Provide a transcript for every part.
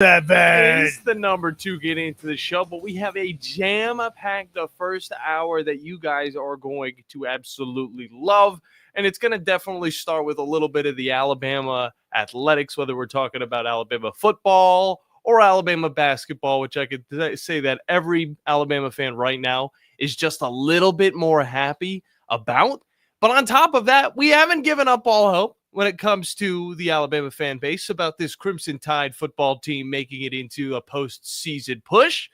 is the number to get into the show, but we have a jam-packed first hour that you guys are going to absolutely love, and it's going to definitely start with a little bit of the Alabama athletics, whether we're talking about Alabama football or Alabama basketball, which I could say that every Alabama fan right now is just a little bit more happy about. But on top of that, we haven't given up all hope when it comes to the Alabama fan base about this Crimson Tide football team making it into a postseason push.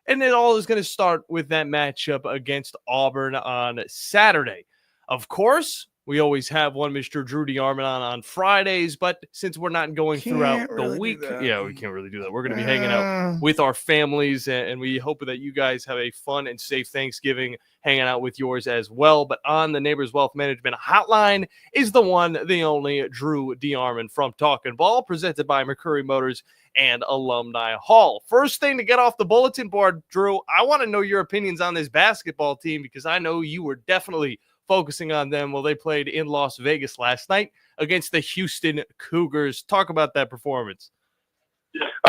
And it all is going to start with that matchup against Auburn on Saturday. Of course, we always have one Mr. Drew DeArmond on Fridays, but since we're not going throughout the week, we can't really do that. We're going to be hanging out with our families, and we hope that you guys have a fun and safe Thanksgiving hanging out with yours as well. But on the Neighbors Wealth Management Hotline is the one, the only Drew DeArmond from Talkin' Ball, presented by McCurry Motors and Alumni Hall. First thing to get off the bulletin board, Drew, I want to know your opinions on this basketball team because I know you were definitely focusing on them while they played in Las Vegas last night against the Houston Cougars. Talk about that performance.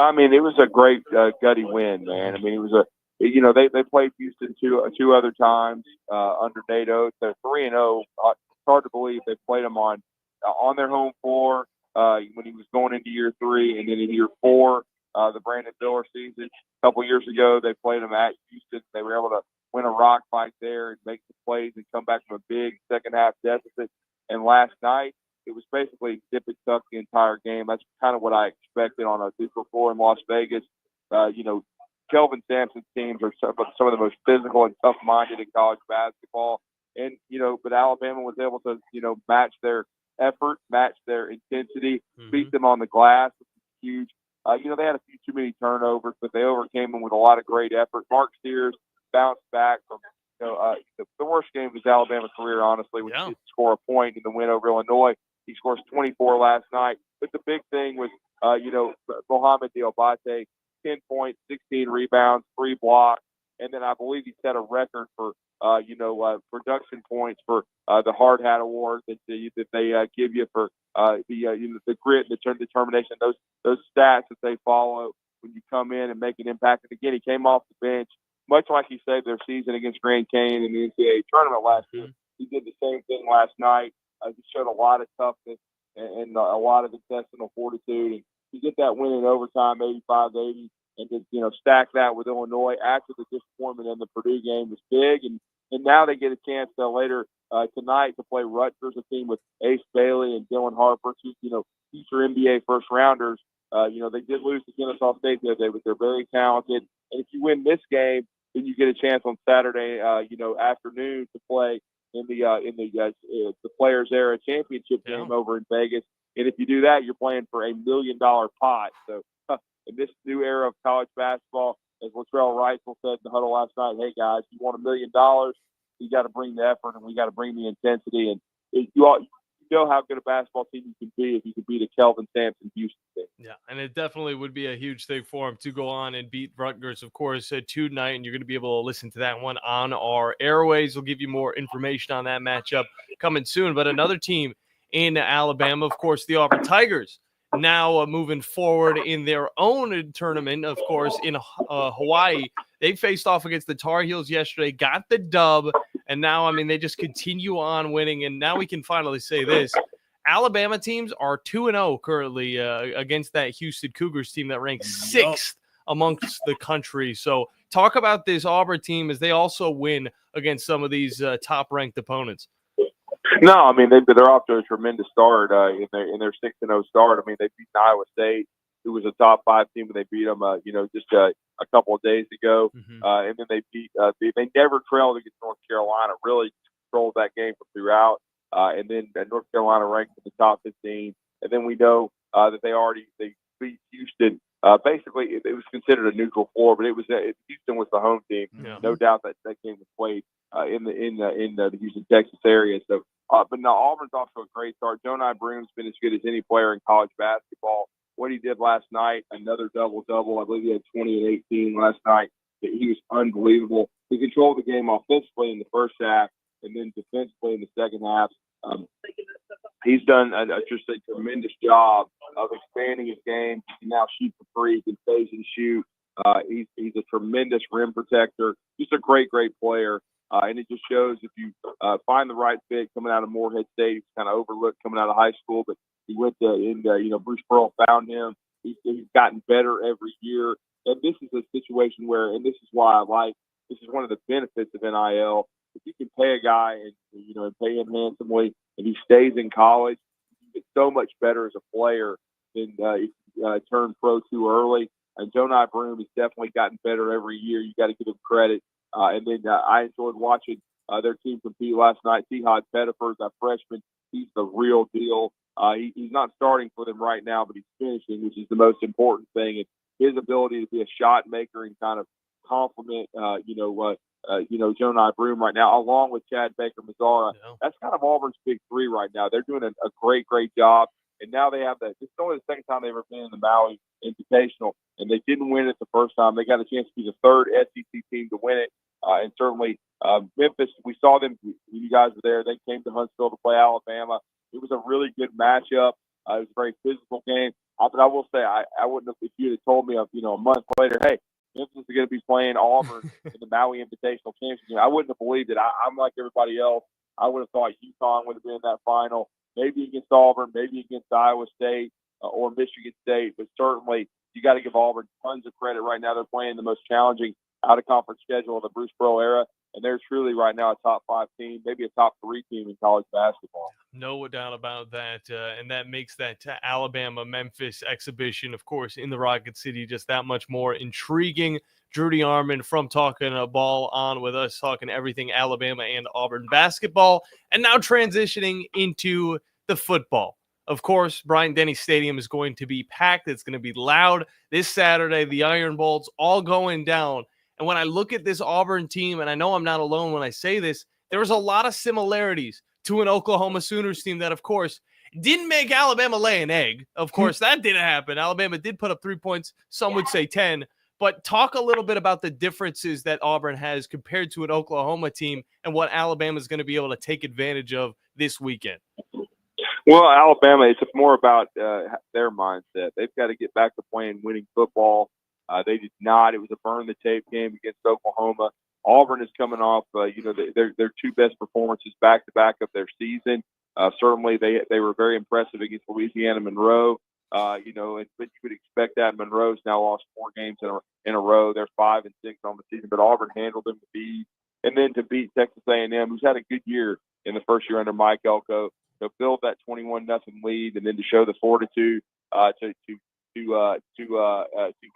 I mean, it was a great gutty win, man. I mean, it was they played Houston two other times under Nate Oates. They're 3-0. It's hard to believe they played them on their home floor when he was going into year 3, and then in year 4, the Brandon Miller season. A couple years ago, they played them at Houston. They were able to win a rock fight there and make some plays and come back from a big second-half deficit. And last night, it was basically dip and tuck the entire game. That's kind of what I expected on a neutral floor in Las Vegas. Kelvin Sampson's teams are some of the most physical and tough-minded in college basketball. And, but Alabama was able to, match their effort, match their intensity, beat them on the glass, which is huge. They had a few too many turnovers, but they overcame them with a lot of great effort. Mark Steers bounced back from, the worst game of his Alabama career, honestly, when he didn't score a point in the win over Illinois. He scores 24 last night. But the big thing was, Mohamed Diabate, 10 points, 16 rebounds, 3 blocks. And then I believe he set a record for, production points for the Hard Hat Award that they give you for the grit and the determination, those stats that they follow when you come in and make an impact. And again, he came off the bench, much like he saved their season against Grand Canyon in the NCAA tournament last year. He did the same thing last night. He showed a lot of toughness and a lot of intestinal fortitude. And you get that win in overtime, 85-80, and to stack that with Illinois after the disappointment in the Purdue game was big. And now they get a chance later tonight to play Rutgers, a team with Ace Bailey and Dylan Harper, two future NBA first rounders. They did lose to Kennesaw State the other day, but they're very talented. And if you win this game, then you get a chance on Saturday, afternoon to play in the Players Era Championship game over in Vegas. And if you do that, you're playing for $1 million pot. So in this new era of college basketball, as Latrell Wrightsville said in the huddle last night, hey guys, you want $1 million, you got to bring the effort and we got to bring the intensity. And you know how good a basketball team you can be if you can beat a Kelvin Sampson Houston team. Yeah, and it definitely would be a huge thing for him to go on and beat Rutgers, of course, tonight, and you're going to be able to listen to that one on our airways. We'll give you more information on that matchup coming soon. But another team in Alabama, of course, the Auburn Tigers, now moving forward in their own tournament, of course, in Hawaii. They faced off against the Tar Heels yesterday, got the dub, and now, they just continue on winning. And now we can finally say this. Alabama teams are 2-0 currently against that Houston Cougars team that ranks 6th amongst the country. So talk about this Auburn team as they also win against some of these top-ranked opponents. No, they're off to a tremendous start in their 6-0 start. They beat Iowa State, who was a top 5 team, and they beat them, just a couple of days ago. And then they beat they never trailed against North Carolina. Really controlled that game from throughout. And then North Carolina ranked in the top 15. And then we know that they beat Houston. Basically, it was considered a neutral floor, but Houston was the home team. Yeah. No doubt that game was played in the Houston, Texas area. So, but now Auburn's off to a great start. Jonai Broom's been as good as any player in college basketball. What he did last night, another double-double. I believe he had 20 and 18 last night. He was unbelievable. He controlled the game offensively in the first half, and then defensively in the second half. he's done just a tremendous job of expanding his game. He can now shoot for free, he can phase and shoot. He's a tremendous rim protector. Just a great player. And it just shows if you find the right fit coming out of Morehead State, he's kind of overlooked coming out of high school, but he went to, Bruce Pearl found him. He's gotten better every year. And this is a situation where, and this is why this is one of the benefits of NIL. If you can pay a guy and pay him handsomely, and he stays in college, you get so much better as a player than if you turn pro too early. And Jonai Broom has definitely gotten better every year. You got to give him credit. And then I enjoyed watching their team compete last night. Tehad Pettiford, a freshman, he's the real deal. He's not starting for them right now, but he's finishing, which is the most important thing. And his ability to be a shot maker and kind of complement, Jonai Broom right now, along with Chad Baker-Mazara. Yeah. That's kind of Auburn's big three right now. They're doing a great job. And now they have that. It's only the second time they've ever been in the Maui Invitational, and they didn't win it the first time. They got a chance to be the third SEC team to win it. And certainly Memphis, we saw them. You guys were there. They came to Huntsville to play Alabama. It was a really good matchup. It was a very physical game. But I will say, I wouldn't have, if you had told me, a month later, hey, Memphis is going to be playing Auburn in the Maui Invitational Championship. I wouldn't have believed it. I'm like everybody else. I would have thought UConn would have been in that final, maybe against Auburn, maybe against Iowa State or Michigan State. But certainly, you got to give Auburn tons of credit right now. They're playing the most challenging out-of-conference schedule of the Bruce Pearl era, and they're truly right now a top-5 team, maybe a top-3 team in college basketball. No doubt about that, and that makes that Alabama-Memphis exhibition, of course, in the Rocket City just that much more intriguing. Drudy Armand from Talking Ball on with us, talking everything Alabama and Auburn basketball, and now transitioning into the football. Of course, Bryant-Denny Stadium is going to be packed. It's going to be loud this Saturday. The Iron Bolts all going down. And when I look at this Auburn team, and I know I'm not alone when I say this, there's a lot of similarities to an Oklahoma Sooners team that, of course, didn't make Alabama lay an egg. Of course, that didn't happen. Alabama did put up 3 points. Some would say 10. But talk a little bit about the differences that Auburn has compared to an Oklahoma team and what Alabama is going to be able to take advantage of this weekend. Well, Alabama, it's more about their mindset. They've got to get back to playing winning football. They did not. It was a burn-the-tape game against Oklahoma. Auburn is coming off, their two best performances back-to-back of their season. Certainly, they were very impressive against Louisiana Monroe. But you would expect that. Monroe's now lost 4 games in a row. They're 5-6 on the season, but Auburn handled them to beat. And then to beat Texas A&M, who's had a good year in the first year under Mike Elko, to build that 21-0 lead, and then to show the fortitude to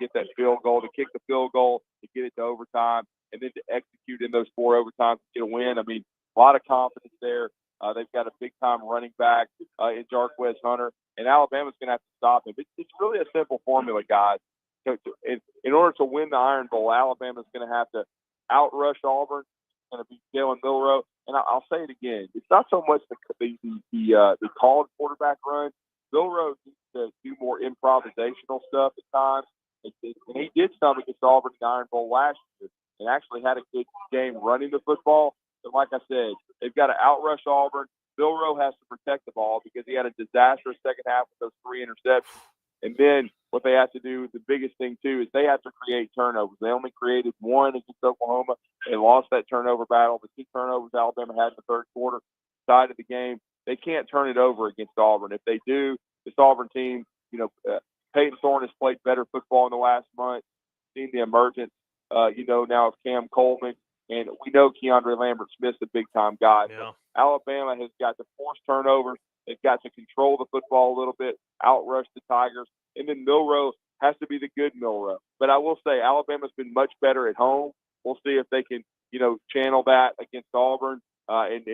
get that field goal, to kick the field goal, to get it to overtime, and then to execute in those 4 overtimes to get a win. I mean, a lot of confidence there. They've got a big-time running back in Jarquez Hunter, and Alabama's going to have to stop him. It's really a simple formula, guys. In order to win the Iron Bowl, Alabama's going to have to outrush Auburn. It's going to be Jalen Milroe. And I'll say it again. It's not so much the called quarterback run. Milroe needs to do more improvisational stuff at times. And he did some against Auburn in the Iron Bowl last year and actually had a good game running the football. But like I said, they've got to outrush Auburn. Milroe has to protect the ball because he had a disastrous second half with those 3 interceptions. And then what they have to do, the biggest thing, too, is they have to create turnovers. They only created 1 against Oklahoma. They lost that turnover battle. The 2 turnovers Alabama had in the third quarter side of the game. They can't turn it over against Auburn. If they do, this Auburn team, Peyton Thorne has played better football in the last month. Seen the emergence, now of Cam Coleman. And we know Keandre Lambert-Smith's a big-time guy. Yeah. Alabama has got to force turnovers. They've got to control the football a little bit, outrush the Tigers. And then Milroe has to be the good Milroe. But I will say Alabama's been much better at home. We'll see if they can, channel that against Auburn. And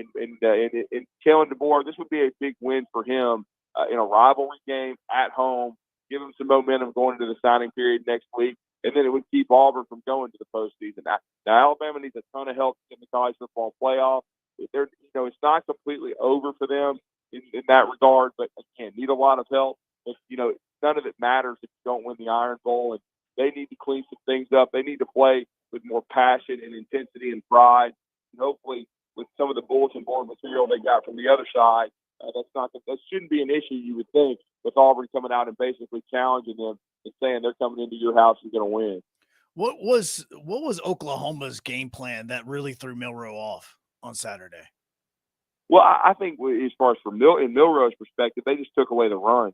Kalen DeBoer, this would be a big win for him in a rivalry game at home. Give him some momentum going into the signing period next week. And then it would keep Auburn from going to the postseason. Now Alabama needs a ton of help in the college football playoff. It's not completely over for them in that regard, but again, need a lot of help. But, none of it matters if you don't win the Iron Bowl, and they need to clean some things up. They need to play with more passion and intensity and pride. And hopefully, with some of the bulletin board material they got from the other side, That shouldn't be an issue, you would think, with Auburn coming out and basically challenging them and saying they're coming into your house and going to win. What was Oklahoma's game plan that really threw Milroe off on Saturday? Well, I think as far as from Milroe's perspective, they just took away the run.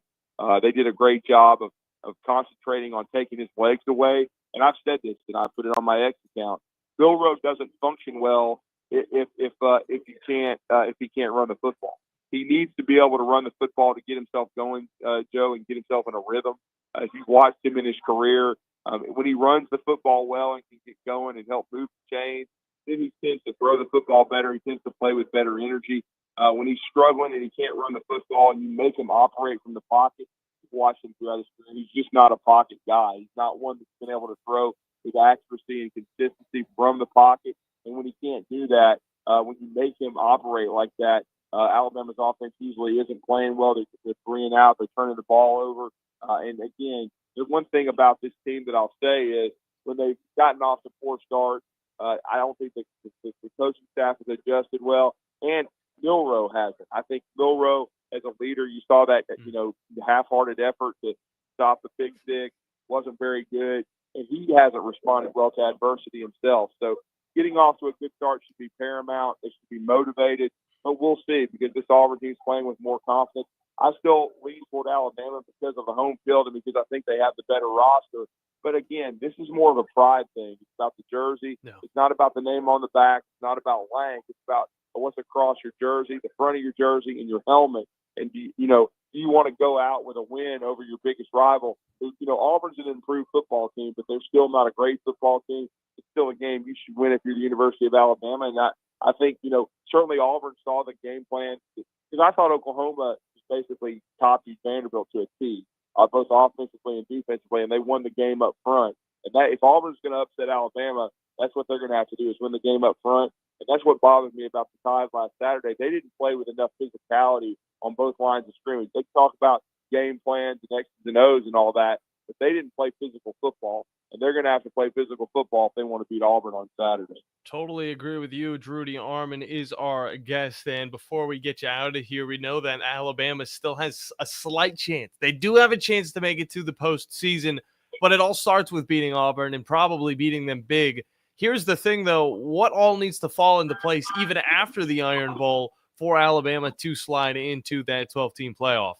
They did a great job of concentrating on taking his legs away. And I've said this, and I put it on my X account. Milroe doesn't function well if he can't run the football. He needs to be able to run the football to get himself going, Joe, and get himself in a rhythm. If you've watched him in his career, when he runs the football well and can get going and help move the chains, then he tends to throw the football better. He tends to play with better energy. When he's struggling and he can't run the football and you make him operate from the pocket, watch him throughout his career. He's just not a pocket guy. He's not one that's been able to throw with accuracy and consistency from the pocket. And when he can't do that, when you make him operate like that, Alabama's offense usually isn't playing well. They're 3 and out. They're turning the ball over. And again, the one thing about this team that I'll say is when they've gotten off to poor start, I don't think the coaching staff has adjusted well. And Milroe hasn't. I think Milroe, as a leader, you saw that half-hearted effort to stop the Big Six wasn't very good, and he hasn't responded well to adversity himself. So getting off to a good start should be paramount. They should be motivated, but we'll see because this Auburn team's playing with more confidence. I still lean toward Alabama because of the home field and because I think they have the better roster. But again, this is more of a pride thing. It's about the jersey. No. It's not about the name on the back. It's not about rank. It's about what's across your jersey, the front of your jersey, and your helmet. And, do you want to go out with a win over your biggest rival? Auburn's an improved football team, but they're still not a great football team. It's still a game you should win if you're the University of Alabama. And I think, certainly Auburn saw the game plan because I thought Oklahoma basically copied Vanderbilt to a T, both offensively and defensively, and they won the game up front. And that if Auburn's going to upset Alabama, that's what they're going to have to do is win the game up front. And that's what bothered me about the Tide last Saturday. They didn't play with enough physicality on both lines of scrimmage. They talk about game plans and X's and O's and all that, but they didn't play physical football. And they're going to have to play physical football if they want to beat Auburn on Saturday. Totally agree with you. Drudy Armon is our guest. And before we get you out of here, we know that Alabama still has a slight chance. They do have a chance to make it to the postseason, but it all starts with beating Auburn and probably beating them big. Here's the thing, though. What all needs to fall into place even after the Iron Bowl for Alabama to slide into that 12-team playoff?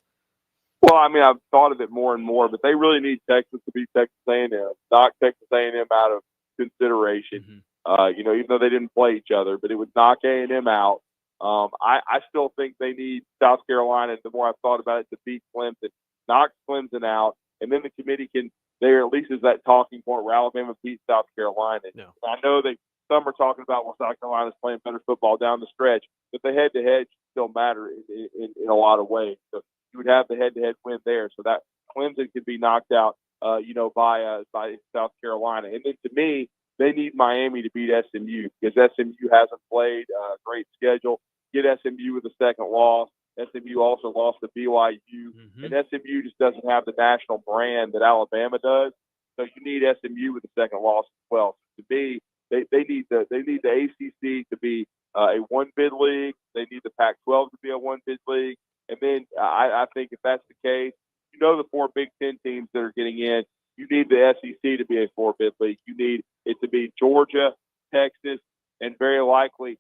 Well, I mean, I've thought of it more and more, but they really need Texas to beat Texas A&M, knock Texas A&M out of consideration. Even though they didn't play each other, but it would knock A&M out. I still think they need South Carolina. The more I've thought about it, to beat Clemson, knock Clemson out, and then the committee can. There at least is that talking point where Alabama beats South Carolina. No. I know that some are talking about South Carolina's playing better football down the stretch, but the head-to-head still matter in a lot of ways. So you would have the head-to-head win there, so that Clemson could be knocked out, by South Carolina. And then to me, they need Miami to beat SMU because SMU hasn't played a great schedule. Get SMU with a second loss. SMU also lost to BYU, and SMU just doesn't have the national brand that Alabama does. So you need SMU with a second loss as well. So to me, they need the ACC to be a one-bid league. They need the Pac-12 to be a one-bid league. And then I think if that's the case, the 4 Big Ten teams that are getting in, you need the SEC to be a 4-bid league. You need it to be Georgia, Texas, and very likely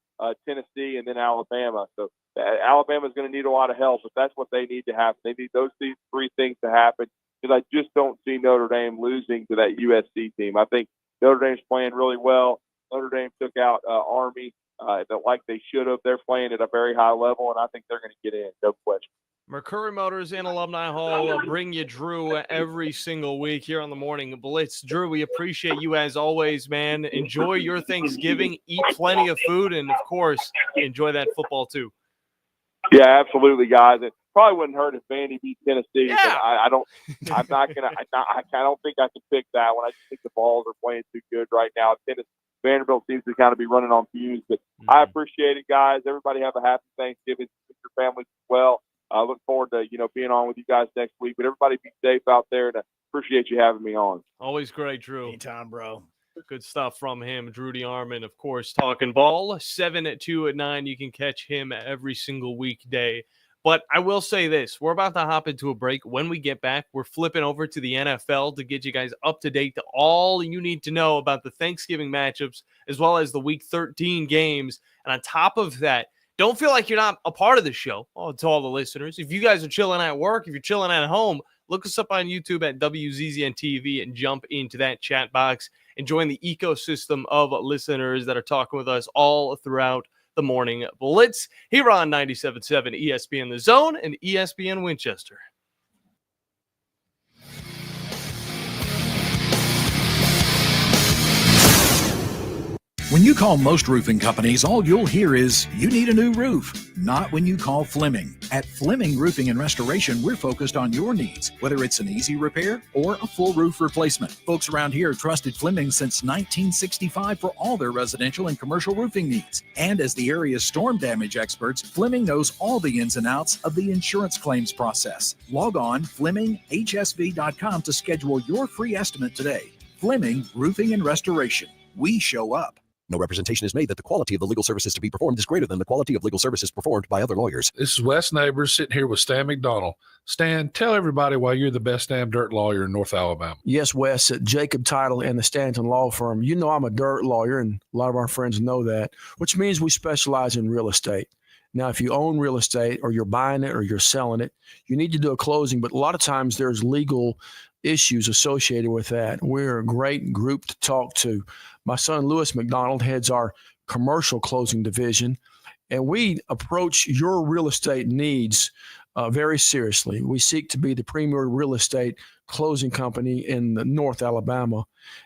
Tennessee, and then Alabama. So Alabama's going to need a lot of help, but that's what they need to happen. They need those 3 things to happen because I just don't see Notre Dame losing to that USC team. I think Notre Dame's playing really well. Notre Dame took out Army like they should have. They're playing at a very high level, and I think they're going to get in, no question. Mercury Motors in Alumni Hall bring you Drew every single week here on the Morning Blitz. Drew, we appreciate you as always, man. Enjoy your Thanksgiving, eat plenty of food, and, of course, enjoy that football too. Yeah, absolutely, guys. It probably wouldn't hurt if Vandy beat Tennessee. Yeah. But I don't think I can pick that one. I just think the Vols are playing too good right now. Vanderbilt seems to kind of be running on fumes, but I appreciate it, guys. Everybody have a happy Thanksgiving with your families as well. I look forward to, being on with you guys next week. But everybody be safe out there, and I appreciate you having me on. Always great, Drew. Anytime, bro. Good stuff from him. Drudy Armon, of course, talking ball. 7 to 9. You can catch him every single weekday But I will say this, we're about to hop into a break. When we get back, we're flipping over to the NFL to get you guys up to date to all you need to know about the Thanksgiving matchups, as well as the Week 13 games. And on top of that, don't feel like you're not a part of the show. Oh, to all the listeners, if you guys are chilling at work, if you're chilling at home, look us up on YouTube at WZZN TV and jump into that chat box and join the ecosystem of listeners that are talking with us all throughout the morning Blitz here on 97.7 ESPN The Zone and ESPN Winchester. When you call most roofing companies, all you'll hear is, you need a new roof. Not when you call Fleming. At Fleming Roofing and Restoration, we're focused on your needs, whether it's an easy repair or a full roof replacement. Folks around here trusted Fleming since 1965 for all their residential and commercial roofing needs. And as the area's storm damage experts, Fleming knows all the ins and outs of the insurance claims process. Log on FlemingHSV.com to schedule your free estimate today. Fleming Roofing and Restoration. We show up. No representation is made that the quality of the legal services to be performed is greater than the quality of legal services performed by other lawyers. This is Wes Neighbors sitting here with Stan McDonald. Stan, tell everybody why you're the best damn dirt lawyer in North Alabama. Yes, Wes, at Jacob Title and the Stanton Law Firm. You know I'm a dirt lawyer, and a lot of our friends know that, which means we specialize in real estate. Now, if you own real estate or you're buying it or you're selling it, you need to do a closing, but a lot of times there's legal issues associated with that. We're a great group to talk to. My son, Lewis McDonald, heads our commercial closing division, and we approach your real estate needs very seriously. We seek to be the premier real estate closing company in North Alabama,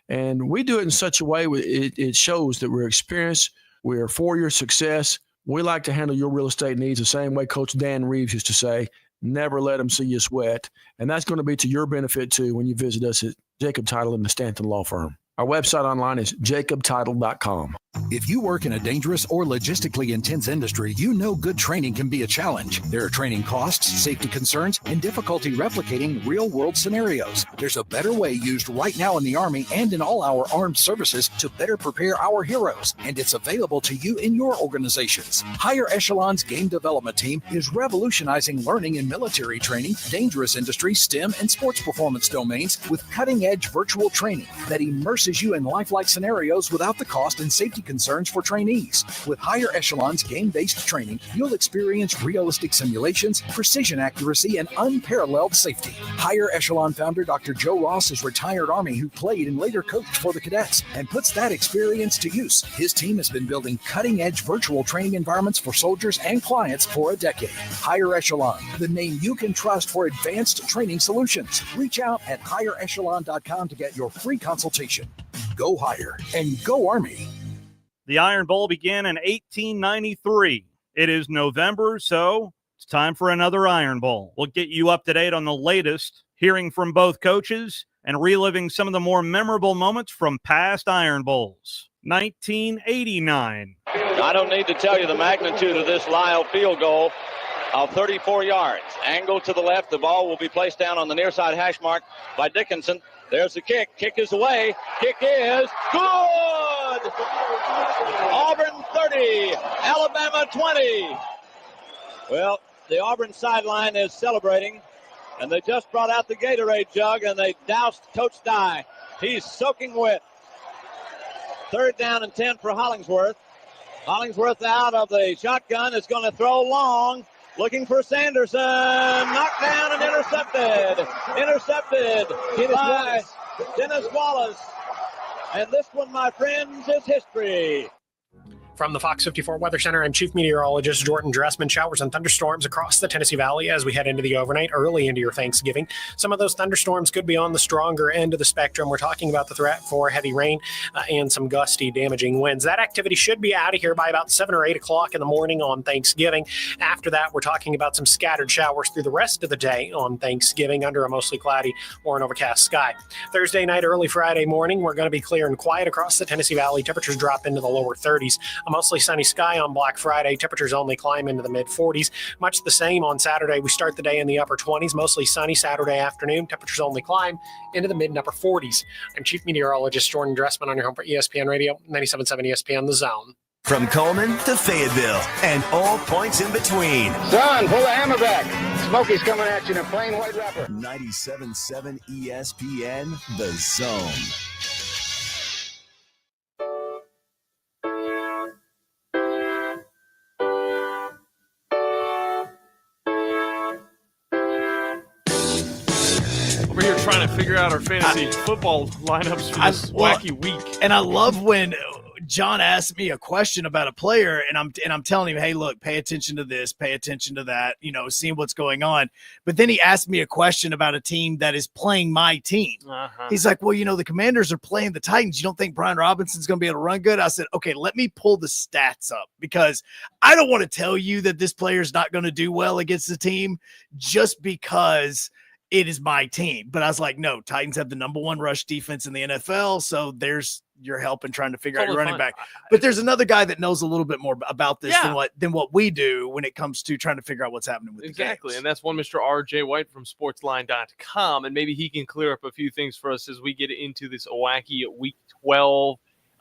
and we do it in such a way it shows that we're experienced, we're for your success. We like to handle your real estate needs the same way Coach Dan Reeves used to say, never let them see you sweat. And that's going to be to your benefit, too, when you visit us at Jacob Title and the Stanton Law Firm. Our website online is jacobtitle.com. If you work in a dangerous or logistically intense industry, you know good training can be a challenge. There are training costs, safety concerns, and difficulty replicating real-world scenarios. There's a better way used right now in the Army and in all our armed services to better prepare our heroes, and it's available to you in your organizations. Higher Echelon's Game Development Team is revolutionizing learning in military training, dangerous industry, STEM, and sports performance domains with cutting-edge virtual training that immerses you in lifelike scenarios without the cost and safety concerns for trainees. With Higher Echelon's game-based training, you'll experience realistic simulations, precision accuracy, and unparalleled safety. Higher Echelon founder Dr. Joe Ross is retired Army who played and later coached for the cadets and puts that experience to use. His team has been building cutting-edge virtual training environments for soldiers and clients for a decade. Higher Echelon, the name you can trust for advanced training solutions. Reach out at higherechelon.com to get your free consultation. Go Higher and go Army. The Iron Bowl began in 1893. It is November, so it's time for another Iron Bowl. We'll get you up to date on the latest, hearing from both coaches and reliving some of the more memorable moments from past Iron Bowls. 1989. I don't need to tell you the magnitude of this Lyle field goal of 34 yards. Angle to the left. The ball will be placed down on the near side hash mark by Dickinson. There's the kick. Kick is away. Kick is good. Auburn 30, Alabama 20. Well, the Auburn sideline is celebrating, and they just brought out the Gatorade jug, and they doused Coach Dye. He's soaking wet. 3rd down and 10 for Hollingsworth. Hollingsworth out of the shotgun is going to throw long. Looking for Sanderson. Knocked down and intercepted. Intercepted by Dennis Wallace. And this one, my friends, is history. From the Fox 54 Weather Center, I'm Chief Meteorologist Jordan Dressman. Showers and thunderstorms across the Tennessee Valley as we head into the overnight, early into your Thanksgiving. Some of those thunderstorms could be on the stronger end of the spectrum. We're talking about the threat for heavy rain and some gusty, damaging winds. That activity should be out of here by about 7 or 8 o'clock in the morning on Thanksgiving. After that, we're talking about some scattered showers through the rest of the day on Thanksgiving under a mostly cloudy or an overcast sky. Thursday night, early Friday morning, we're going to be clear and quiet across the Tennessee Valley. Temperatures drop into the lower 30s. A mostly sunny sky on Black Friday. Temperatures only climb into the mid-40s. Much the same on Saturday. We start the day in the upper 20s. Mostly sunny Saturday afternoon. Temperatures only climb into the mid and upper 40s. I'm Chief Meteorologist Jordan Dressman on your home for ESPN Radio, 97.7 ESPN The Zone. From Coleman to Fayetteville and all points in between. Son, pull the hammer back. Smokey's coming at you in a plain white wrapper. 97.7 ESPN, The Zone. Over here trying to figure out our fantasy football lineups for this wacky week. And I love when John asked me a question about a player, and I'm telling him, hey, look, pay attention to this, pay attention to that, seeing what's going on. But then he asked me a question about a team that is playing my team. He's like, well, the Commanders are playing the Titans. You don't think Brian Robinson's going to be able to run good? I said, okay, let me pull the stats up, because I don't want to tell you that this player's not going to do well against the team just because it is my team. But I was like, no, Titans have the number 1 rush defense in the NFL. So there's your help in trying to figure out your running back. But there's another guy that knows a little bit more about this than what we do when it comes to trying to figure out what's happening with the games. And that's one Mr. RJ White from sportsline.com. And maybe he can clear up a few things for us as we get into this wacky week 12.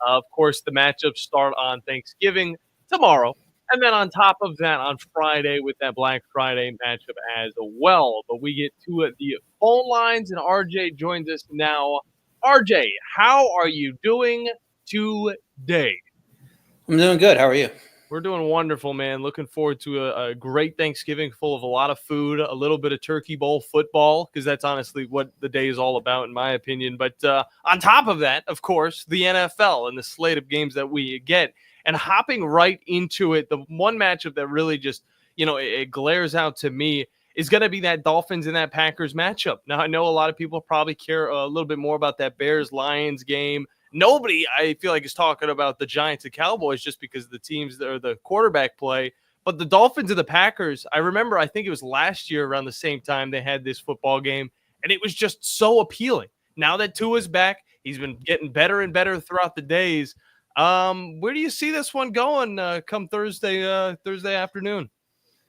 Of course, the matchups start on Thanksgiving tomorrow. And then on top of that, on Friday with that Black Friday matchup as well. But we get to the phone lines, and RJ joins us now. RJ, how are you doing today? I'm doing good. How are you? We're doing wonderful, man. Looking forward to a great Thanksgiving full of a lot of food, a little bit of turkey bowl football, because that's honestly what the day is all about, in my opinion. But on top of that, of course, the NFL and the slate of games that we get. And hopping right into it, the one matchup that really just, it glares out to me is going to be that Dolphins and that Packers matchup. Now, I know a lot of people probably care a little bit more about that Bears-Lions game. Nobody, I feel like, is talking about the Giants and Cowboys just because the teams that are the quarterback play. But the Dolphins and the Packers, I think it was last year around the same time they had this football game, and it was just so appealing. Now that Tua's back, he's been getting better and better throughout the days. Where do you see this one going come Thursday afternoon?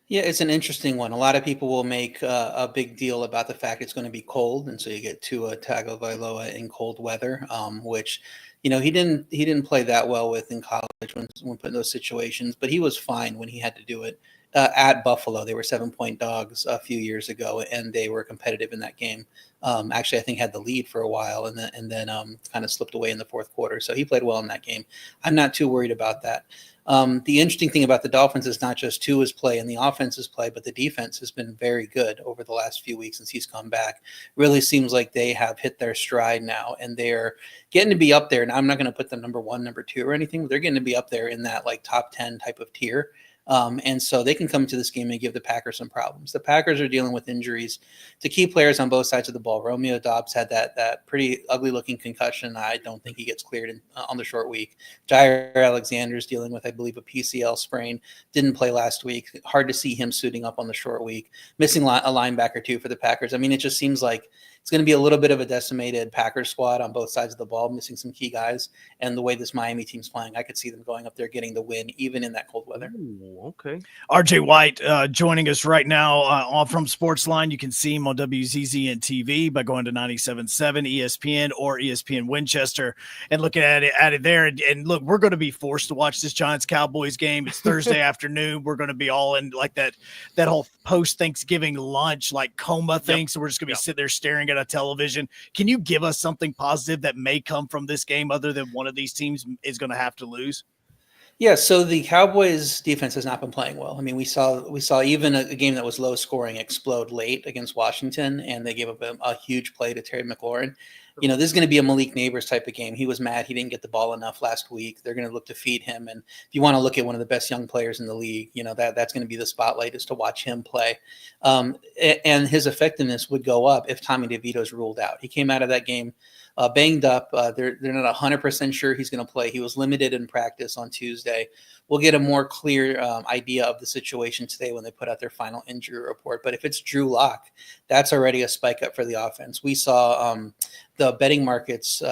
Yeah, it's an interesting one. A lot of people will make a big deal about the fact it's going to be cold, and so you get Tua Tagovailoa in cold weather, which he didn't play that well with in college when put in those situations, but he was fine when he had to do it. At Buffalo, they were 7-point dogs a few years ago, and they were competitive in that game. Actually, I think had the lead for a while, and then kind of slipped away in the fourth quarter. So he played well in that game. I'm not too worried about that. The interesting thing about the Dolphins is not just Tua's play and the offense's play, but the defense has been very good over the last few weeks since he's come back. Really seems like they have hit their stride now, and they're getting to be up there. And I'm not going to put them number 1, number 2, or anything, but they're getting to be up there in that like top 10 type of tier. And so they can come to this game and give the Packers some problems. The Packers are dealing with injuries to key players on both sides of the ball. Romeo Doubs had that pretty ugly looking concussion. I don't think he gets cleared on the short week. Jair Alexander's dealing with, I believe, a PCL sprain. Didn't play last week. Hard to see him suiting up on the short week. Missing a linebacker too for the Packers. I mean, it just seems like it's going to be a little bit of a decimated Packers squad on both sides of the ball, missing some key guys. And the way this Miami team's playing, I could see them going up there, getting the win, even in that cold weather. Ooh, okay. RJ White joining us right now from Sportsline. You can see him on WZZN TV by going to 97.7 ESPN or ESPN Winchester and looking at it there. And look, we're going to be forced to watch this Giants-Cowboys game. It's Thursday afternoon. We're going to be all in like that whole post-Thanksgiving lunch, like coma thing. So we're just going to be sitting there staring at a television. Can you give us something positive that may come from this game other than one of these teams is going to have to lose? Yeah, so the Cowboys defense has not been playing well. I mean, we saw even a game that was low scoring explode late against Washington, and they gave up a huge play to Terry McLaurin. This is going to be a Malik Neighbors type of game. He was mad he didn't get the ball enough last week. They're going to look to feed him. And if you want to look at one of the best young players in the league, that's going to be the spotlight, is to watch him play. And his effectiveness would go up if Tommy DeVito's ruled out. He came out of that game banged up. They're not 100% sure he's going to play. He was limited in practice on Tuesday. We'll get a more clear idea of the situation today when they put out their final injury report. But if it's Drew Lock, that's already a spike up for the offense. We saw the betting markets,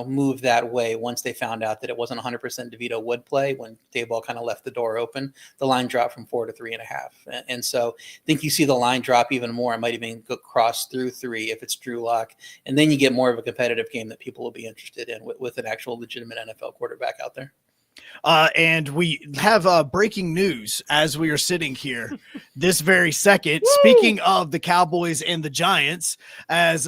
move that way once they found out that it wasn't 100% DeVito would play. When Dayball kind of left the door open, the line dropped from 4 to 3.5. And so I think you see the line drop even more. It might even go cross through 3 if it's Drew Lock. And then you get more of a competitive game that people will be interested in with an actual legitimate NFL quarterback out there. And we have breaking news as we are sitting here this very second. Speaking of the Cowboys and the Giants, as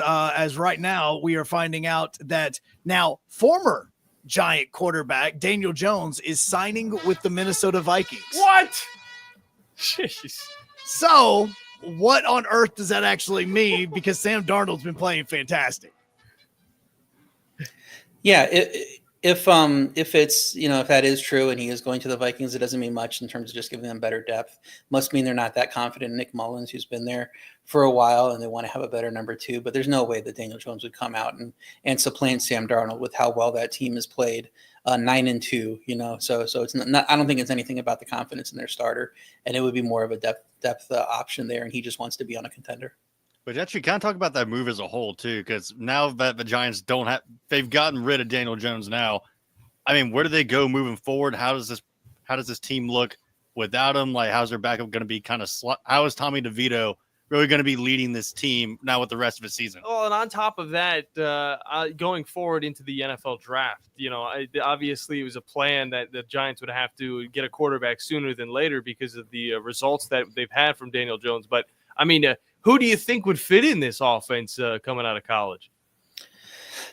right now we are finding out that now former Giant quarterback Daniel Jones is signing with the Minnesota Vikings. What? Jeez. So what on earth does that actually mean? Because Sam Darnold's been playing fantastic. Yeah, if it's, if that is true and he is going to the Vikings, it doesn't mean much in terms of just giving them better depth. Must mean they're not that confident in Nick Mullins, who's been there for a while, and they want to have a better number two. But there's no way that Daniel Jones would come out and supplant Sam Darnold with how well that team has played, 9-2. So it's not. I don't think it's anything about the confidence in their starter, and it would be more of a depth option there. And he just wants to be on a contender. But actually, kind of talk about that move as a whole too, because now that the Giants they've gotten rid of Daniel Jones now. I mean, where do they go moving forward? How does this team look without him? Like, how's their backup going to be how is Tommy DeVito really going to be leading this team now with the rest of the season? Well, and on top of that, going forward into the NFL draft, obviously it was a plan that the Giants would have to get a quarterback sooner than later because of the results that they've had from Daniel Jones. But I mean, who do you think would fit in this offense coming out of college?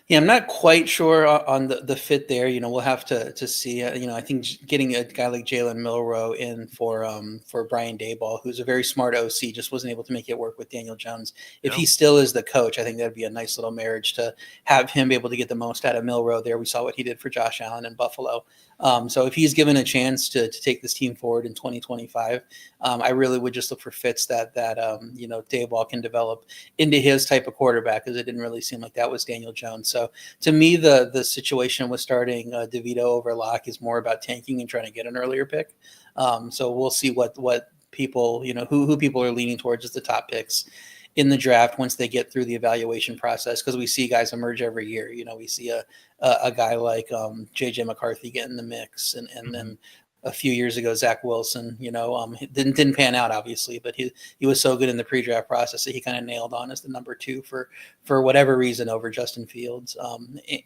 Yeah, I'm not quite sure on the fit there. We'll have to see. I think getting a guy like Jalen Milroe in for Brian Daboll, who's a very smart OC, just wasn't able to make it work with Daniel Jones. If he still is the coach, I think that'd be a nice little marriage to have him be able to get the most out of Milroe there. We saw what he did for Josh Allen in Buffalo. So if he's given a chance to take this team forward in 2025, I really would just look for fits that Daboll can develop into his type of quarterback, because it didn't really seem like that was Daniel Jones. So to me, the situation with starting DeVito over Locke is more about tanking and trying to get an earlier pick. So we'll see what people, who people are leaning towards as the top picks in the draft once they get through the evaluation process, because we see guys emerge every year. We see a guy like JJ McCarthy get in the mix, and then a few years ago, Zach Wilson, didn't pan out, obviously, but he was so good in the pre-draft process that he kind of nailed on as the number two for whatever reason over Justin Fields.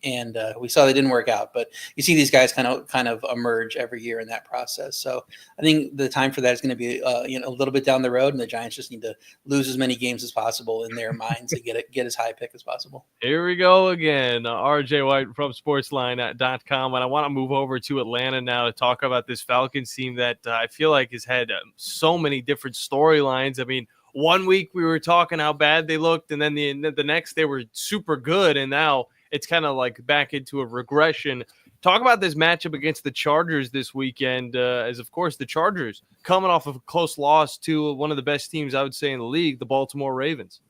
And we saw that didn't work out, but you see these guys kind of emerge every year in that process. So I think the time for that is going to be a little bit down the road, and the Giants just need to lose as many games as possible in their minds to get as high a pick as possible. Here we go again. RJ White from sportsline.com. And I want to move over to Atlanta now to talk about this Falcons team that I feel like has had so many different storylines. I mean, one week we were talking how bad they looked, and then the next they were super good, and now it's kind of like back into a regression. Talk about this matchup against the Chargers this weekend, as of course the Chargers coming off of a close loss to one of the best teams I would say in the league, the Baltimore Ravens.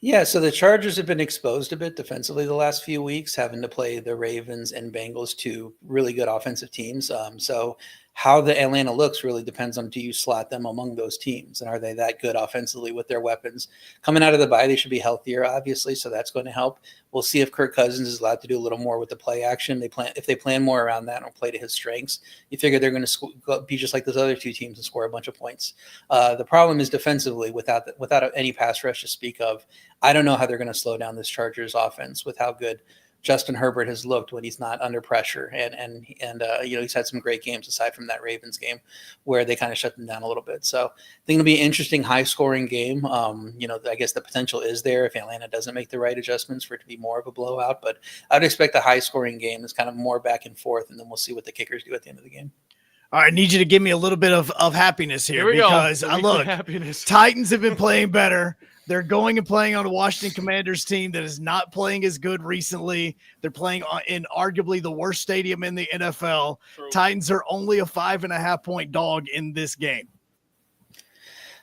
Yeah, so the Chargers have been exposed a bit defensively the last few weeks, having to play the Ravens and Bengals, two really good offensive teams. So how the Atlanta looks really depends on, do you slot them among those teams, and are they that good offensively with their weapons? Coming out of the bye, they should be healthier, obviously, so that's going to help. We'll see if Kirk Cousins is allowed to do a little more with the play action. If they plan more around that and play to his strengths, you figure they're going to be just like those other two teams and score a bunch of points. The problem is defensively, without any pass rush to speak of, I don't know how they're going to slow down this Chargers offense with how good Justin Herbert has looked when he's not under pressure. And he's had some great games aside from that Ravens game where they kind of shut them down a little bit. So I think it'll be an interesting, high-scoring game. I guess the potential is there if Atlanta doesn't make the right adjustments for it to be more of a blowout. But I'd expect a high-scoring game that's kind of more back and forth, and then we'll see what the kickers do at the end of the game. All right, I need you to give me a little bit of happiness here because look, Titans have been playing better. They're going and playing on a Washington Commanders team that is not playing as good recently. They're playing in arguably the worst stadium in the NFL. True. Titans are only a 5.5-point dog in this game.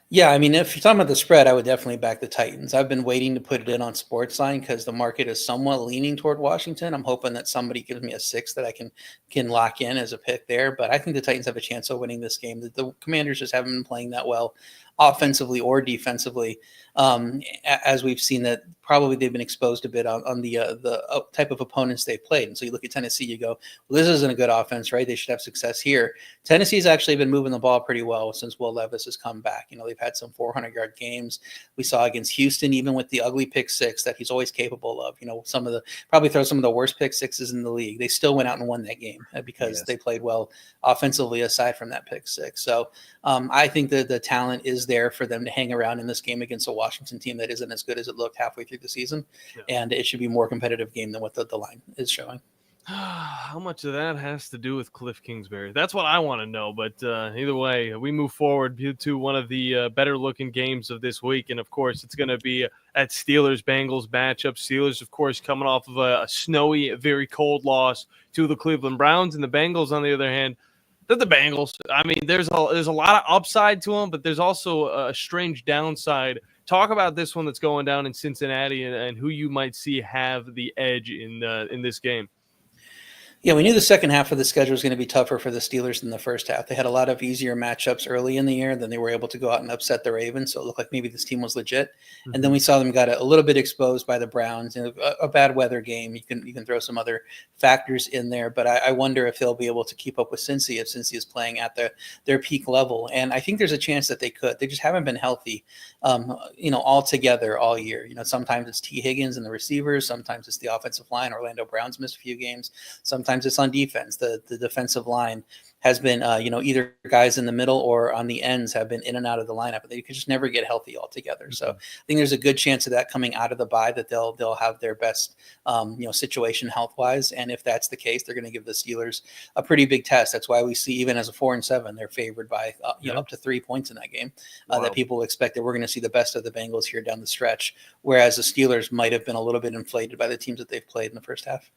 Yeah, I mean, if you're talking about the spread, I would definitely back the Titans. I've been waiting to put it in on Sportsline because the market is somewhat leaning toward Washington. I'm hoping that somebody gives me a 6 that I can lock in as a pick there. But I think the Titans have a chance of winning this game. The Commanders just haven't been playing that well offensively or defensively. as we've seen that probably they've been exposed a bit on the type of opponents they've played. And so you look at Tennessee, you go, well, this isn't a good offense, right? They should have success here. Tennessee's actually been moving the ball pretty well since Will Levis has come back. They've had some 400-yard games. We saw against Houston, even with the ugly pick six that he's always capable of. Probably throw some of the worst pick sixes in the league. They still went out and won that game because they played well offensively aside from that pick six. So I think that the talent is there for them to hang around in this game against a Washington team that isn't as good as it looked halfway through the season. Yeah. And it should be a more competitive game than what the line is showing. How much of that has to do with Cliff Kingsbury? That's what I want to know. But either way, we move forward to one of the better-looking games of this week. And, of course, it's going to be at Steelers-Bengals matchup. Steelers, of course, coming off of a snowy, very cold loss to the Cleveland Browns. And the Bengals, on the other hand, they're the Bengals. I mean, there's a lot of upside to them, but there's also a strange downside. Talk about this one that's going down in Cincinnati and who you might see have the edge in this game. Yeah, we knew the second half of the schedule was going to be tougher for the Steelers than the first half. They had a lot of easier matchups early in the year. Then they were able to go out and upset the Ravens. So it looked like maybe this team was legit. Mm-hmm. And then we saw them got a little bit exposed by the Browns in a bad weather game. You can throw some other factors in there. But I wonder if they'll be able to keep up with Cincy if Cincy is playing at their peak level. And I think there's a chance that they could. They just haven't been healthy, all together all year. Sometimes it's T. Higgins and the receivers. Sometimes it's the offensive line. Orlando Brown's missed a few games. Sometimes it's on defense. The defensive line has been, either guys in the middle or on the ends have been in and out of the lineup, but they could just never get healthy altogether. So I think there's a good chance of that coming out of the bye, that they'll have their best, situation health-wise. And if that's the case, they're going to give the Steelers a pretty big test. That's why we see, even as a 4-7, they're favored by, up to 3 points in that game. That people expect that we're going to see the best of the Bengals here down the stretch, whereas the Steelers might have been a little bit inflated by the teams that they've played in the first half.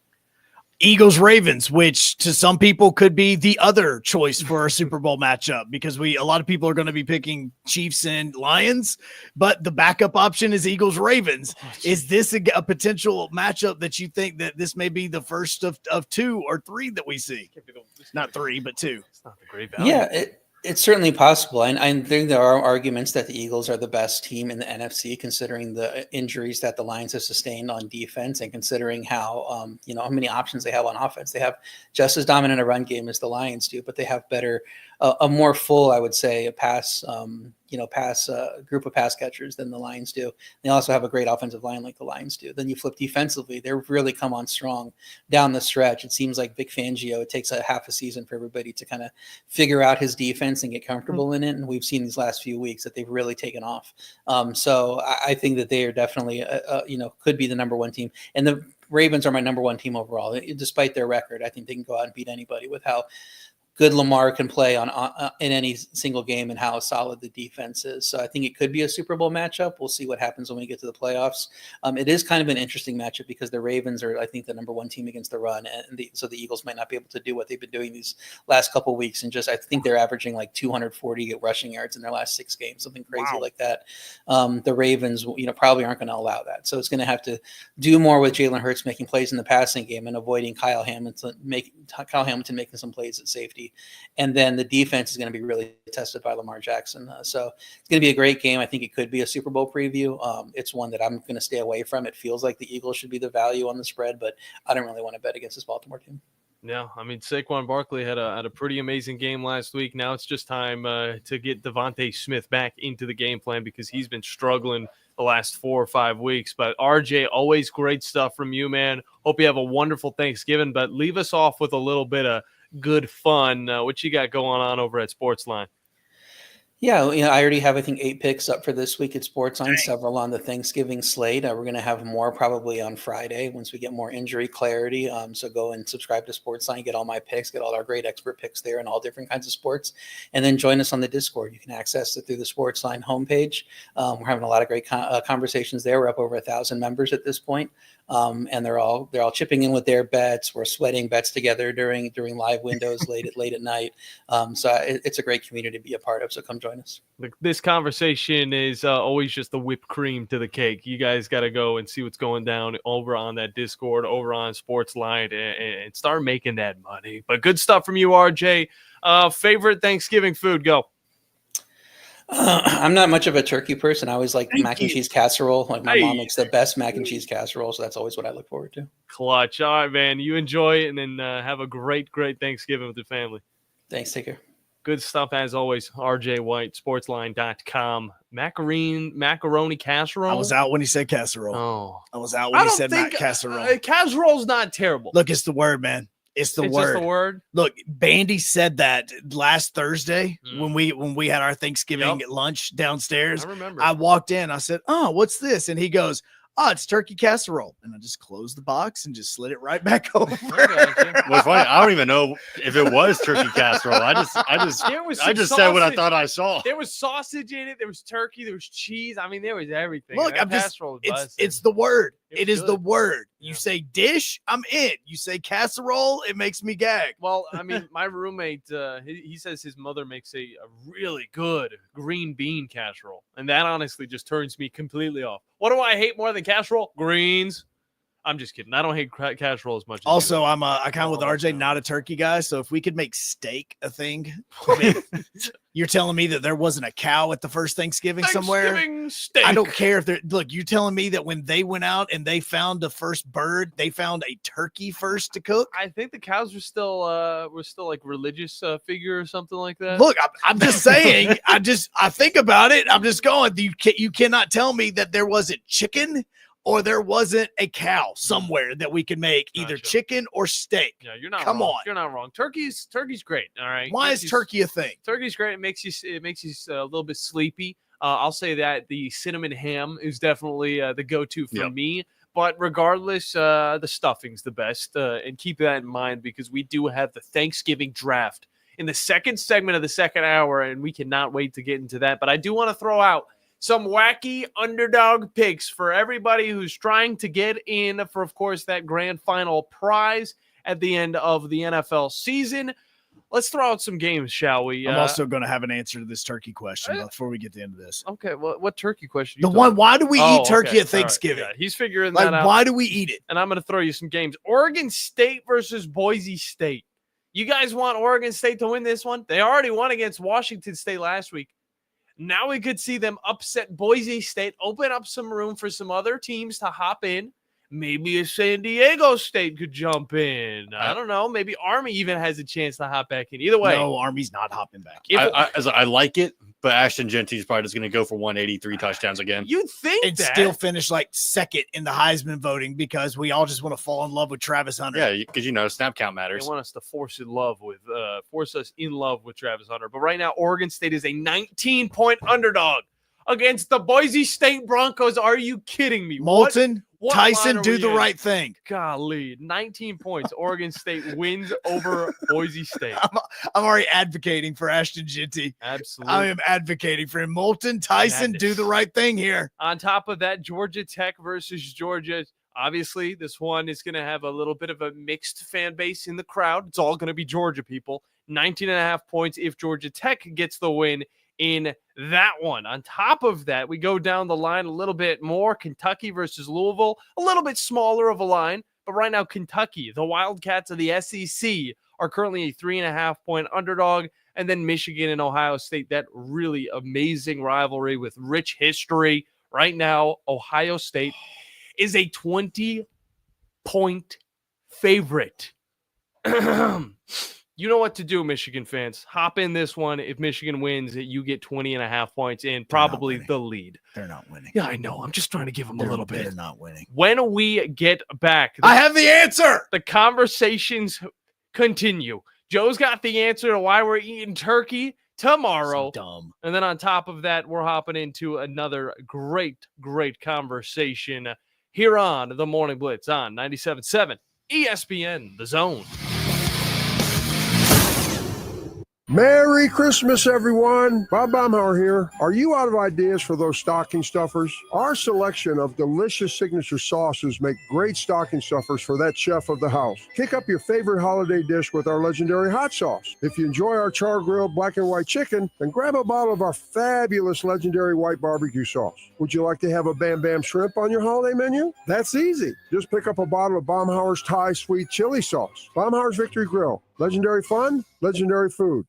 Eagles-Ravens, which to some people could be the other choice for a Super Bowl matchup, because a lot of people are going to be picking Chiefs and Lions, but the backup option is Eagles-Ravens. Is this a potential matchup that you think that this may be the first of 2 or 3 that we see? Not 3, but 2. It's not the great value. Yeah, it's certainly possible. And I think there are arguments that the Eagles are the best team in the NFC, considering the injuries that the Lions have sustained on defense and considering how, how many options they have on offense. They have just as dominant a run game as the Lions do, but they have better, a more full, I would say, pass group of pass catchers than the Lions do. They also have a great offensive line like the Lions do. Then you flip defensively, they've really come on strong down the stretch. It seems like Vic Fangio, it takes a half a season for everybody to kind of figure out his defense and get comfortable in it. And we've seen these last few weeks that they've really taken off. So I think that they are definitely, could be the number 1 team. And the Ravens are my number 1 team overall. Despite their record, I think they can go out and beat anybody with how good Lamar can play on in any single game and how solid the defense is. So I think it could be a Super Bowl matchup. We'll see what happens when we get to the playoffs. It is kind of an interesting matchup because the Ravens are, I think, the number 1 team against the run. And so the Eagles might not be able to do what they've been doing these last couple of weeks. And I think they're averaging like 240 rushing yards in their last 6 games, something crazy like that. The Ravens, probably aren't going to allow that. So it's going to have to do more with Jalen Hurts making plays in the passing game and avoiding Kyle Hamilton making some plays at safety. And then the defense is going to be really tested by Lamar Jackson. So it's going to be a great game. I think it could be a Super Bowl preview. It's one that I'm going to stay away from. It feels like the Eagles should be the value on the spread, but I don't really want to bet against this Baltimore team. Yeah, I mean, Saquon Barkley had a pretty amazing game last week. Now it's just time to get Devontae Smith back into the game plan because he's been struggling the last 4 or 5 weeks. But RJ, always great stuff from you, man. Hope you have a wonderful Thanksgiving, but leave us off with a little bit of good fun. What you got going on over at Sportsline? Yeah, I already have, I think, 8 picks up for this week at Sportsline, several on the Thanksgiving slate. We're going to have more probably on Friday once we get more injury clarity. So go and subscribe to Sportsline, get all my picks, get all our great expert picks there and all different kinds of sports. And then join us on the Discord. You can access it through the Sportsline homepage. We're having a lot of great conversations there. We're up over 1,000 members at this point. And they're all chipping in with their bets. We're sweating bets together during live windows late at night. So it's a great community to be a part of. So come join us. This conversation is always just the whipped cream to the cake. You guys got to go and see what's going down over on that Discord, over on Sportsline, and start making that money. But good stuff from you, RJ. Favorite Thanksgiving food? Go. I'm not much of a turkey person. I always like mac and cheese casserole. Like my mom makes the best mac and cheese casserole, so that's always what I look forward to. Clutch. All right, man. You enjoy it, and then have a great Thanksgiving with the family. Thanks. Take care. Good stuff as always. RJ White, sportsline.com. Macaroni casserole. I was out when he said casserole. Oh. I was out when he said casserole. Casserole's not terrible. Look, it's the word, man. It's just the word. Look, Bandy said that last Thursday when we had our Thanksgiving lunch downstairs. I remember. I walked in. I said, "Oh, what's this?" And he goes, "Oh, it's turkey casserole." And I just closed the box and just slid it right back over. What's funny, I don't even know if it was turkey casserole. I just said what I thought I saw. There was sausage in it. There was turkey. There was cheese. I mean, there was everything. Look, it's the word. It is the word. You say dish, I'm in. You say casserole, it makes me gag. Well, I mean, my roommate, he says his mother makes a really good green bean casserole. And that honestly just turns me completely off. What do I hate more than casserole? Greens. I'm just kidding. I don't hate casserole as much. Also, I kind of with RJ, not a turkey guy. So if we could make steak a thing, you're telling me that there wasn't a cow at the first Thanksgiving somewhere? Steak. I don't care if they're you're telling me that when they went out and they found the first bird, they found a turkey first to cook? I think the cows were still like religious figure or something like that. Look, I'm just saying. I think about it. I'm just going. You cannot tell me that there wasn't chicken or there wasn't a cow somewhere that we could make either chicken or steak. Yeah, you're not. Come wrong. on, you're not wrong. Turkey's great. All right. Why is turkey a thing? Turkey's great. It makes you a little bit sleepy. I'll say that the cinnamon ham is definitely the go-to for me. But regardless, the stuffing's the best. And keep that in mind because we do have the Thanksgiving draft in the second segment of the second hour, and we cannot wait to get into that. But I do want to throw out some wacky underdog picks for everybody who's trying to get in for, of course, that grand final prize at the end of the NFL season. Let's throw out some games, shall we? I'm also going to have an answer to this turkey question before we get to the end of this. Okay, well, what turkey question? Why do we eat turkey at Thanksgiving? Right. Yeah, he's figuring that out. Why do we eat it? And I'm going to throw you some games. Oregon State versus Boise State. You guys want Oregon State to win this one? They already won against Washington State last week. Now we could see them upset Boise State, open up some room for some other teams to hop in. Maybe a San Diego State could jump in. I don't know. Maybe Army even has a chance to hop back in. Either way. No, Army's not hopping back in. I like it, but Ashton Genty's probably just going to go for 183 touchdowns again. You'd think and still finish like second in the Heisman voting because we all just want to fall in love with Travis Hunter. Yeah, because snap count matters. They want us to force us in love with Travis Hunter. But right now, Oregon State is a 19-point underdog against the Boise State Broncos. Are you kidding me? Moulton, Tyson, do the right thing. Golly, 19 points. Oregon State wins over Boise State. I'm already advocating for Ashton Genty. Absolutely. I am advocating for him. Moulton, Tyson, do the right thing here. On top of that, Georgia Tech versus Georgia. Obviously, this one is going to have a little bit of a mixed fan base in the crowd. It's all going to be Georgia people. 19.5 points if Georgia Tech gets the win in that one. On top of that, we go down the line a little bit more. Kentucky versus Louisville, a little bit smaller of a line, but right now Kentucky, the Wildcats of the SEC, are currently a 3.5-point underdog. And then Michigan and Ohio State, that really amazing rivalry with rich history. Right now, Ohio State is a 20-point favorite. You know what to do, Michigan fans. Hop in this one. If Michigan wins, you get 20.5 points in, probably the lead. They're not winning. Yeah, I know. I'm just trying to give them a little bit. They're not winning. When we get back, I have the answer. The conversations continue. Joe's got the answer to why we're eating turkey tomorrow. So dumb. And then on top of that, we're hopping into another great conversation here on the Morning Blitz on 97.7 ESPN, The Zone. Merry Christmas, everyone. Bob Baumhauer here. Are you out of ideas for those stocking stuffers? Our selection of delicious signature sauces make great stocking stuffers for that chef of the house. Kick up your favorite holiday dish with our legendary hot sauce. If you enjoy our char-grilled black and white chicken, then grab a bottle of our fabulous legendary white barbecue sauce. Would you like to have a Bam Bam shrimp on your holiday menu? That's easy. Just pick up a bottle of Baumhauer's Thai sweet chili sauce. Baumhauer's Victory Grill. Legendary fun, legendary food.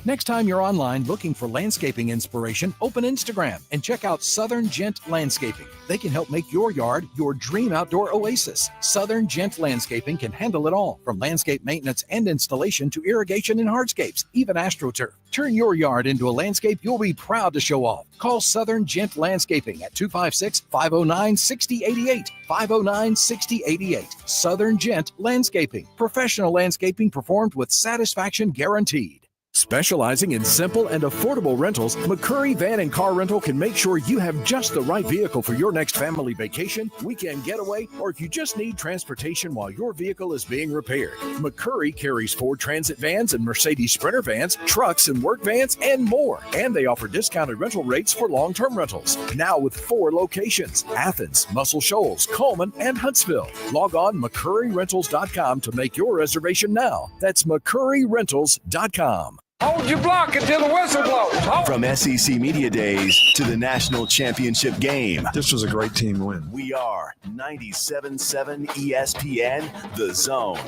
Next time you're online looking for landscaping inspiration, open Instagram and check out Southern Gent Landscaping. They can help make your yard your dream outdoor oasis. Southern Gent Landscaping can handle it all, from landscape maintenance and installation to irrigation and hardscapes, even AstroTurf. Turn your yard into a landscape you'll be proud to show off. Call Southern Gent Landscaping at 256-509-6088. 509-6088. Southern Gent Landscaping. Professional landscaping performed with satisfaction guaranteed. Specializing in simple and affordable rentals, McCurry Van and Car Rental can make sure you have just the right vehicle for your next family vacation, weekend getaway, or if you just need transportation while your vehicle is being repaired. McCurry carries Ford Transit vans and Mercedes Sprinter vans, trucks and work vans, and more. And they offer discounted rental rates for long-term rentals. Now with 4 locations: Athens, Muscle Shoals, Coleman, and Huntsville. Log on McCurryRentals.com to make your reservation now. That's McCurryRentals.com. Hold your block until the whistle blows. From SEC Media Days to the National Championship game. This was a great team win. We are 97.7 ESPN, The Zone.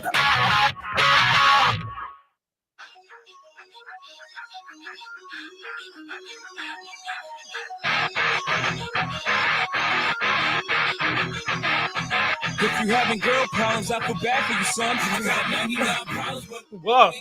If you having girl problems, I feel bad for you, son. You got 99 problems, but whoa.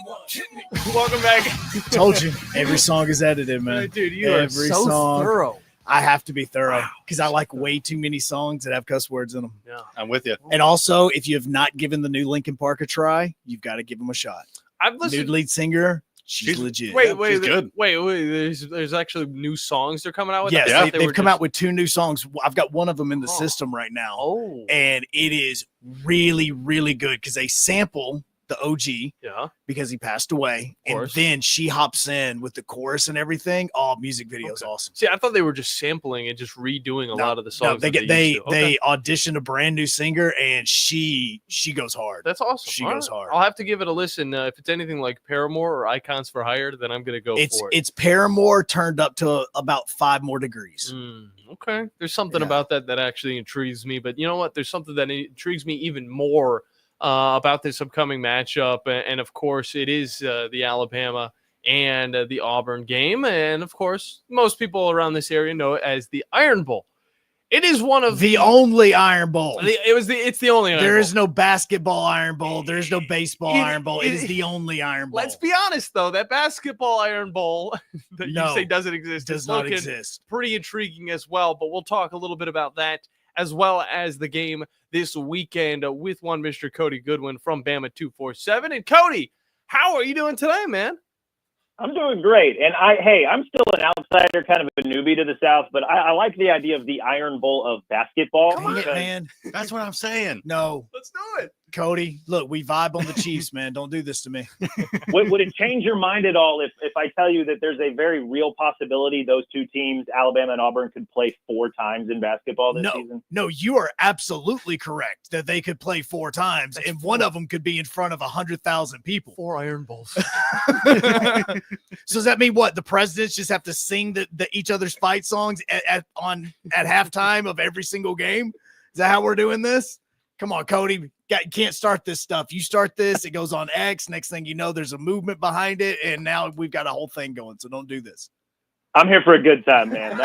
Welcome back. Told you, every song is edited, man. Dude, you every are so song, thorough. I have to be thorough because I like way too many songs that have cuss words in them. Yeah, I'm with you. And also, if you have not given the new Linkin Park a try, you've got to give them a shot. I've listened. New lead singer, she's legit. Wait, she's good. Wait. There's actually new songs they're coming out with. Yes, they've come out with 2 new songs. I've got one of them in the system right now. Oh, and it is really, really good because they sample the OG. Yeah, because he passed away, and then she hops in with the chorus and everything. Oh, music video is awesome. See, I thought they were just sampling and just redoing a lot of the songs. No, they audition a brand new singer, and she goes hard. That's awesome. She goes hard. I'll have to give it a listen. If it's anything like Paramore or Icons for Hire, then I'm gonna go for it. It's Paramore turned up to about 5 more degrees. Okay, there's something about that actually intrigues me. But you know what? There's something that intrigues me even more about this upcoming matchup, and of course it is the Alabama and the Auburn game, and of course most people around this area know it as the Iron Bowl. It is one of the only Iron Bowl. It's the only Iron There Bowl. is no basketball Iron Bowl. There's no baseball Iron Bowl. It is the only Iron Bowl. Let's be honest, though, that basketball Iron Bowl that you say doesn't exist does not exist. Pretty intriguing as well, but we'll talk a little bit about that as well as the game this weekend with one Mr. Cody Goodwin from Bama 247. And Cody, how are you doing today, man? I'm doing great. And I'm still an outsider, kind of a newbie to the South, but I like the idea of the Iron Bowl of basketball. Dang it, man. That's what I'm saying. No. Let's do it. Cody, look, we vibe on the Chiefs, man. Don't do this to me. Would it change your mind at all if I tell you that there's a very real possibility those 2 teams, Alabama and Auburn, could play 4 times in basketball this season? No, you are absolutely correct that they could play 4 times, and one of them could be in front of 100,000 people. 4 Iron Bowls. So does that mean what? The presidents just have to sing the each other's fight songs at halftime of every single game? Is that how we're doing this? Come on, Cody. Can't start this stuff. You start this, it goes on X. Next thing you know, there's a movement behind it, and now we've got a whole thing going. So don't do this. I'm here for a good time, man.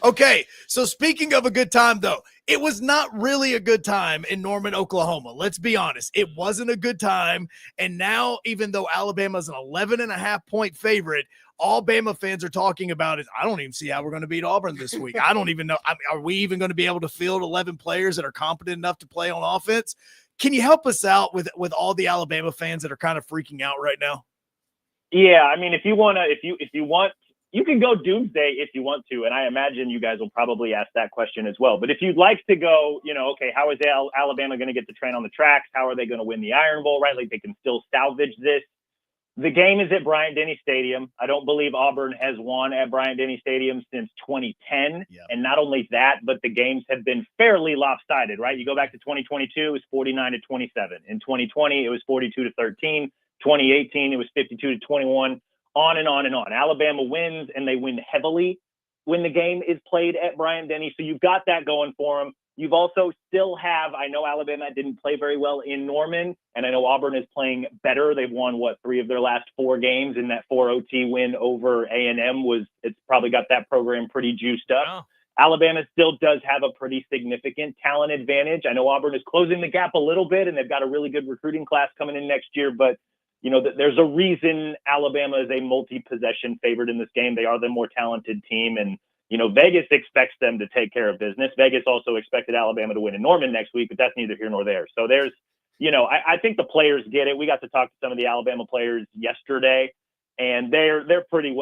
Okay, so speaking of a good time, though, it was not really a good time in Norman, Oklahoma. Let's be honest. It wasn't a good time, and now even though Alabama's an 11.5-point favorite, all Bama fans are talking about is, I don't even see how we're going to beat Auburn this week. I don't even know. Are we even going to be able to field 11 players that are competent enough to play on offense? Can you help us out with all the Alabama fans that are kind of freaking out right now? Yeah, I mean, if you want, you can go doomsday if you want to, and I imagine you guys will probably ask that question as well. But if you'd like to go, okay, how is Alabama going to get the train on the tracks? How are they going to win the Iron Bowl, right? Like, they can still salvage this. The game is at Bryant-Denny Stadium. I don't believe Auburn has won at Bryant-Denny Stadium since 2010. Yeah. And not only that, but the games have been fairly lopsided, right? You go back to 2022, it was 49-27. In 2020, it was 42-13. 2018, it was 52-21, on and on and on. Alabama wins, and they win heavily when the game is played at Bryant-Denny. So you've got that going for them. You've also still have, I know Alabama didn't play very well in Norman, and I know Auburn is playing better. They've won, 3 of their last 4 games, and that 4 OT win over A&M it's probably got that program pretty juiced up. Wow. Alabama still does have a pretty significant talent advantage. I know Auburn is closing the gap a little bit, and they've got a really good recruiting class coming in next year, but there's a reason Alabama is a multi-possession favorite in this game. They are the more talented team, and Vegas expects them to take care of business. Vegas also expected Alabama to win in Norman next week, but that's neither here nor there. So there's, I think the players get it. We got to talk to some of the Alabama players yesterday, and they're pretty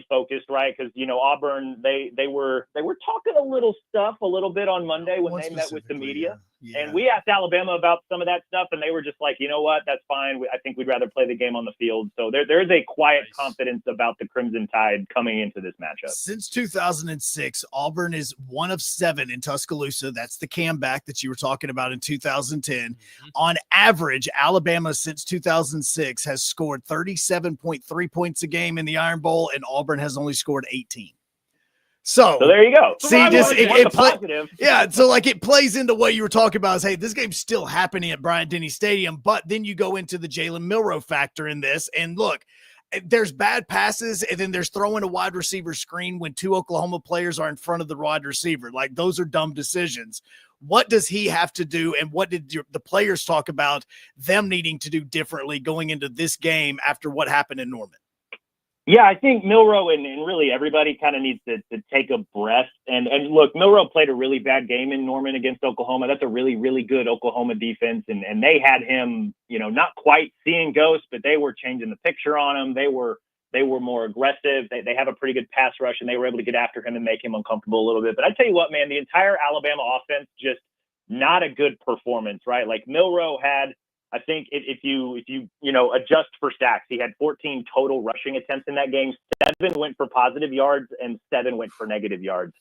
focused, right? Because Auburn, they were talking a little bit on Monday when they met with the media. Yeah. And we asked Alabama about some of that stuff, and they were just like, you know what, that's fine. I think we'd rather play the game on the field. So there's a quiet confidence about the Crimson Tide coming into this matchup. Since 2006, Auburn is 1 of 7 in Tuscaloosa. That's the comeback that you were talking about in 2010. Mm-hmm. On average, Alabama since 2006 has scored 37.3 points a game in the Iron Bowl, and Auburn has only scored 18. So there you go. See, positive. Yeah, so it plays into what you were talking about is, hey, this game's still happening at Bryant-Denny Stadium, but then you go into the Jalen Milroe factor in this, and look, there's bad passes, and then there's throwing a wide receiver screen when 2 Oklahoma players are in front of the wide receiver. Like, those are dumb decisions. What does he have to do, and what did the players talk about them needing to do differently going into this game after what happened in Norman? Yeah, I think Milroe and really everybody kind of needs to take a breath. And look, Milroe played a really bad game in Norman against Oklahoma. That's a really, really good Oklahoma defense. And they had him, not quite seeing ghosts, but they were changing the picture on him. They were more aggressive. They have a pretty good pass rush, and they were able to get after him and make him uncomfortable a little bit. But I tell you what, man, the entire Alabama offense, just not a good performance, right? Like Milroe had, I think if you adjust for sacks, he had 14 total rushing attempts in that game. 7 went for positive yards and 7 went for negative yards.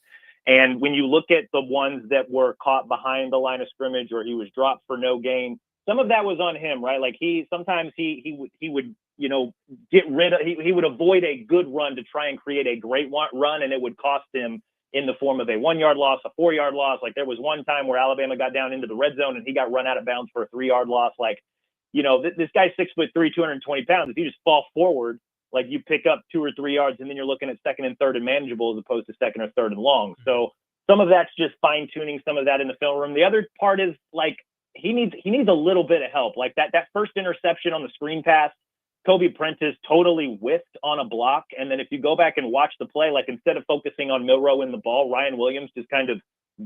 And when you look at the ones that were caught behind the line of scrimmage or he was dropped for no gain, some of that was on him, right? Like sometimes he would get rid of, he would avoid a good run to try and create a great run, and it would cost him in the form of a 1-yard loss, a 4-yard loss. Like there was one time where Alabama got down into the red zone and he got run out of bounds for a 3-yard loss. Like, this guy's 6'3", 220 pounds. If you just fall forward, like you pick up 2 or 3 yards, and then you're looking at 2nd and 3rd and manageable as opposed to 2nd or 3rd and long. So some of that's just fine tuning some of that in the film room. The other part is like, he needs a little bit of help. Like that first interception on the screen pass, Kobe Prentice totally whiffed on a block. And then if you go back and watch the play, like instead of focusing on Milroe in the ball, Ryan Williams just kind of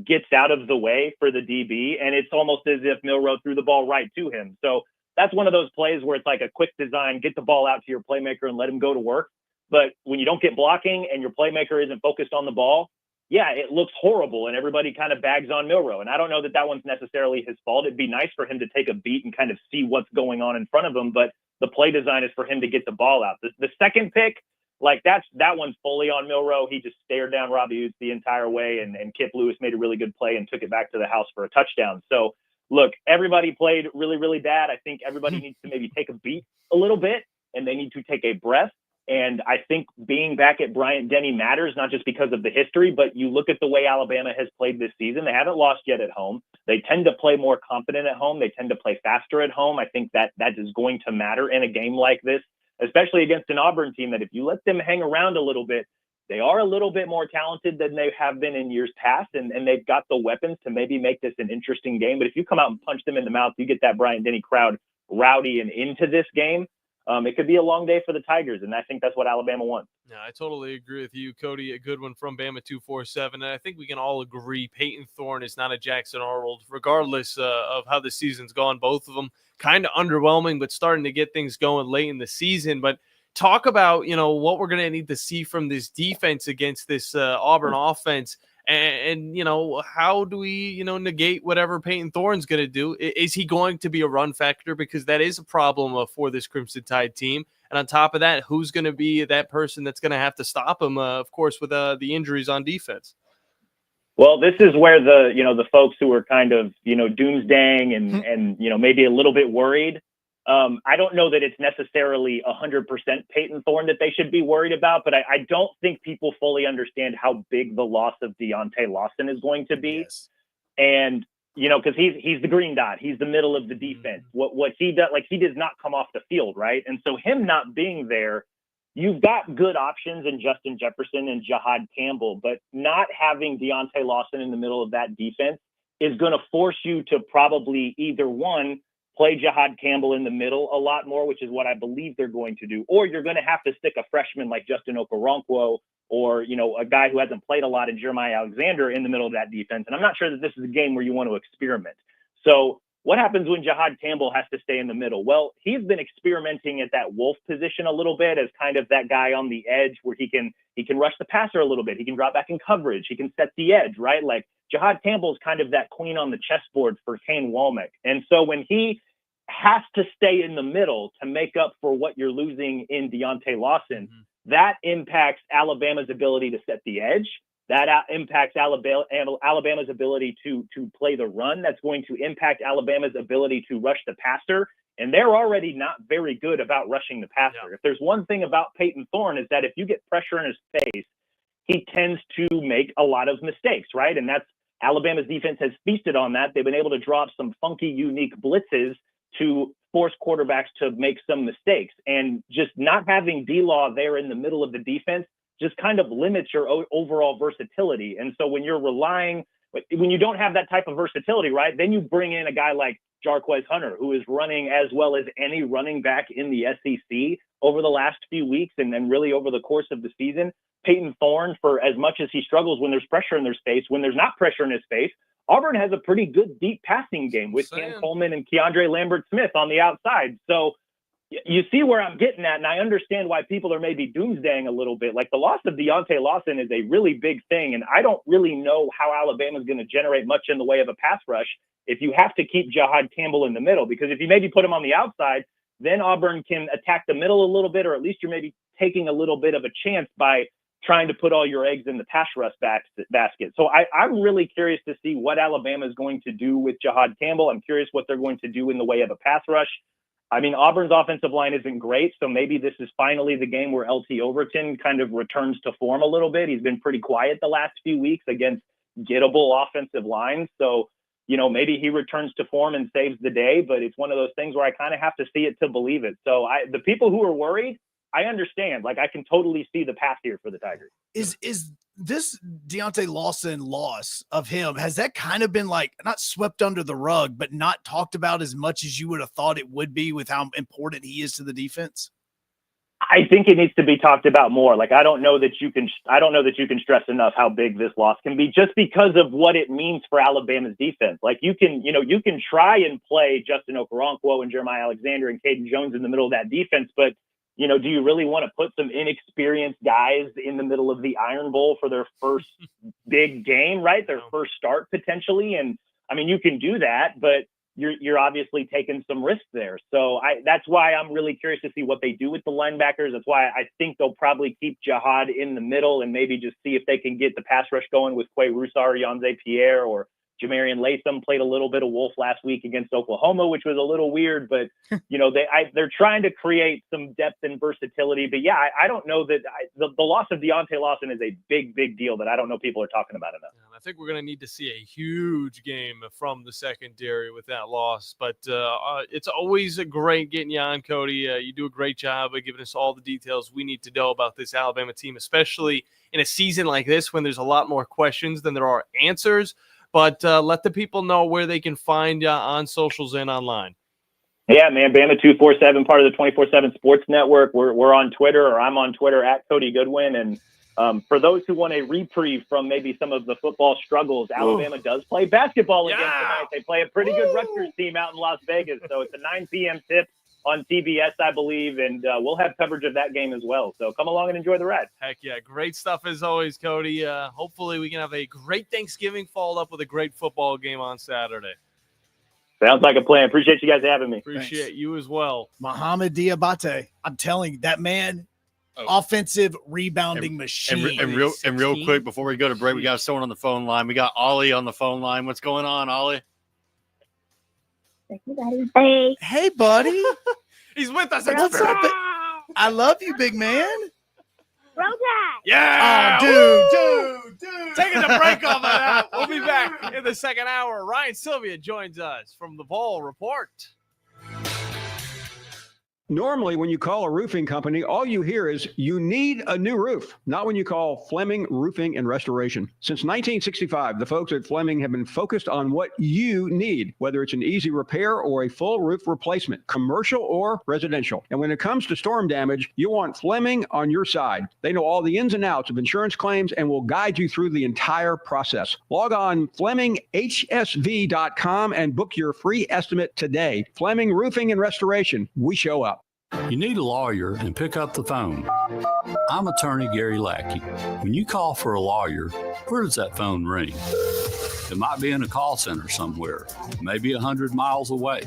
gets out of the way for the DB. And it's almost as if Milroe threw the ball right to him. So that's one of those plays where it's like a quick design, get the ball out to your playmaker and let him go to work. But when you don't get blocking and your playmaker isn't focused on the ball, yeah, it looks horrible, and everybody kind of bags on Milroe. And I don't know that one's necessarily his fault. It'd be nice for him to take a beat and kind of see what's going on in front of him, but the play design is for him to get the ball out. The second pick, like that one's fully on Milroe. He just stared down Robbie Utes the entire way, and Kip Lewis made a really good play and took it back to the house for a touchdown. So, look, everybody played really, really bad. I think everybody needs to maybe take a beat a little bit, and they need to take a breath. And I think being back at Bryant-Denny matters, not just because of the history, but you look at the way Alabama has played this season. They haven't lost yet at home. They tend to play more confident at home. They tend to play faster at home. I think that is going to matter in a game like this, especially against an Auburn team that if you let them hang around a little bit, they are a little bit more talented than they have been in years past, and they've got the weapons to maybe make this an interesting game. But if you come out and punch them in the mouth, you get that Bryant-Denny crowd rowdy and into this game. It could be a long day for the Tigers, and I think that's what Alabama wants. Yeah, I totally agree with you, Cody. A good one from Bama 247, and I think we can all agree Peyton Thorne is not a Jackson Arnold, regardless of how the season's gone. Both of them kind of underwhelming, but starting to get things going late in the season. But talk about what we're going to need to see from this defense against this Auburn offense. And how do we, negate whatever Peyton Thorne's going to do? Is he going to be a run factor? Because that is a problem for this Crimson Tide team. And on top of that, who's going to be that person that's going to have to stop him, of course, with the injuries on defense? Well, this is where the folks who are kind of, doomsdaying and maybe a little bit worried. I don't know that it's necessarily 100% Peyton Thorne that they should be worried about, but I don't think people fully understand how big the loss of Deontay Lawson is going to be. Yes. And, because he's the green dot, he's the middle of the defense. What he does, he does not come off the field, right? And so him not being there, you've got good options in Justin Jefferson and Jahad Campbell, but not having Deontay Lawson in the middle of that defense is going to force you to probably either one, play Jahad Campbell in the middle a lot more, which is what I believe they're going to do, or you're going to have to stick a freshman like Justin Okoronkwo or, a guy who hasn't played a lot in Jeremiah Alexander in the middle of that defense. And I'm not sure that this is a game where you want to experiment. So what happens when Jahad Campbell has to stay in the middle? Well, he's been experimenting at that wolf position a little bit as kind of that guy on the edge where he can rush the passer a little bit. He can drop back in coverage. He can set the edge, right? Like Jahad Campbell's kind of that queen on the chessboard for Kane Womack. And so when he has to stay in the middle to make up for what you're losing in Deontay Lawson, that impacts Alabama's ability to set the edge. That impacts Alabama's ability to play the run. That's going to impact Alabama's ability to rush the passer. And they're already not very good about rushing the passer. Yeah. If there's one thing about Peyton Thorne is that if you get pressure in his face, he tends to make a lot of mistakes, right? And that's Alabama's defense has feasted on that. They've been able to drop some funky, unique blitzes to force quarterbacks to make some mistakes. And just not having D-Law there in the middle of the defense just kind of limits your overall versatility. And so when you don't have that type of versatility, right, then you bring in a guy like Jarquez Hunter, who is running as well as any running back in the SEC over the last few weeks and then really over the course of the season. Peyton Thorne, for as much as he struggles when there's pressure in their space, when there's not pressure in his face, Auburn has a pretty good deep passing game with Ken Coleman and Keandre Lambert-Smith on the outside. So you see where I'm getting at, and I understand why people are maybe doomsdaying a little bit. Like the loss of Deontay Lawson is a really big thing, and I don't really know how Alabama's going to generate much in the way of a pass rush if you have to keep Jahad Campbell in the middle. Because if you maybe put him on the outside, then Auburn can attack the middle a little bit, or at least you're maybe taking a little bit of a chance by trying to put all your eggs in the pass rush basket. So I'm really curious to see what Alabama is going to do with Jahad Campbell. I'm curious what they're going to do in the way of a pass rush. I mean, Auburn's offensive line isn't great, so maybe this is finally the game where LT Overton kind of returns to form a little bit. He's been pretty quiet the last few weeks against gettable offensive lines. So, maybe he returns to form and saves the day, but it's one of those things where I kind of have to see it to believe it. So the people who are worried, I understand. Like, I can totally see the path here for the Tigers. Is this Deontay Lawson loss of him, has that kind of been not swept under the rug, but not talked about as much as you would have thought it would be with how important he is to the defense? I think it needs to be talked about more. I don't know that you can stress enough how big this loss can be just because of what it means for Alabama's defense. You can try and play Justin Okoronkwo and Jeremiah Alexander and Caden Jones in the middle of that defense, but do you really want to put some inexperienced guys in the middle of the Iron Bowl for their first big game, right? Their first start potentially. And I mean, you can do that, but you're obviously taking some risks there. So that's why I'm really curious to see what they do with the linebackers. That's why I think they'll probably keep Jahad in the middle and maybe just see if they can get the pass rush going with Quay Roussard, Yonze Pierre, or Jamarian Latham. Played a little bit of wolf last week against Oklahoma, which was a little weird, but they're trying to create some depth and versatility. But yeah, I don't know that the loss of Deontay Lawson is a big deal that I don't know people are talking about enough. I think we're going to need to see a huge game from the secondary with that loss, but it's always a great getting you on, Cody. You do a great job of giving us all the details we need to know about this Alabama team, especially in a season like this when there's a lot more questions than there are answers. But let the people know where they can find you on socials and online. Yeah, man, Bama 247, part of the 24/7 Sports Network. We're on Twitter, or I'm on Twitter at Cody Goodwin. And for those who want a reprieve from maybe some of the football struggles, Alabama does play basketball again tonight. They play a pretty good Rutgers team out in Las Vegas. So it's a 9 p.m. tip on TBS, I believe, and we'll have coverage of that game as well. So come along and enjoy the ride. Heck yeah. Great stuff as always, Cody. Hopefully we can have a great Thanksgiving followed up with a great football game on Saturday. Sounds like a plan. Appreciate you guys having me. Appreciate you as well. Mohamed Diabate. I'm telling you, that man, offensive rebounding machine. And real quick, before we go to break, we got someone on the phone line. We got Ollie on the phone line. What's going on, Ollie? Hey, buddy. He's with us. What's up? I love you, big man. Roll Tide. Yeah. Oh, dude. Taking a break off of that. We'll be back in the second hour. Ryan Sylvia joins us from the Ball Report. Normally, when you call a roofing company, all you hear is you need a new roof. Not when you call Fleming Roofing and Restoration. Since 1965, the folks at Fleming have been focused on what you need, whether it's an easy repair or a full roof replacement, commercial or residential. And when it comes to storm damage, you want Fleming on your side. They know all the ins and outs of insurance claims and will guide you through the entire process. Log on FlemingHSV.com and book your free estimate today. Fleming Roofing and Restoration. We show up. You need a lawyer and pick up the phone. I'm attorney Gary Lackey. When you call for a lawyer, where does that phone ring? It might be in a call center somewhere, maybe 100 miles away,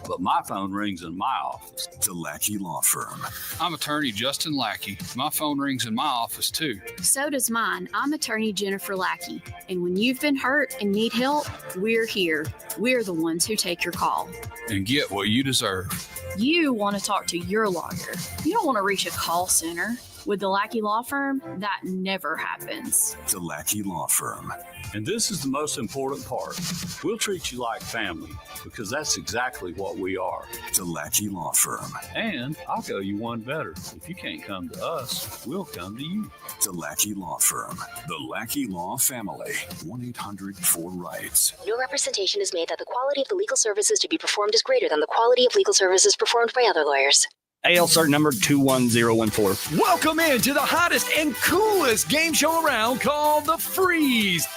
but my phone rings in my office. The Lackey Law Firm. I'm attorney Justin Lackey. My phone rings in my office too. So does mine. I'm attorney Jennifer Lackey. And when you've been hurt and need help, we're here. We're the ones who take your call. And get what you deserve. You want to talk to your lawyer. You don't want to reach a call center. With the Lackey Law Firm, that never happens. The Lackey Law Firm. And this is the most important part. We'll treat you like family because that's exactly what we are. The Lackey Law Firm. And I'll go you one better. If you can't come to us, we'll come to you. The Lackey Law Firm. The Lackey Law Family. 1-800-4RIGHTS. No representation is made that the quality of the legal services to be performed is greater than the quality of legal services performed by other lawyers. AL cert number 21014. Welcome into the hottest and coolest game show around called The Freeze.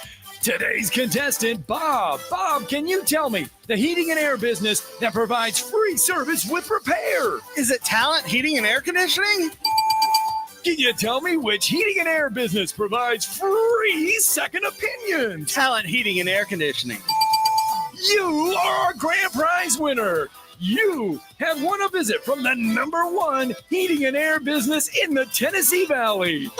Today's contestant, Bob. Bob, can you tell me the heating and air business that provides free service with repair? Is it Talent Heating and Air Conditioning? Can you tell me which heating and air business provides free second opinions? Talent Heating and Air Conditioning. You are our grand prize winner. You have won a visit from the #1 heating and air business in the Tennessee Valley.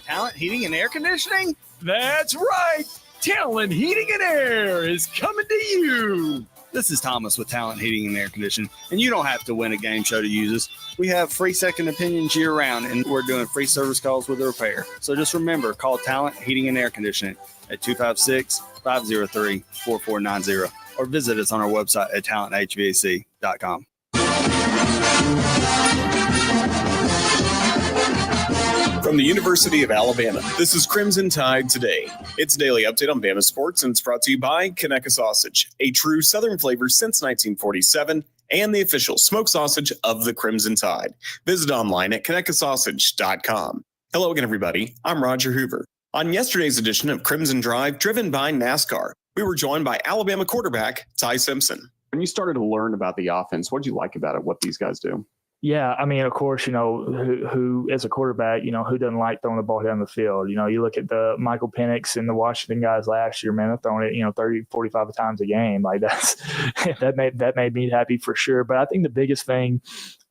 Talent Heating and Air Conditioning? That's right. Talent Heating and Air is coming to you. This is Thomas with Talent Heating and Air Conditioning, and you don't have to win a game show to use us. We have free second opinions year-round, and we're doing free service calls with a repair. So just remember, call Talent Heating and Air Conditioning at 256-503-4490. Or visit us on our website at talenthvac.com. From the University of Alabama, this is Crimson Tide Today. It's a daily update on Bama sports, and it's brought to you by Conecuh Sausage, a true Southern flavor since 1947, and the official smoked sausage of the Crimson Tide. Visit online at ConecuhSausage.com. Hello again, everybody. I'm Roger Hoover. On yesterday's edition of Crimson Drive, driven by NASCAR, we were joined by Alabama quarterback Ty Simpson. When you started to learn about the offense, what did you like about it, what these guys do? Yeah, I mean, of course, who as a quarterback, who doesn't like throwing the ball down the field? You look at the Michael Penix and the Washington guys last year, man, they're throwing it, 30, 45 times a game. Like that made me happy for sure. But I think the biggest thing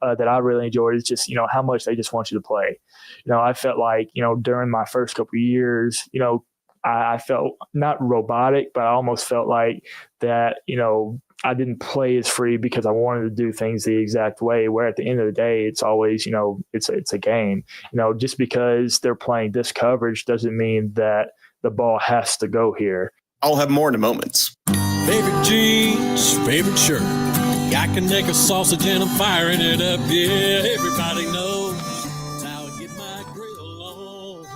that I really enjoyed is just, how much they just want you to play. I felt like, during my first couple of years, I felt not robotic, but I almost felt like that, I didn't play as free because I wanted to do things the exact way, where at the end of the day, it's always, it's a game. Just because they're playing this coverage doesn't mean that the ball has to go here. I'll have more in a moment. Favorite jeans, favorite shirt. Got Conecuh sausage and I'm firing it up. Yeah, everybody knows how I get my grill on.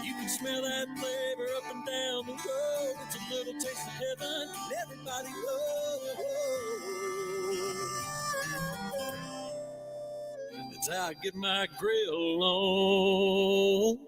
You can smell that flavor up and down the road. It's a little taste of heaven. Everybody knows. That's how I get my grill on.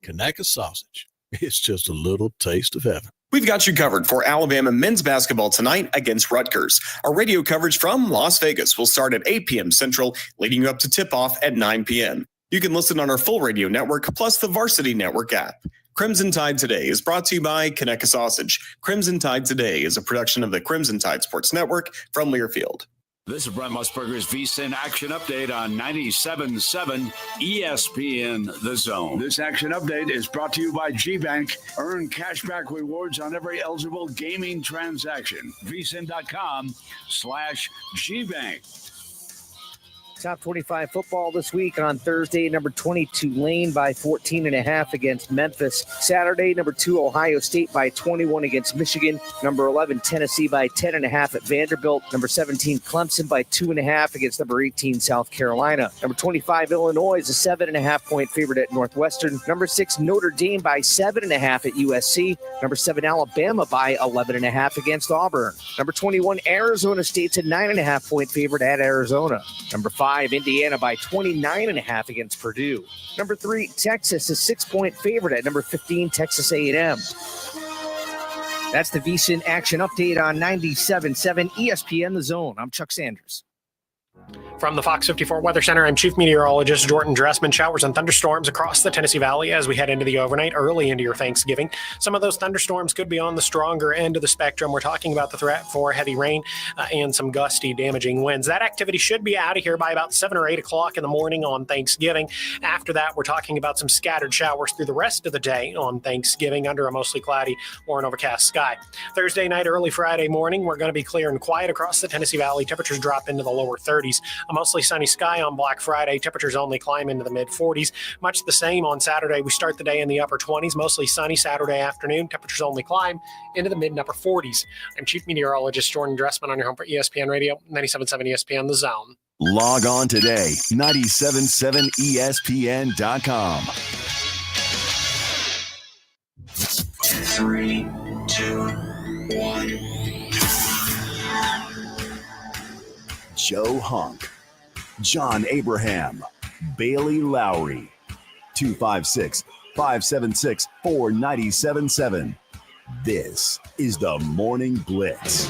Conecuh sausage. It's just a little taste of heaven. We've got you covered for Alabama men's basketball tonight against Rutgers. Our radio coverage from Las Vegas will start at 8 p.m. Central, leading you up to tip-off at 9 p.m. You can listen on our full radio network, plus the Varsity Network app. Crimson Tide Today is brought to you by Conecuh Sausage. Crimson Tide Today is a production of the Crimson Tide Sports Network from Learfield. This is Brent Musburger's VSiN Action Update on 97.7 ESPN The Zone. This Action Update is brought to you by G-Bank. Earn cashback rewards on every eligible gaming transaction. VSiN.com/GBank. Top 25 football this week on Thursday. Number 20, Tulane by 14.5 against Memphis. Saturday, number 2, Ohio State by 21 against Michigan. Number 11, Tennessee by 10.5 at Vanderbilt. Number 17, Clemson by 2.5 against number 18, South Carolina. Number 25, Illinois is a 7.5-point favorite at Northwestern. Number 6, Notre Dame by 7.5 at USC. Number 7, Alabama by 11.5 against Auburn. Number 21, Arizona State's a 9.5-point favorite at Arizona. Number 5, Indiana by 29.5 against Purdue. Number 3, Texas, a 6-point favorite at number 15, Texas A&M. That's the VSiN Action Update on 97.7 ESPN The Zone. I'm Chuck Sanders. From the Fox 54 Weather Center, I'm Chief Meteorologist Jordan Dressman. Showers and thunderstorms across the Tennessee Valley as we head into the overnight, early into your Thanksgiving. Some of those thunderstorms could be on the stronger end of the spectrum. We're talking about the threat for heavy rain and some gusty, damaging winds. That activity should be out of here by about 7 or 8 o'clock in the morning on Thanksgiving. After that, we're talking about some scattered showers through the rest of the day on Thanksgiving under a mostly cloudy or an overcast sky. Thursday night, early Friday morning, we're going to be clear and quiet across the Tennessee Valley. Temperatures drop into the lower 30s. A mostly sunny sky on Black Friday. Temperatures only climb into the mid-40s. Much the same on Saturday. We start the day in the upper 20s. Mostly sunny Saturday afternoon. Temperatures only climb into the mid and upper 40s. I'm Chief Meteorologist Jordan Dressman on your home for ESPN Radio, 97.7 ESPN The Zone. Log on today, 977ESPN.com. 3, 2, 1. Joe Hunk, John Abraham, Bailey Lowery, 256-576-4977. This is the Morning Blitz.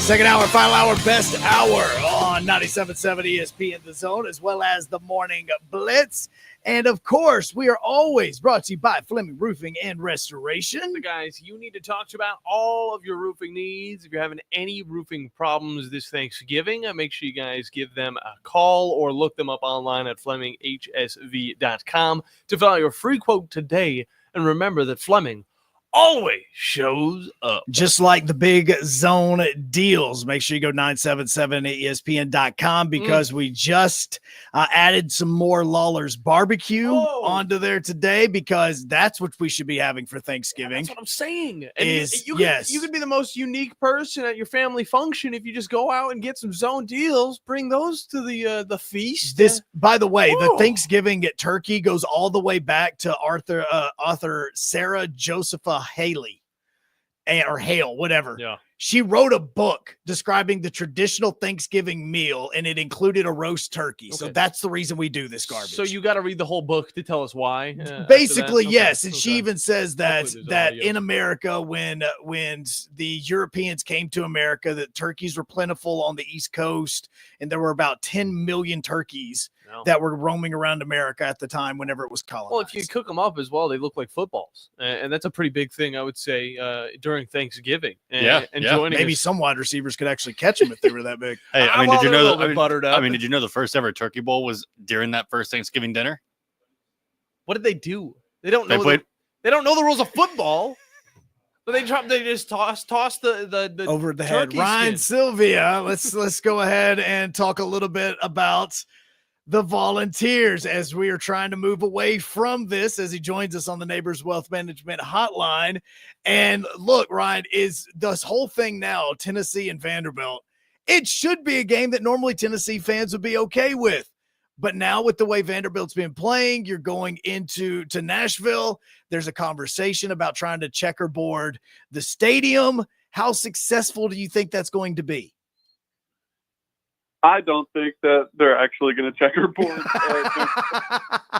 Second hour, final hour, best hour on 97.7 ESPN The Zone, as well as the Morning Blitz. And, of course, we are always brought to you by Fleming Roofing and Restoration. The guys you need to talk to about all of your roofing needs. If you're having any roofing problems this Thanksgiving, make sure you guys give them a call or look them up online at FlemingHSV.com to fill out your free quote today. And remember that Fleming always shows up. Just like the big zone deals. Make sure you go 977ESPN.com because we just added some more Lawler's barbecue onto there today because that's what we should be having for Thanksgiving. That's what I'm saying. And you could be the most unique person at your family function if you just go out and get some zone deals, bring those to the feast. This, by the way, the Thanksgiving turkey goes all the way back to author Sarah Josepha Haley or Hale, whatever. Yeah. She wrote a book describing the traditional Thanksgiving meal, and it included a roast turkey. So that's the reason we do this garbage. So you got to read the whole book to tell us why. Basically, yes. And she even says that in America, when the Europeans came to America, that turkeys were plentiful on the East Coast, and there were about 10 million turkeys that were roaming around America at the time whenever it was colonized. Well, if you cook them up as well, they look like footballs. And that's a pretty big thing, I would say, during Thanksgiving. And maybe some wide receivers could actually catch them if they were that big. Hey, I mean, did you know did you know the first ever turkey bowl was during that first Thanksgiving dinner? What did they do? They don't know. They don't know the rules of football. But they just toss the over the head. Ryan Sylvia, let's go ahead and talk a little bit about the Volunteers as we are trying to move away from this as he joins us on the Neighbors Wealth Management Hotline. And look, Ryan, is this whole thing now, Tennessee and Vanderbilt, it should be a game that normally Tennessee fans would be okay with. But now with the way Vanderbilt's been playing, you're going into Nashville. There's a conversation about trying to checkerboard the stadium. How successful do you think that's going to be? I don't think that they're actually going to checkerboard.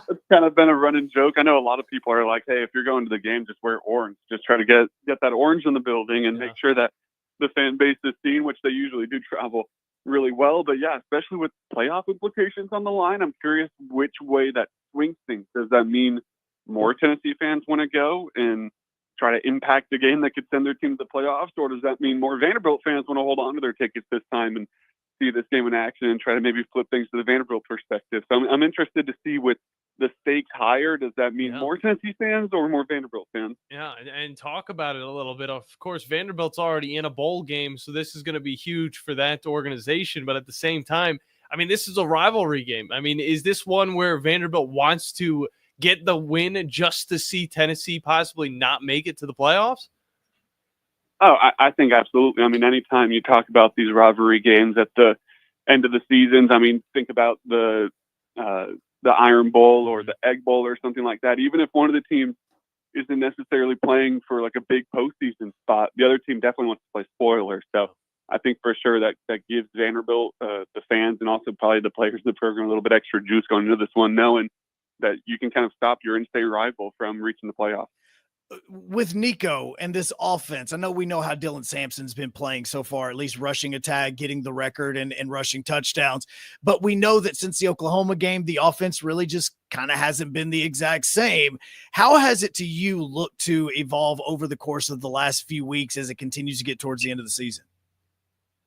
It's kind of been a running joke. I know a lot of people are like, hey, if you're going to the game, just wear orange. Just try to get that orange in the building and make sure that the fan base is seen, which they usually do travel really well. But yeah, especially with playoff implications on the line, I'm curious which way that swings things. Does that mean more Tennessee fans want to go and try to impact the game that could send their team to the playoffs? Or does that mean more Vanderbilt fans want to hold on to their tickets this time and see this game in action and try to maybe flip things to the Vanderbilt perspective? So I'm interested to see with the stakes higher. Does that mean more Tennessee fans or more Vanderbilt fans? Yeah, and talk about it a little bit. Of course, Vanderbilt's already in a bowl game, so this is going to be huge for that organization. But at the same time, I mean, this is a rivalry game. I mean, is this one where Vanderbilt wants to get the win just to see Tennessee possibly not make it to the playoffs? Oh, I think absolutely. I mean, anytime you talk about these rivalry games at the end of the seasons, I mean, think about the Iron Bowl or the Egg Bowl or something like that. Even if one of the teams isn't necessarily playing for like a big postseason spot, the other team definitely wants to play spoiler. So I think for sure that gives Vanderbilt, the fans, and also probably the players in the program a little bit extra juice going into this one, knowing that you can kind of stop your in-state rival from reaching the playoffs. With Nico and this offense, I know we know how Dylan Sampson's been playing so far, at least rushing attack, getting the record and rushing touchdowns. But we know that since the Oklahoma game, the offense really just kind of hasn't been the exact same. How has it to you looked to evolve over the course of the last few weeks as it continues to get towards the end of the season?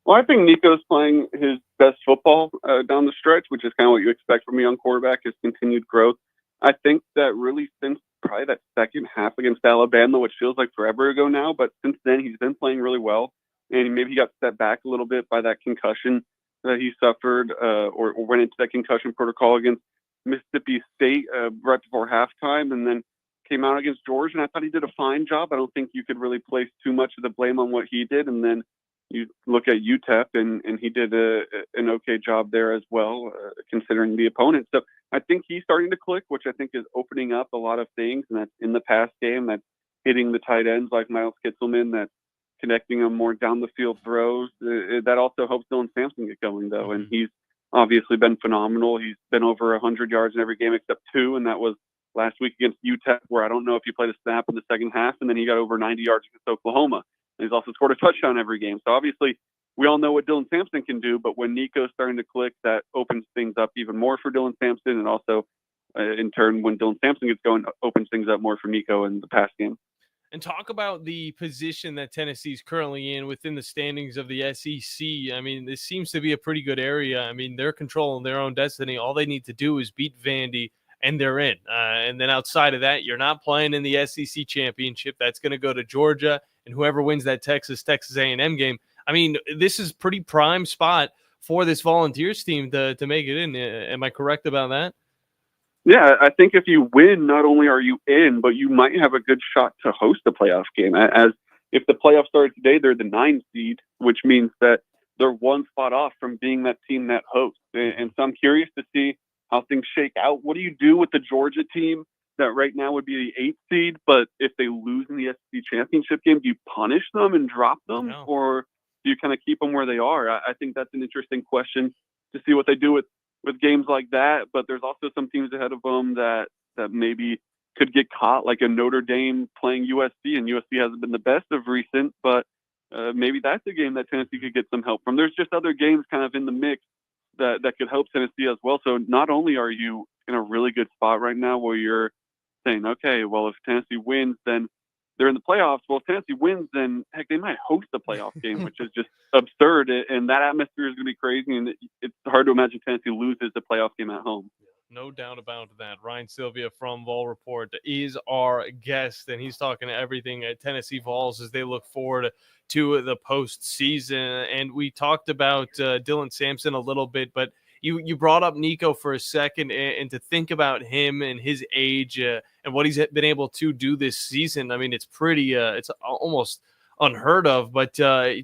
Well, I think Nico's playing his best football down the stretch, which is kind of what you expect from a young quarterback, his continued growth. I think that really since probably that second half against Alabama, which feels like forever ago now, but since then he's been playing really well, and maybe he got set back a little bit by that concussion that he suffered or went into that concussion protocol against Mississippi State right before halftime, and then came out against Georgia, and I thought he did a fine job. I don't think you could really place too much of the blame on what he did, and then you look at UTEP, and he did an okay job there as well, considering the opponent. So I think he's starting to click, which I think is opening up a lot of things, and that's in the pass game, that's hitting the tight ends like Miles Kitzelman, that's connecting them more down the field throws. That also helps Dylan Sampson get going, though, and he's obviously been phenomenal. He's been over 100 yards in every game except 2, and that was last week against UTEP, where I don't know if he played a snap in the second half, and then he got over 90 yards against Oklahoma. He's also scored a touchdown every game. So obviously we all know what Dylan Sampson can do, but when Nico's starting to click, that opens things up even more for Dylan Sampson. And also in turn, when Dylan Sampson gets going, opens things up more for Nico in the pass game. And talk about the position that Tennessee's currently in within the standings of the SEC. I mean, this seems to be a pretty good area. I mean, they're controlling their own destiny. All they need to do is beat Vandy, and they're in. And then outside of that, you're not playing in the SEC championship. That's going to go to Georgia, and whoever wins that Texas A&M game. I mean, this is pretty prime spot for this Volunteers team to make it in. Am I correct about that? Yeah, I think if you win, not only are you in, but you might have a good shot to host a playoff game. As if the playoffs started today, they're the 9 seed, which means that they're one spot off from being that team that hosts. And so I'm curious to see how things shake out. What do you do with the Georgia team that right now would be the 8th seed, but if they lose in the SEC championship game, do you punish them and drop them, or do you kind of keep them where they are? I think that's an interesting question to see what they do with games like that. But there's also some teams ahead of them that maybe could get caught, like a Notre Dame playing USC, and USC hasn't been the best of recent, but maybe that's a game that Tennessee could get some help from. There's just other games kind of in the mix that could help Tennessee as well. So not only are you in a really good spot right now where you're saying, okay, well, if Tennessee wins, then they're in the playoffs. Well, if Tennessee wins, then heck, they might host a playoff game, which is just absurd. And that atmosphere is going to be crazy. And it's hard to imagine Tennessee loses a playoff game at home. No doubt about that. Ryan Sylvia from Vol Report is our guest, and he's talking to everything at Tennessee Vols as they look forward to the postseason. And we talked about Dylan Sampson a little bit, but you brought up Nico for a second, and to think about him and his age and what he's been able to do this season. I mean, it's pretty, it's almost unheard of, but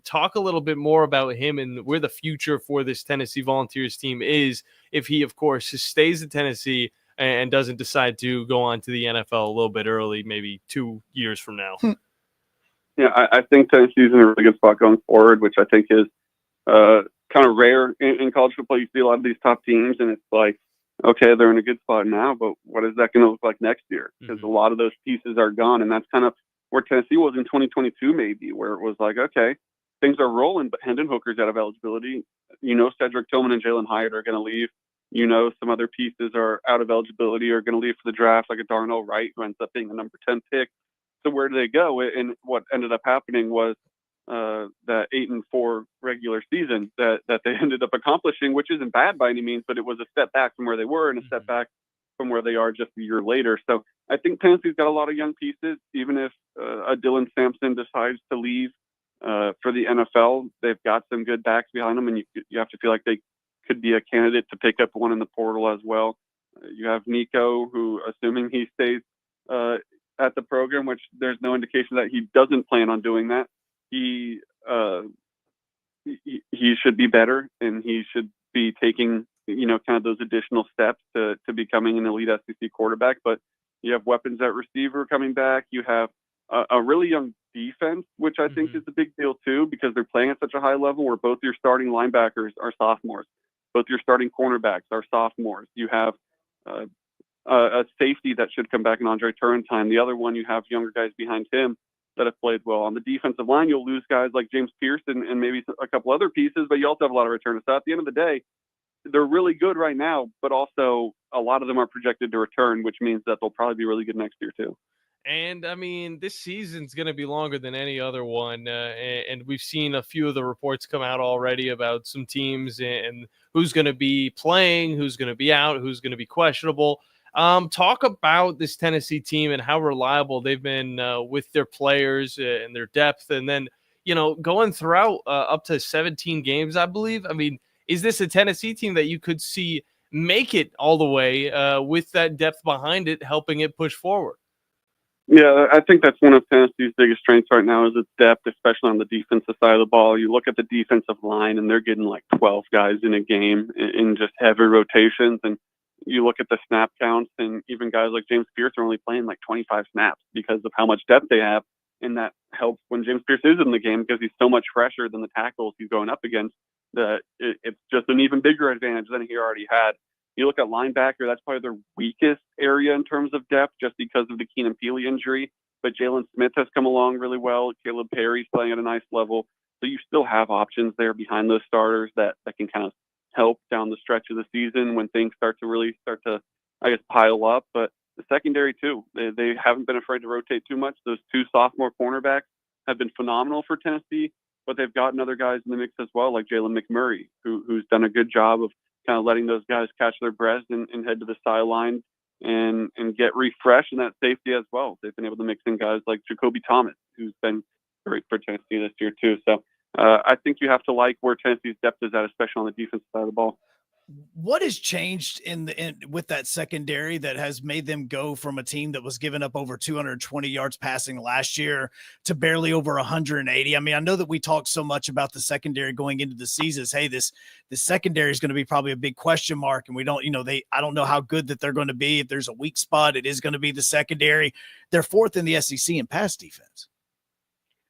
talk a little bit more about him and where the future for this Tennessee Volunteers team is, if he, of course, stays at Tennessee and doesn't decide to go on to the NFL a little bit early, maybe 2 years from now. Yeah, I think Tennessee's in a really good spot going forward, which I think is kind of rare in college football. You see a lot of these top teams, and it's like, okay, they're in a good spot now, but what is that going to look like next year? Because a lot of those pieces are gone, and that's kind of where Tennessee was in 2022, maybe, where it was like, okay, things are rolling, but Hendon Hooker's out of eligibility. You know, Cedric Tillman and Jalen Hyatt are going to leave. You know, some other pieces are out of eligibility or going to leave for the draft, like a Darnell Wright, who ends up being the number 10 pick. So where do they go? And what ended up happening was that 8-4 regular season that they ended up accomplishing, which isn't bad by any means, but it was a step back from where they were and a step back from where they are just a year later. So I think Tennessee's got a lot of young pieces. Even if a Dylan Sampson decides to leave for the NFL, they've got some good backs behind them, and you have to feel like they could be a candidate to pick up one in the portal as well. You have Nico, who, assuming he stays at the program, which there's no indication that he doesn't plan on doing that, he should be better, and he should be taking, kind of those additional steps to becoming an elite SEC quarterback. But you have weapons at receiver coming back. You have a really young defense, which I think is a big deal too, because they're playing at such a high level where both your starting linebackers are sophomores. Both your starting cornerbacks are sophomores. You have a safety that should come back in Andre Turrentine. The other one, you have younger guys behind him that have played well. On the defensive line, you'll lose guys like James Pearson and maybe a couple other pieces, but you also have a lot of returners. So at the end of the day, they're really good right now, but also a lot of them are projected to return, which means that they'll probably be really good next year too. And I mean, this season's going to be longer than any other one. And we've seen a few of the reports come out already about some teams and who's going to be playing, who's going to be out, who's going to be questionable. Talk about this Tennessee team and how reliable they've been with their players and their depth. And then, going throughout up to 17 games, I believe. I mean, is this a Tennessee team that you could see make it all the way with that depth behind it, helping it push forward? Yeah, I think that's one of Tennessee's biggest strengths right now is its depth, especially on the defensive side of the ball. You look at the defensive line, and they're getting like 12 guys in a game in just heavy rotations. And you look at the snap counts, and even guys like James Pierce are only playing like 25 snaps because of how much depth they have. And that helps when James Pierce is in the game because he's so much fresher than the tackles he's going up against. That it's just an even bigger advantage than he already had. You look at linebacker, that's probably their weakest area in terms of depth just because of the Keenan Peely injury. But Jalen Smith has come along really well. Caleb Perry's playing at a nice level. So you still have options there behind those starters that can kind of help down the stretch of the season when things start to, I guess, pile up. But the secondary, too, they haven't been afraid to rotate too much. Those two sophomore cornerbacks have been phenomenal for Tennessee, but they've gotten other guys in the mix as well, like Jalen McMurray, who's done a good job of kind of letting those guys catch their breath and head to the sideline and get refreshed in that safety as well. They've been able to mix in guys like Jacoby Thomas, who's been great for Tennessee this year too. So I think you have to like where Tennessee's depth is at, especially on the defensive side of the ball. What has changed with that secondary that has made them go from a team that was giving up over 220 yards passing last year to barely over 180? I mean, I know that we talked so much about the secondary going into the season. Hey, this secondary is going to be probably a big question mark, and we don't, I don't know how good that they're going to be. If there's a weak spot, it is going to be the secondary. They're fourth in the SEC in pass defense.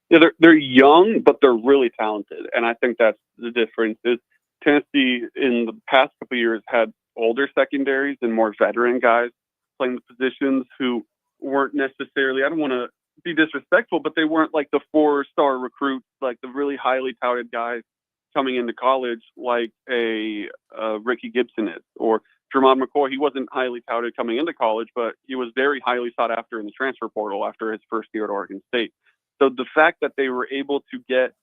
Yeah, they're young, but they're really talented, and I think that's the difference. Is Tennessee in the past couple of years had older secondaries and more veteran guys playing the positions who weren't necessarily, I don't want to be disrespectful, but they weren't like the 4-star recruits, like the really highly touted guys coming into college like a Ricky Gibson is, or Jermon McCoy. He wasn't highly touted coming into college, but he was very highly sought after in the transfer portal after his first year at Oregon State. So the fact that they were able to get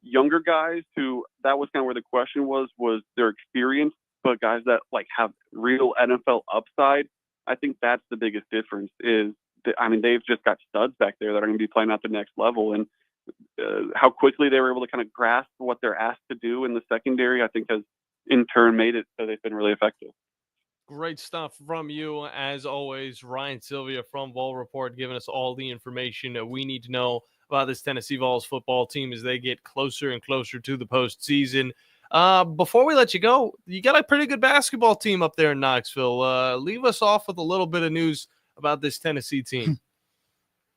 younger guys who, that was kind of where the question was their experience, but guys that like have real NFL upside. I think that's the biggest difference is that, I mean, they've just got studs back there that are going to be playing at the next level, and how quickly they were able to kind of grasp what they're asked to do in the secondary, I think has in turn made it so they've been really effective. Great stuff from you, as always, Ryan Sylvia from Vol Report, giving us all the information that we need to know about this Tennessee Vols football team as they get closer and closer to the postseason. Before we let you go, you got a pretty good basketball team up there in Knoxville. Leave us off with a little bit of news about this Tennessee team.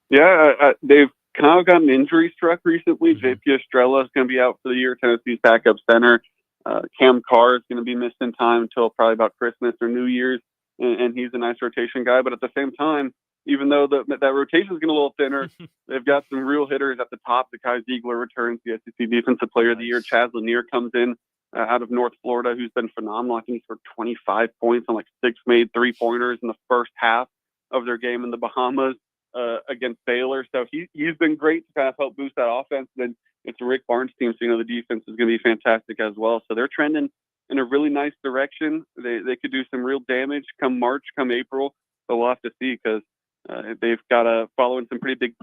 Yeah, they've kind of gotten injury struck recently. JP Estrella is going to be out for the year, Tennessee's backup center. Cam Carr is going to be missing time until probably about Christmas or New Year's, and he's a nice rotation guy. But at the same time, even though that rotation is getting a little thinner, they've got some real hitters at the top. Zakai Ziegler returns, the SEC Defensive Player of the Year. Chaz Lanier comes in out of North Florida, who's been phenomenal. I think he's scored 25 points on like 6 made 3-pointers in the first half of their game in the Bahamas against Baylor. So he's been great to kind of help boost that offense. Then it's a Rick Barnes team, so the defense is going to be fantastic as well. So they're trending in a really nice direction. They could do some real damage come March, come April. So we'll have to see, because they've got to follow in some pretty big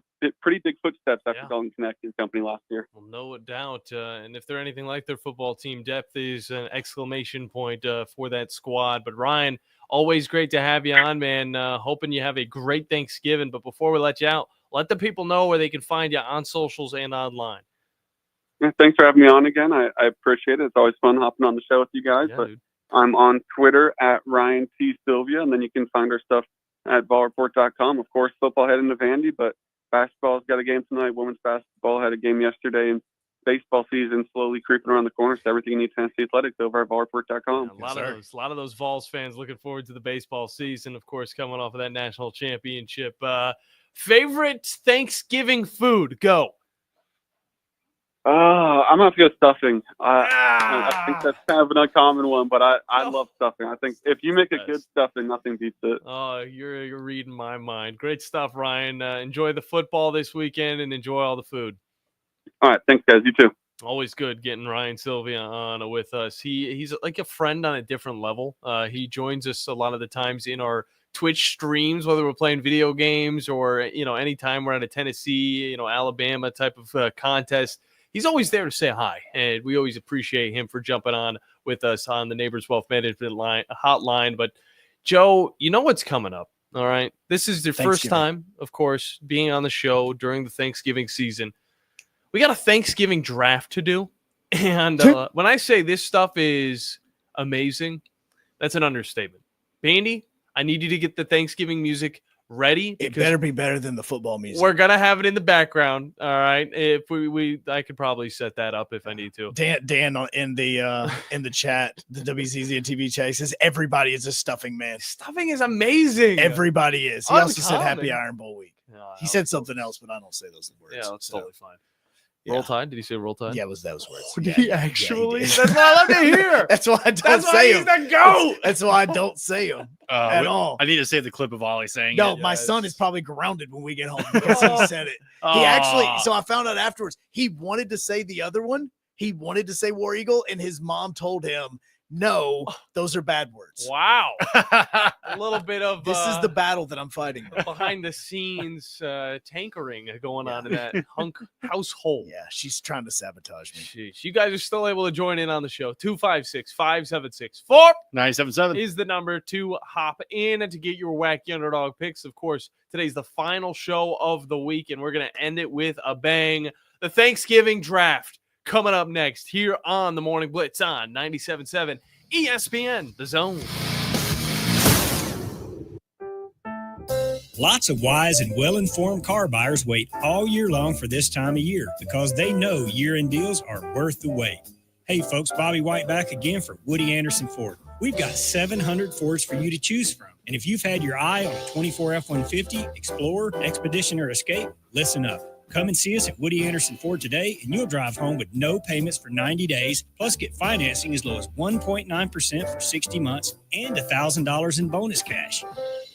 footsteps after Dalton Knecht and company last year. Well, no doubt. And if they're anything like their football team, depth is an exclamation point for that squad. But Ryan, always great to have you on, man. Hoping you have a great Thanksgiving. But before we let you out, let the people know where they can find you on socials and online. Yeah, thanks for having me on again. I appreciate it. It's always fun hopping on the show with you guys. Yeah, but dude. I'm on Twitter at Ryan T. Sylvia, and then you can find our stuff at ballreport.com. Of course, football heading to Vandy, but basketball's got a game tonight. Women's basketball had a game yesterday, and baseball season slowly creeping around the corner. So everything you need Tennessee Athletics over at ballreport.com. A lot of those Vols fans looking forward to the baseball season, of course, coming off of that national championship. Favorite Thanksgiving food? Go. I'm going to have to go stuffing. I think that's kind of an uncommon one, but I love stuffing. I think if you make a good stuffing, nothing beats it. Oh, you're reading my mind. Great stuff, Ryan. Enjoy the football this weekend and enjoy all the food. All right. Thanks, guys. You too. Always good getting Ryan Sylvia on with us. He's like a friend on a different level. He joins us a lot of the times in our Twitch streams, whether we're playing video games or, anytime we're at a Tennessee, Alabama type of contest. He's always there to say hi, and we always appreciate him for jumping on with us on the Neighbors Wealth Management hotline. But, Joe, you know what's coming up, all right? This is the first time, of course, being on the show during the Thanksgiving season. We got a Thanksgiving draft to do, and when I say this stuff is amazing, that's an understatement. Bandy, I need you to get the Thanksgiving music ready. It better be better than the football music. We're gonna have it in the background. All right. If I could probably set that up if I need to. Dan in the chat, the WCZ and TV chat says everybody is a stuffing man. Stuffing is amazing. Everybody is. He also said Happy Iron Bowl week. He said something else, but I don't say those words. Yeah, that's totally fine. Roll Tide? Did he say Roll Tide? Yeah, that was words. Did he actually? That's what I love to hear. That's why I don't say them. That's why That's why I don't say them at all. I need to save the clip of Ollie saying no, it. my son is probably grounded when we get home because he said it. He actually, so I found out afterwards, he wanted to say the other one. He wanted to say War Eagle, and his mom told him, no, those are bad words. Wow. A little bit of this is the battle that I'm fighting. Behind the scenes tankering going on in that Hunk household. Yeah, she's trying to sabotage me. Jeez. You guys are still able to join in on the show. 256-576-4977 is the number to hop in and to get your wacky underdog picks. Of course, today's the final show of the week, and we're going to end it with a bang. The Thanksgiving draft coming up next here on the Morning Blitz on 97.7 ESPN, The Zone. Lots of wise and well-informed car buyers wait all year long for this time of year because they know year-end deals are worth the wait. Hey folks, Bobby White back again for Woody Anderson Ford. We've got 700 Fords for you to choose from. And if you've had your eye on a 24 F-150, Explorer, Expedition, or Escape, listen up. Come and see us at Woody Anderson Ford today, and you'll drive home with no payments for 90 days, plus get financing as low as 1.9% for 60 months and $1,000 in bonus cash.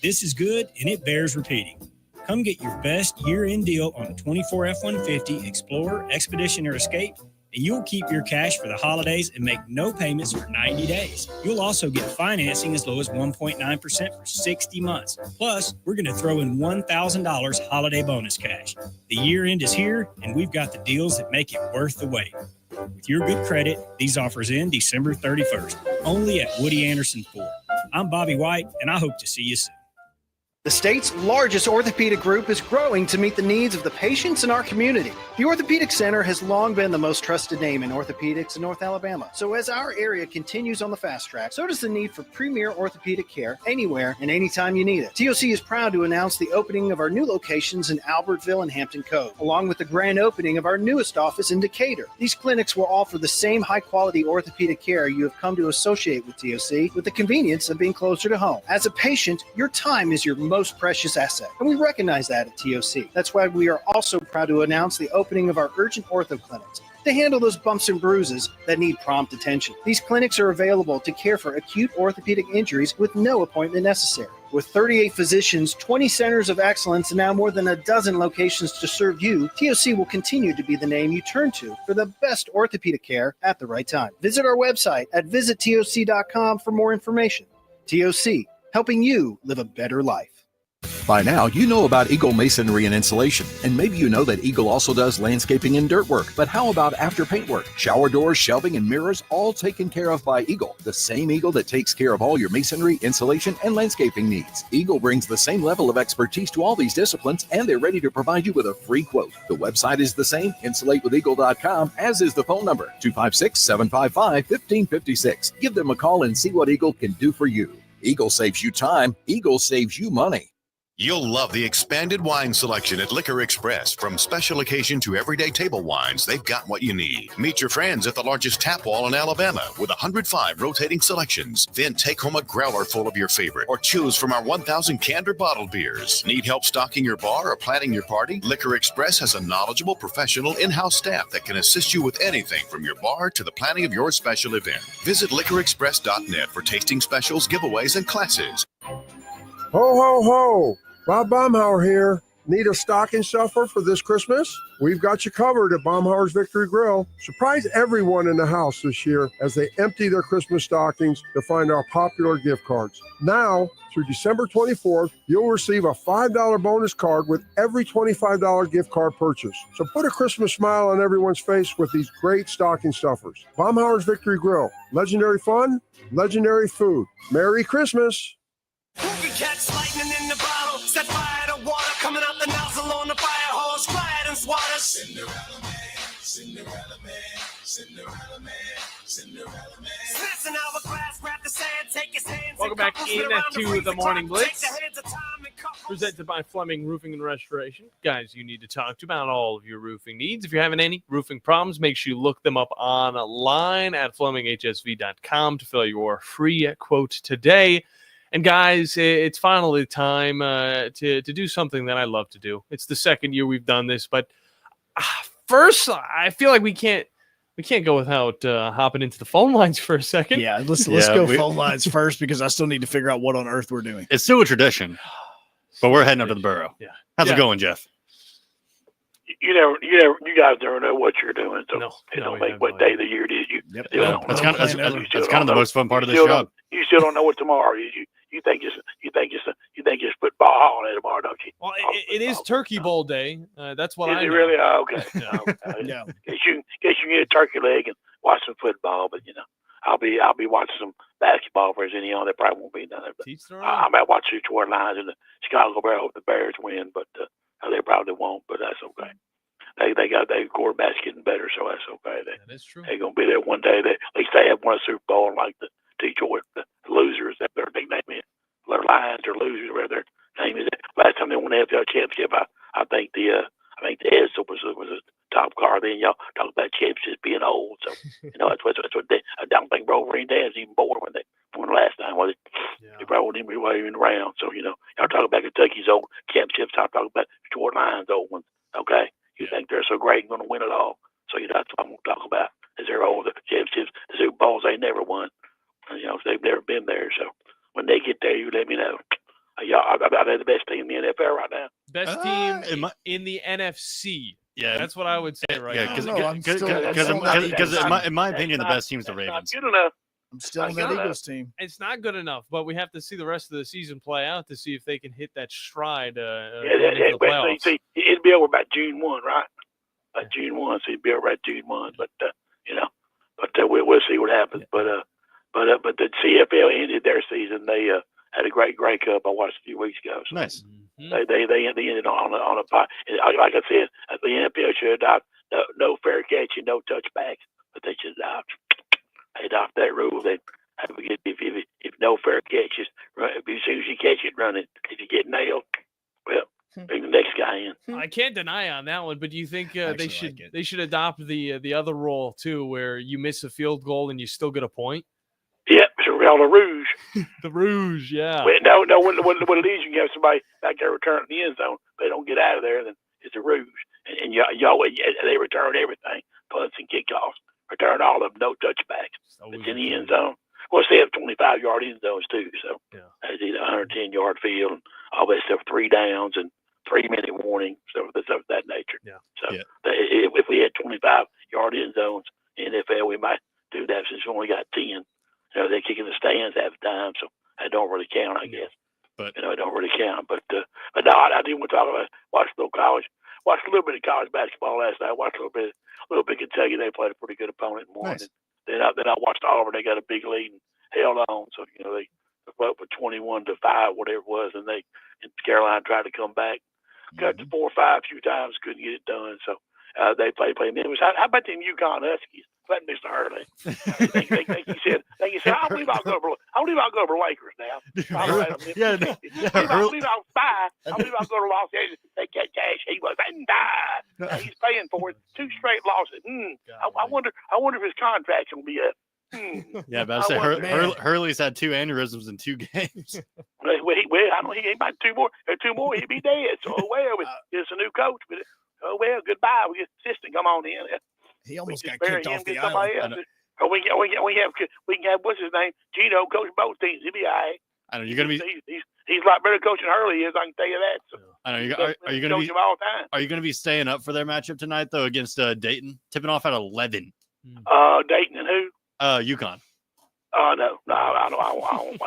This is good, and it bears repeating. Come get your best year-end deal on a 24 F-150, Explorer, Expedition, or Escape, and you'll keep your cash for the holidays and make no payments for 90 days. You'll also get financing as low as 1.9% for 60 months. Plus, we're going to throw in $1,000 holiday bonus cash. The year end is here, and we've got the deals that make it worth the wait. With your good credit, these offers end December 31st, only at Woody Anderson Ford. I'm Bobby White, and I hope to see you soon. The state's largest orthopedic group is growing to meet the needs of the patients in our community. The Orthopedic Center has long been the most trusted name in orthopedics in North Alabama. So as our area continues on the fast track, so does the need for premier orthopedic care anywhere and anytime you need it. TOC is proud to announce the opening of our new locations in Albertville and Hampton Cove, along with the grand opening of our newest office in Decatur. These clinics will offer the same high-quality orthopedic care you have come to associate with TOC, with the convenience of being closer to home. As a patient, your time is your most precious asset, and we recognize that at TOC. That's why we are also proud to announce the opening of our urgent ortho clinics to handle those bumps and bruises that need prompt attention. These clinics are available to care for acute orthopedic injuries with no appointment necessary. With 38 physicians, 20 centers of excellence, and now more than a dozen locations to serve you, TOC will continue to be the name you turn to for the best orthopedic care at the right time. Visit our website at visittoc.com for more information. TOC, helping you live a better life. By now, you know about Eagle Masonry and Insulation, and maybe you know that Eagle also does landscaping and dirt work. But how about after paint work? Shower doors, shelving, and mirrors, all taken care of by Eagle, the same Eagle that takes care of all your masonry, insulation, and landscaping needs. Eagle brings the same level of expertise to all these disciplines, and they're ready to provide you with a free quote. The website is the same, insulatewitheagle.com, as is the phone number, 256-755-1556. Give them a call and see what Eagle can do for you. Eagle saves you time. Eagle saves you money. You'll love the expanded wine selection at Liquor Express. From special occasion to everyday table wines, they've got what you need. Meet your friends at the largest tap wall in Alabama with 105 rotating selections. Then take home a growler full of your favorite or choose from our 1,000 canned or bottled beers. Need help stocking your bar or planning your party? Liquor Express has a knowledgeable professional in-house staff that can assist you with anything from your bar to the planning of your special event. Visit liquorexpress.net for tasting specials, giveaways, and classes. Ho, ho, ho! Bob Baumhauer here. Need a stocking stuffer for this Christmas? We've got you covered at Baumhauer's Victory Grill. Surprise everyone in the house this year as they empty their Christmas stockings to find our popular gift cards. Now, through December 24th, you'll receive a $5 bonus card with every $25 gift card purchase. So put a Christmas smile on everyone's face with these great stocking stuffers. Baumhauer's Victory Grill. Legendary fun, legendary food. Merry Christmas. Who can catch lightning in the bottle? Set fire to water coming out the nozzle on the fire hose. Quiet and swatter. Cinderella man, Cinderella man, Cinderella man, Cinderella man. Snatch an hourglass, grab the sand, take his hands. Welcome back into the Morning Blitz, presented by Fleming Roofing and Restoration. Guys, you need to talk to about all of your roofing needs. If you're having any roofing problems, make sure you look them up online at FlemingHSV.com to fill your free quote today. And guys, it's finally time to do something that I love to do. It's the second year we've done this, but first, I feel like we can't go without hopping into the phone lines for a second. Yeah, let's go phone lines first because I still need to figure out what on earth we're doing. It's still a tradition, but we're heading up to the borough. Yeah, how's it going, Jeff? You guys never know what you're doing, so it don't make what day of the year it is. That's kind of the most fun part of this job. You still don't know what tomorrow is. You think it's football holiday tomorrow, don't you? Well, it is Turkey Bowl day. That's what I know. Is it really? Oh, okay. Yeah. Guess you can get a turkey leg and watch some football, but I'll be watching some basketball for any on. There probably won't be none of it. I might watch the Detroit Lions and the Chicago Bears. Hope the Bears win, but they probably won't. But that's okay. They got their quarterbacks getting better, so that's okay. That is true. They're gonna be there one day. At least they have won a Super Bowl, like the Detroit the losers. That's their nickname is. Their Lions or losers, whatever their name is. Last time they won the NFL championship, I think the Edsel was a top car. Then y'all talk about championships being old, so that's what they. I don't think Wolverine Dan's even born when they won the last time, was it? Yeah. They probably didn't even around. So y'all talk about Kentucky's old championships. I talk about Detroit Lions old ones. Okay. You think they're so great and going to win it all. So that's what I'm going to talk about. Is they're all the championships, the Super Bowls they never won. They've never been there. So when they get there, you let me know. They're the best team in the NFL right now. Best team in the NFC. Yeah, that's what I would say now. Because in my opinion, the best team's the Ravens. Good enough. I'm still on that Eagles team. It's not good enough, but we have to see the rest of the season play out to see if they can hit that stride. See, it'll be over about June 1, right? June 1, so it'll be over at June 1. But we'll see what happens. But the CFL ended their season. They had a great Grey Cup I watched a few weeks ago. So nice. They ended on a like I said, the NFL should adopt no fair catching, no touchbacks, but they should adopt that rule that if no fair catches, as soon as you catch it, run it. If you get nailed, well, bring the next guy in. I can't deny on that one, but do you think they should adopt the other rule too, where you miss a field goal and you still get a point? Yeah, so we call the Rouge. The Rouge, yeah. Well, no. What it is, you can have somebody back there return in the end zone. If they don't get out of there, then it's a Rouge, and they return everything, punts and kickoffs. Return all of them, no touchbacks. It's in the end zone. Well, they have 25-yard end zones too, so it's either 110-yard field and all that stuff, 3 downs and 3-minute warning, stuff of that nature. Yeah. So if we had 25-yard end zones in the NFL, we might do that since we only got 10. They're kicking the stands half the time, so that don't really count, I guess. but it don't really count. But no, I didn't want to talk about watch a little college. Watched a little bit of college basketball last night. Watched a little bit Kentucky. They played a pretty good opponent in the morning. Nice. Then I watched Auburn. They got a big lead and held on. So they were up with 21-5, whatever it was, and Carolina tried to come back. Got to 4 or 5 a few times, couldn't get it done. So they play Memphis. How about them UConn Huskies? Let Mr. Hurley. Think he said, I believe I'll go over Lakers now. I believe I'll spy. I believe I'll go to Los Angeles. Take that cash. He was and die. He's paying for it. 2 straight losses. I wonder if his contract's gonna be up. Yeah, but I say Hurley's had 2 aneurysms in 2 games. I know he ain't about 2 more. 2 more, he'd be dead. So it's a new coach. But goodbye. We get the assistant come on in. He almost got kicked off the island. Or we can have what's his name? Gino coach both teams. He'll be all right. I know you're gonna be. He's a lot better coach than Hurley is. I can tell you that. So, I know. Are you gonna be all the time? Are you gonna be staying up for their matchup tonight though against Dayton? Tipping off at 11. Dayton and who? UConn. No, I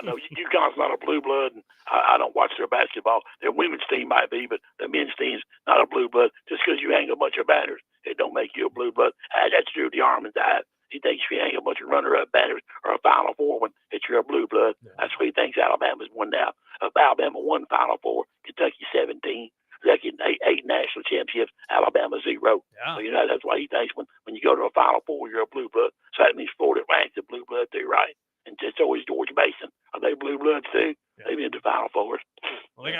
know UConn's not a blue blood, and I don't watch their basketball. Their women's team might be, but the men's team's not a blue blood. Just because you hang a bunch of banners, it don't make you a blue blood. That's Drew DeArmond's eye. He thinks if you hang a bunch of runner-up banners or a Final Four when that you're a blue blood. That's what he thinks Alabama's won now. Alabama won Final Four, Kentucky 17. Kentucky 8 national championships, Alabama 0. Yeah. So that's why he thinks when you go to a Final Four, you're a blue blood. So that means Florida ranks a blue blood too, right? And it's always George Mason. Are they blue bloods too? Yeah. They've been to Final Fours. Well,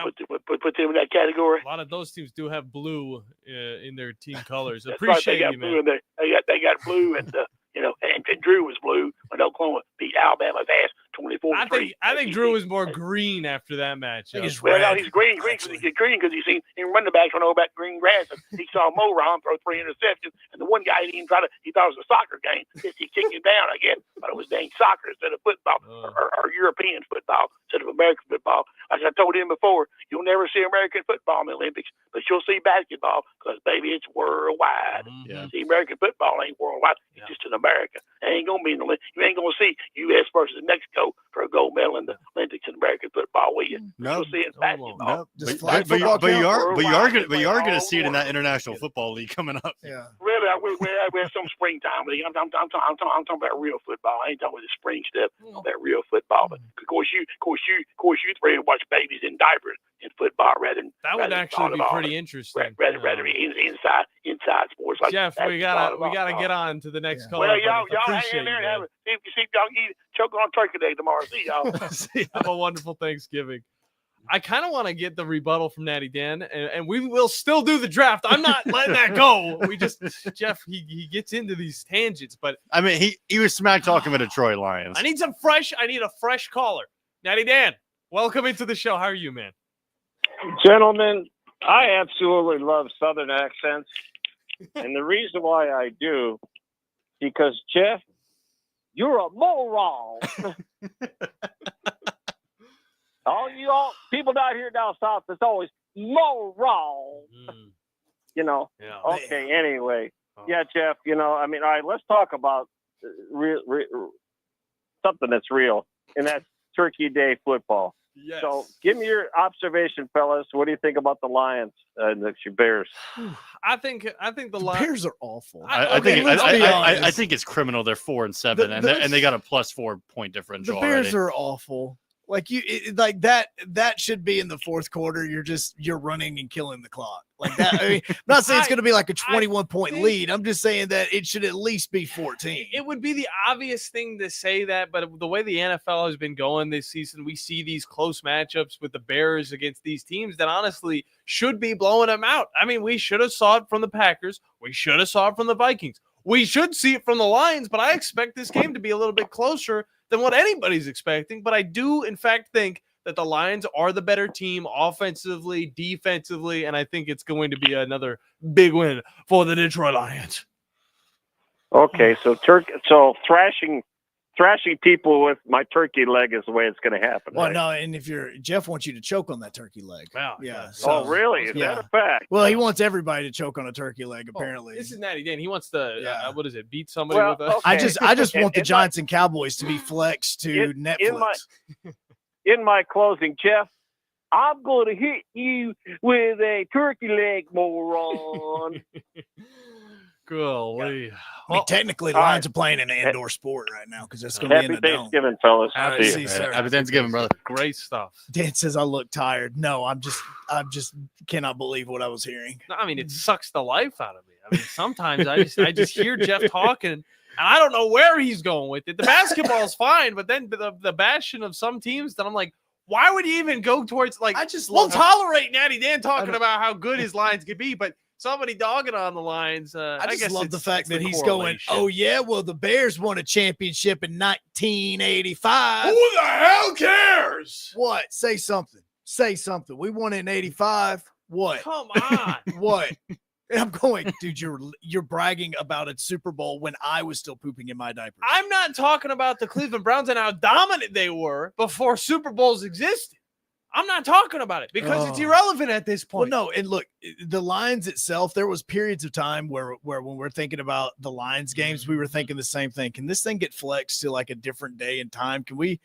put them in that category. A lot of those teams do have blue in their team colors. That's Appreciate right. They got you, blue man. They got blue and Drew was blue when Oklahoma beat Alabama's ass 24-3. I think Drew was more green after that match. He's green because he's seen him run the back run over back green grass, and he saw Mo Ron throw 3 interceptions, and the one guy he thought it was a soccer game. He kicked him down again, but it was dang soccer instead of football or European football instead of American football. Like I told him before, you'll never see American football in the Olympics, but you'll see basketball because baby, it's worldwide. See, American football ain't worldwide; it's just in America. It ain't gonna be in the Olympics. You ain't gonna see U.S. versus Mexico for a gold medal in the Olympics in American football, will you? No, you'll see it in basketball. But you are going to see it in that International Football League coming up. Yeah. Really, we have some springtime league. I'm talking about real football. I ain't talking about the spring stuff. I'm talking about real football. But of course, you three watch babies in diapers in football rather than that would actually be pretty interesting. Rather inside sports. Like Jeff, we gotta get on to the next call. Well, y'all hang in there and see if y'all eat choke on turkey day tomorrow. See y'all. Have a wonderful Thanksgiving. I kind of want to get the rebuttal from Natty Dan, and we will still do the draft. I'm not letting that go. Jeff, he gets into these tangents, but I mean, he was smack talking about Detroit Lions. I need a fresh caller. Natty Dan, welcome into the show. How are you, man? Gentlemen, I absolutely love Southern accents, and the reason why I do, because Jeff, you're a moron. all people down here down south, it's always moron. Yeah. Okay. Anyway, yeah, Jeff. I mean, all right. Let's talk about something that's real, and that's Turkey Day football. Yes. So, give me your observation, fellas. What do you think about the Lions and the Bears? I think the Bears are awful. I think it's criminal. They're 4-7, and they got a +4 point differential. The Bears are awful. Like that should be in the fourth quarter. You're running and killing the clock like that. I mean, I'm not saying it's going to be like a 21-point lead. I'm just saying that it should at least be 14. It would be the obvious thing to say that, but the way the NFL has been going this season, we see these close matchups with the Bears against these teams that honestly should be blowing them out. I mean, we should have saw it from the Packers. We should have saw it from the Vikings. We should see it from the Lions, but I expect this game to be a little bit closer than what anybody's expecting. But I do, in fact, think that the Lions are the better team offensively, defensively, and I think it's going to be another big win for the Detroit Lions. Okay, so thrashing people with my turkey leg is the way it's going to happen. Well, right? no, and if Jeff wants you to choke on that turkey leg. Wow. Yeah. So, really? Is that a fact? Well, he wants everybody to choke on a turkey leg, apparently. This is Natty Dan. He wants to, beat somebody with us? Okay. I just want the Giants and Cowboys to be flexed to Netflix. In my closing, Jeff, I'm going to hit you with a turkey leg, moron. Golly. I mean, technically, the Lions are playing an indoor sport right now because it's going to be in Happy the dome. Thanksgiving, fellas. Happy See you. Thanksgiving, brother. Great stuff. Dan says I look tired. No, I'm just cannot believe what I was hearing. No, I mean, it sucks the life out of me. I mean, sometimes I just hear Jeff talking, and I don't know where he's going with it. The basketball is fine, but then the bashing of some teams that I'm like, why would you even go towards, like, we'll tolerate Natty Dan talking about how good his Lions could be, but somebody dogging on the Lions. I just guess love the fact that he's correlation. going, oh, yeah, well, the Bears won a championship in 1985. Who the hell cares? What? Say something. Say something. We won in 85. What? Come on. What? And I'm going, dude, you're bragging about a Super Bowl when I was still pooping in my diaper. I'm not talking about the Cleveland Browns and how dominant they were before Super Bowls existed. I'm not talking about it because it's irrelevant at this point. Well, no, and look, the Lions itself, there was periods of time where when we're thinking about the Lions games, we were thinking the same thing. Can this thing get flexed to like a different day and time? Can we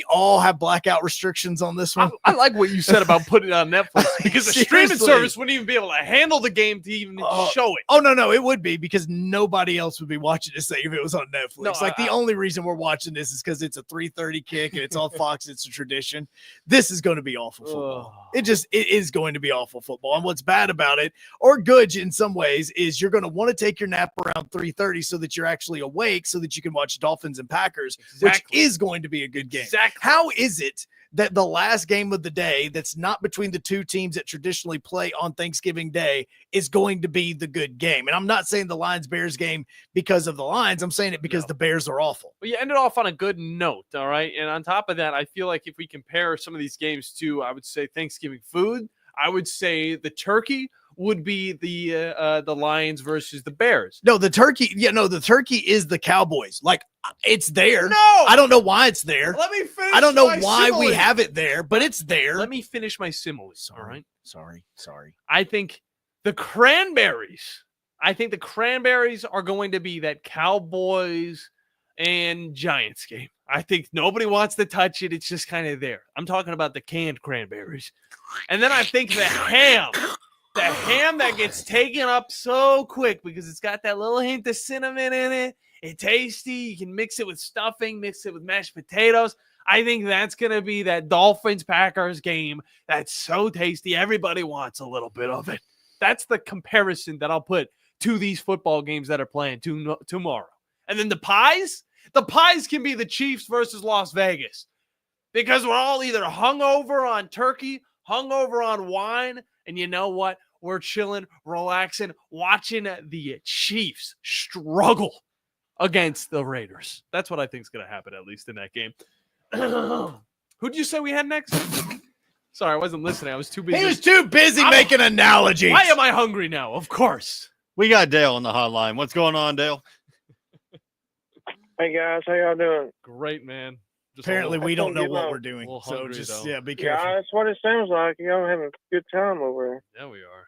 all have blackout restrictions on this one? I like what you said about putting it on Netflix because the streaming Seriously. service wouldn't even be able to handle the game to even show it. Oh, no, it would be because nobody else would be watching this thing if it was on Netflix. No, the only reason we're watching this is because it's a 3:30 kick and it's on Fox. It's a tradition. This is going to be awful football. It is going to be awful football. And what's bad about it, or good in some ways, is you're going to want to take your nap around 3:30 so that you're actually awake so that you can watch Dolphins and Packers, which is going to be a good game. Exactly. How is it that the last game of the day that's not between the two teams that traditionally play on Thanksgiving Day is going to be the good game? And I'm not saying the Lions-Bears game because of the Lions. I'm saying it because the Bears are awful. Well, you ended off on a good note, all right? And on top of that, I feel like if we compare some of these games to, I would say, Thanksgiving food, I would say the turkey would be the Lions versus the Bears. No, the turkey. Yeah, no, the turkey is the Cowboys. Like, it's there. No, I don't know why it's there. Let me finish. I don't know my why we simile. have it there, but it's there. Let me finish my simile. All right. Sorry. I think the cranberries are going to be that Cowboys and Giants game. I think nobody wants to touch it. It's just kind of there. I'm talking about the canned cranberries. And then I think the ham that gets taken up so quick because it's got that little hint of cinnamon in it. It's tasty. You can mix it with stuffing, mix it with mashed potatoes. I think that's going to be that Dolphins-Packers game that's so tasty. Everybody wants a little bit of it. That's the comparison that I'll put to these football games that are playing tomorrow. And then the pies can be the Chiefs versus Las Vegas because we're all either hungover on turkey, hungover on wine, and you know what? We're chilling, relaxing, watching the Chiefs struggle against the Raiders. That's what I think is going to happen, at least in that game. Who'd you say we had next? Sorry, I wasn't listening. I was too busy. He was too busy making analogies. Why am I hungry now? Of course. We got Dale on the hotline. What's going on, Dale? Hey guys, how y'all doing? Great, man. Apparently, we don't know what we're doing. So just, be careful. Yeah, that's what it sounds like. Y'all having a good time over there. Yeah, we are.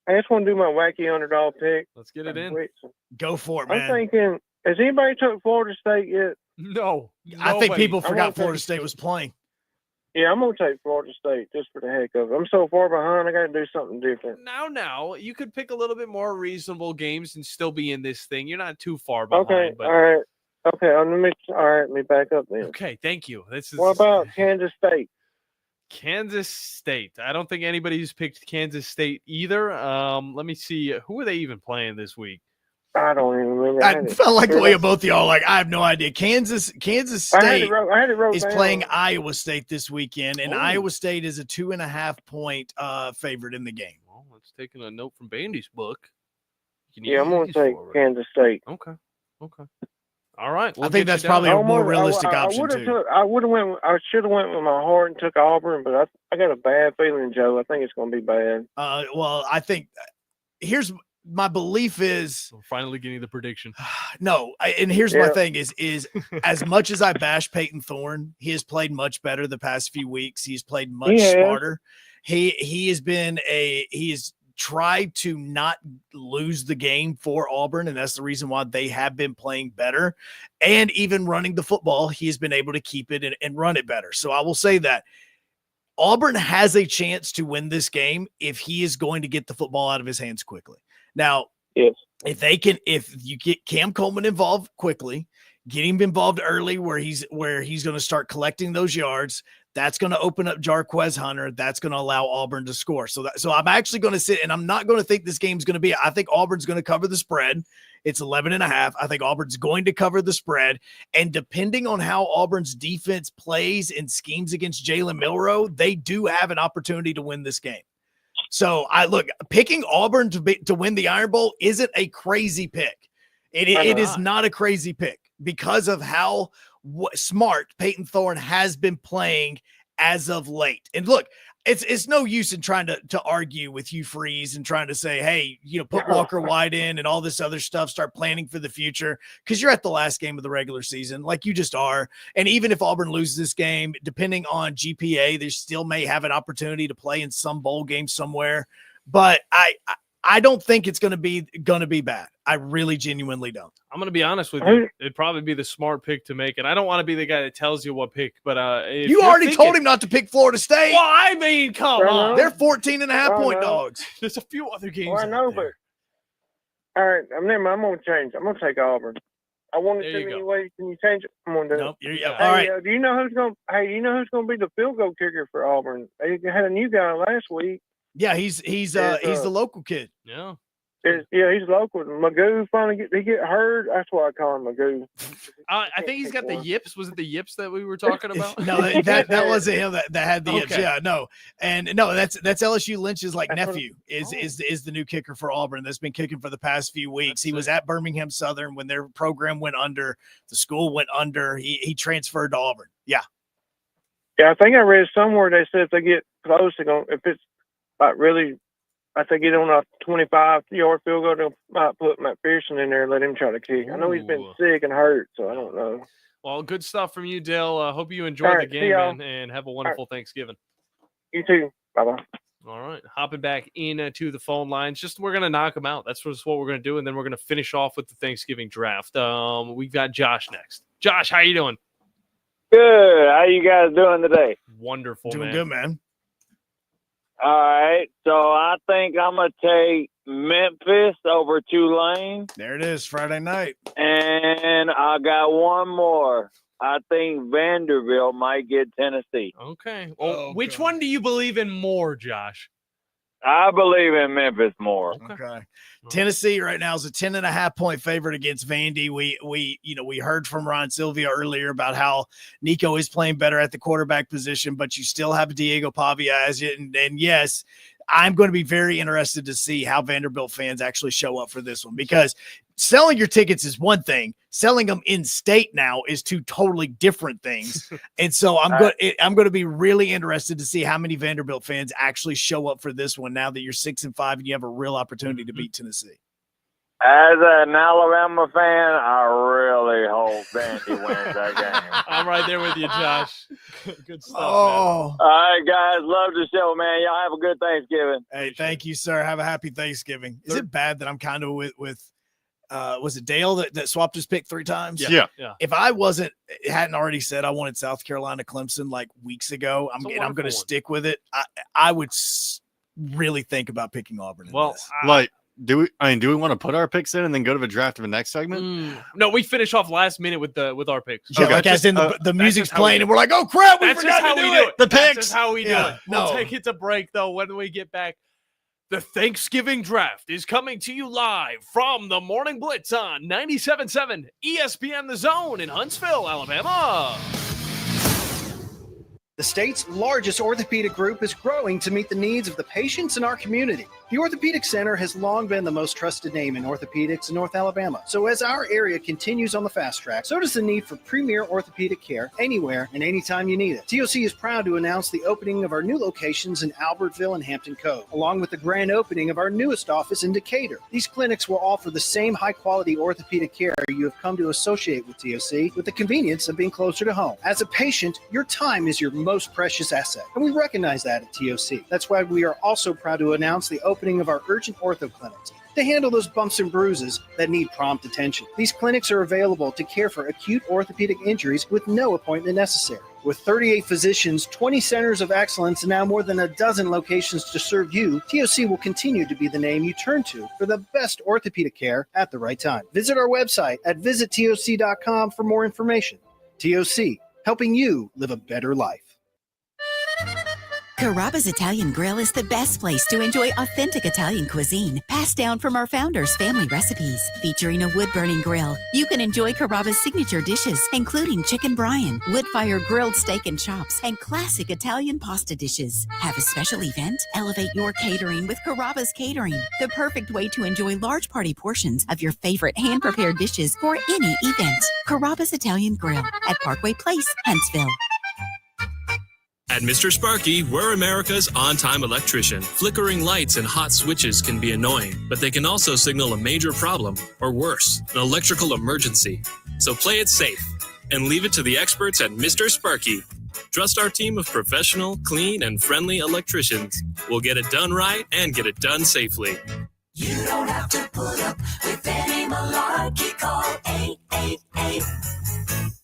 I just want to do my wacky underdog pick. Let's get it in. Go for it, man. I'm thinking, has anybody took Florida State yet? No. I think people forgot Florida State was playing. Yeah, I'm going to take Florida State just for the heck of it. I'm so far behind, I got to do something different. Now, you could pick a little bit more reasonable games and still be in this thing. You're not too far behind. Okay, but... all right. Okay, let me back up then. Okay, thank you. What about Kansas State? Kansas State. I don't think anybody's picked Kansas State either. Let me see. Who are they even playing this week? I don't even remember. I felt like the way of both of y'all. Like, I have no idea. Kansas State is playing Iowa State this weekend, and Iowa State is a 2.5 point favorite in the game. Well, let's take a note from Bandy's book. Yeah, I'm going to take Kansas State. Okay. All right. I think that's probably a more realistic option too. I should have went with my heart and took Auburn, but I got a bad feeling, Joe. I think it's going to be bad. Well, I think here's my belief is we're finally getting the prediction. No, and here's my thing is as much as I bash Peyton Thorne, he has played much better the past few weeks. He's played much smarter. He has tried to not lose the game for Auburn, and that's the reason why they have been playing better. And even running the football, he's been able to keep it and run it better. So I will say that Auburn has a chance to win this game if he is going to get the football out of his hands quickly. Now, if you get Cam Coleman involved quickly, get him involved early where he's going to start collecting those yards, that's going to open up Jarquez Hunter. That's going to allow Auburn to score. So I'm actually going to sit, and I'm not going to think this game's going to be, I think Auburn's going to cover the spread. It's 11.5. I think Auburn's going to cover the spread. And depending on how Auburn's defense plays and schemes against Jalen Milroe, they do have an opportunity to win this game. So picking Auburn to win the Iron Bowl isn't a crazy pick. It is not a crazy pick because of how smart Peyton Thorne has been playing as of late. And look, it's no use in trying to argue with Hugh Freeze and trying to say, hey, put Walker White in and all this other stuff, start planning for the future, because you're at the last game of the regular season like you just are. And even if Auburn loses this game, depending on GPA, they still may have an opportunity to play in some bowl game somewhere. But I don't think it's going to be bad. I really genuinely don't. I'm going to be honest with you. It'd probably be the smart pick to make. And I don't want to be the guy that tells you what pick, but you already told him not to pick Florida State. Well, I mean, come on. They're 14.5 point dogs. There's a few other games. Well, I know, but all right, I'm going to change. I'm going to take Auburn. I want to see anyway. Can you change it? I'm going to do it. All right. Do you know who's going? Hey, you know who's going to be the field goal kicker for Auburn? They had a new guy last week. Yeah, he's the local kid. Yeah. He's local. Magoo finally get hurt. That's why I call him Magoo. I think he's got the yips. Was it the yips that we were talking about? No, that wasn't him that had the yips. Yeah, no. And no, that's LSU Lynch's nephew is the new kicker for Auburn that's been kicking for the past few weeks. He was at Birmingham Southern when their program went under, the school went under. He transferred to Auburn. Yeah. Yeah, I think I read somewhere they said if they get close, if it's really, I think get on a 25-yard field goal, they'll might put Matt Pearson in there and let him try to kick. I know he's been sick and hurt, so I don't know. Well, good stuff from you, Dale. Hope you enjoyed the game, man, and have a wonderful Thanksgiving. You too. Bye-bye. All right, hopping back into the phone lines. We're going to knock them out. That's just what we're going to do, and then we're going to finish off with the Thanksgiving draft. We've got Josh next. Josh, how you doing? Good. How you guys doing today? Wonderful, Doing good, man. All right, so I think I'm going to take Memphis over Tulane. There it is, Friday night. And I got one more. I think Vanderbilt might get Tennessee. Okay. Well, which one do you believe in more, Josh? I believe in Memphis more. Okay. Tennessee right now is a 10.5 point favorite against Vandy. We heard from Ron Silvia earlier about how Nico is playing better at the quarterback position, but you still have Diego Pavia as it. And yes, I'm going to be very interested to see how Vanderbilt fans actually show up for this one, because selling your tickets is one thing. Selling them in state now is two totally different things. And so I'm going to be really interested to see how many Vanderbilt fans actually show up for this one now that you're 6-5 and you have a real opportunity to beat Tennessee. As an Alabama fan, I really hope Vandy wins that game. I'm right there with you, Josh. Good stuff, man. All right, guys. Love the show, man. Y'all have a good Thanksgiving. Hey, thank you, sir. Have a happy Thanksgiving. Is it bad that I'm kind of with was it Dale that swapped his pick 3 times? Yeah. If I hadn't already said I wanted South Carolina Clemson like weeks ago, I'm going to stick with it. I would really think about picking Auburn. Do we want to put our picks in and then go to the draft of the next segment? No, we finish off last minute with our picks. Yeah, like as in the music's playing and we're like, oh crap, we forgot to do it. The picks. That's how we do it. No. We'll take it to break though. When we get back, the Thanksgiving draft is coming to you live from the Morning Blitz on 97.7 ESPN The Zone in Huntsville, Alabama. The state's largest orthopedic group is growing to meet the needs of the patients in our community. The Orthopedic Center has long been the most trusted name in orthopedics in North Alabama. So as our area continues on the fast track, so does the need for premier orthopedic care anywhere and anytime you need it. TOC is proud to announce the opening of our new locations in Albertville and Hampton Cove, along with the grand opening of our newest office in Decatur. These clinics will offer the same high-quality orthopedic care you have come to associate with TOC, with the convenience of being closer to home. As a patient, your time is your most precious asset, and we recognize that at TOC. That's why we are also proud to announce the opening of our urgent ortho clinics to handle those bumps and bruises that need prompt attention. These clinics are available to care for acute orthopedic injuries with no appointment necessary. With 38 physicians, 20 centers of excellence, and now more than a dozen locations to serve you, TOC will continue to be the name you turn to for the best orthopedic care at the right time. Visit our website at visittoc.com for more information. TOC, helping you live a better life. Carrabba's Italian Grill is the best place to enjoy authentic Italian cuisine, passed down from our founders' family recipes. Featuring a wood-burning grill, you can enjoy Carrabba's signature dishes, including chicken brine, wood-fired grilled steak and chops, and classic Italian pasta dishes. Have a special event? Elevate your catering with Carrabba's Catering, the perfect way to enjoy large party portions of your favorite hand-prepared dishes for any event. Carrabba's Italian Grill at Parkway Place, Huntsville. At Mr. Sparky, we're America's on-time electrician. Flickering lights and hot switches can be annoying, but they can also signal a major problem, or worse, an electrical emergency. So play it safe and leave it to the experts at Mr. Sparky. Trust our team of professional, clean, and friendly electricians. We'll get it done right and get it done safely. You don't have to put up with any malarkey. Call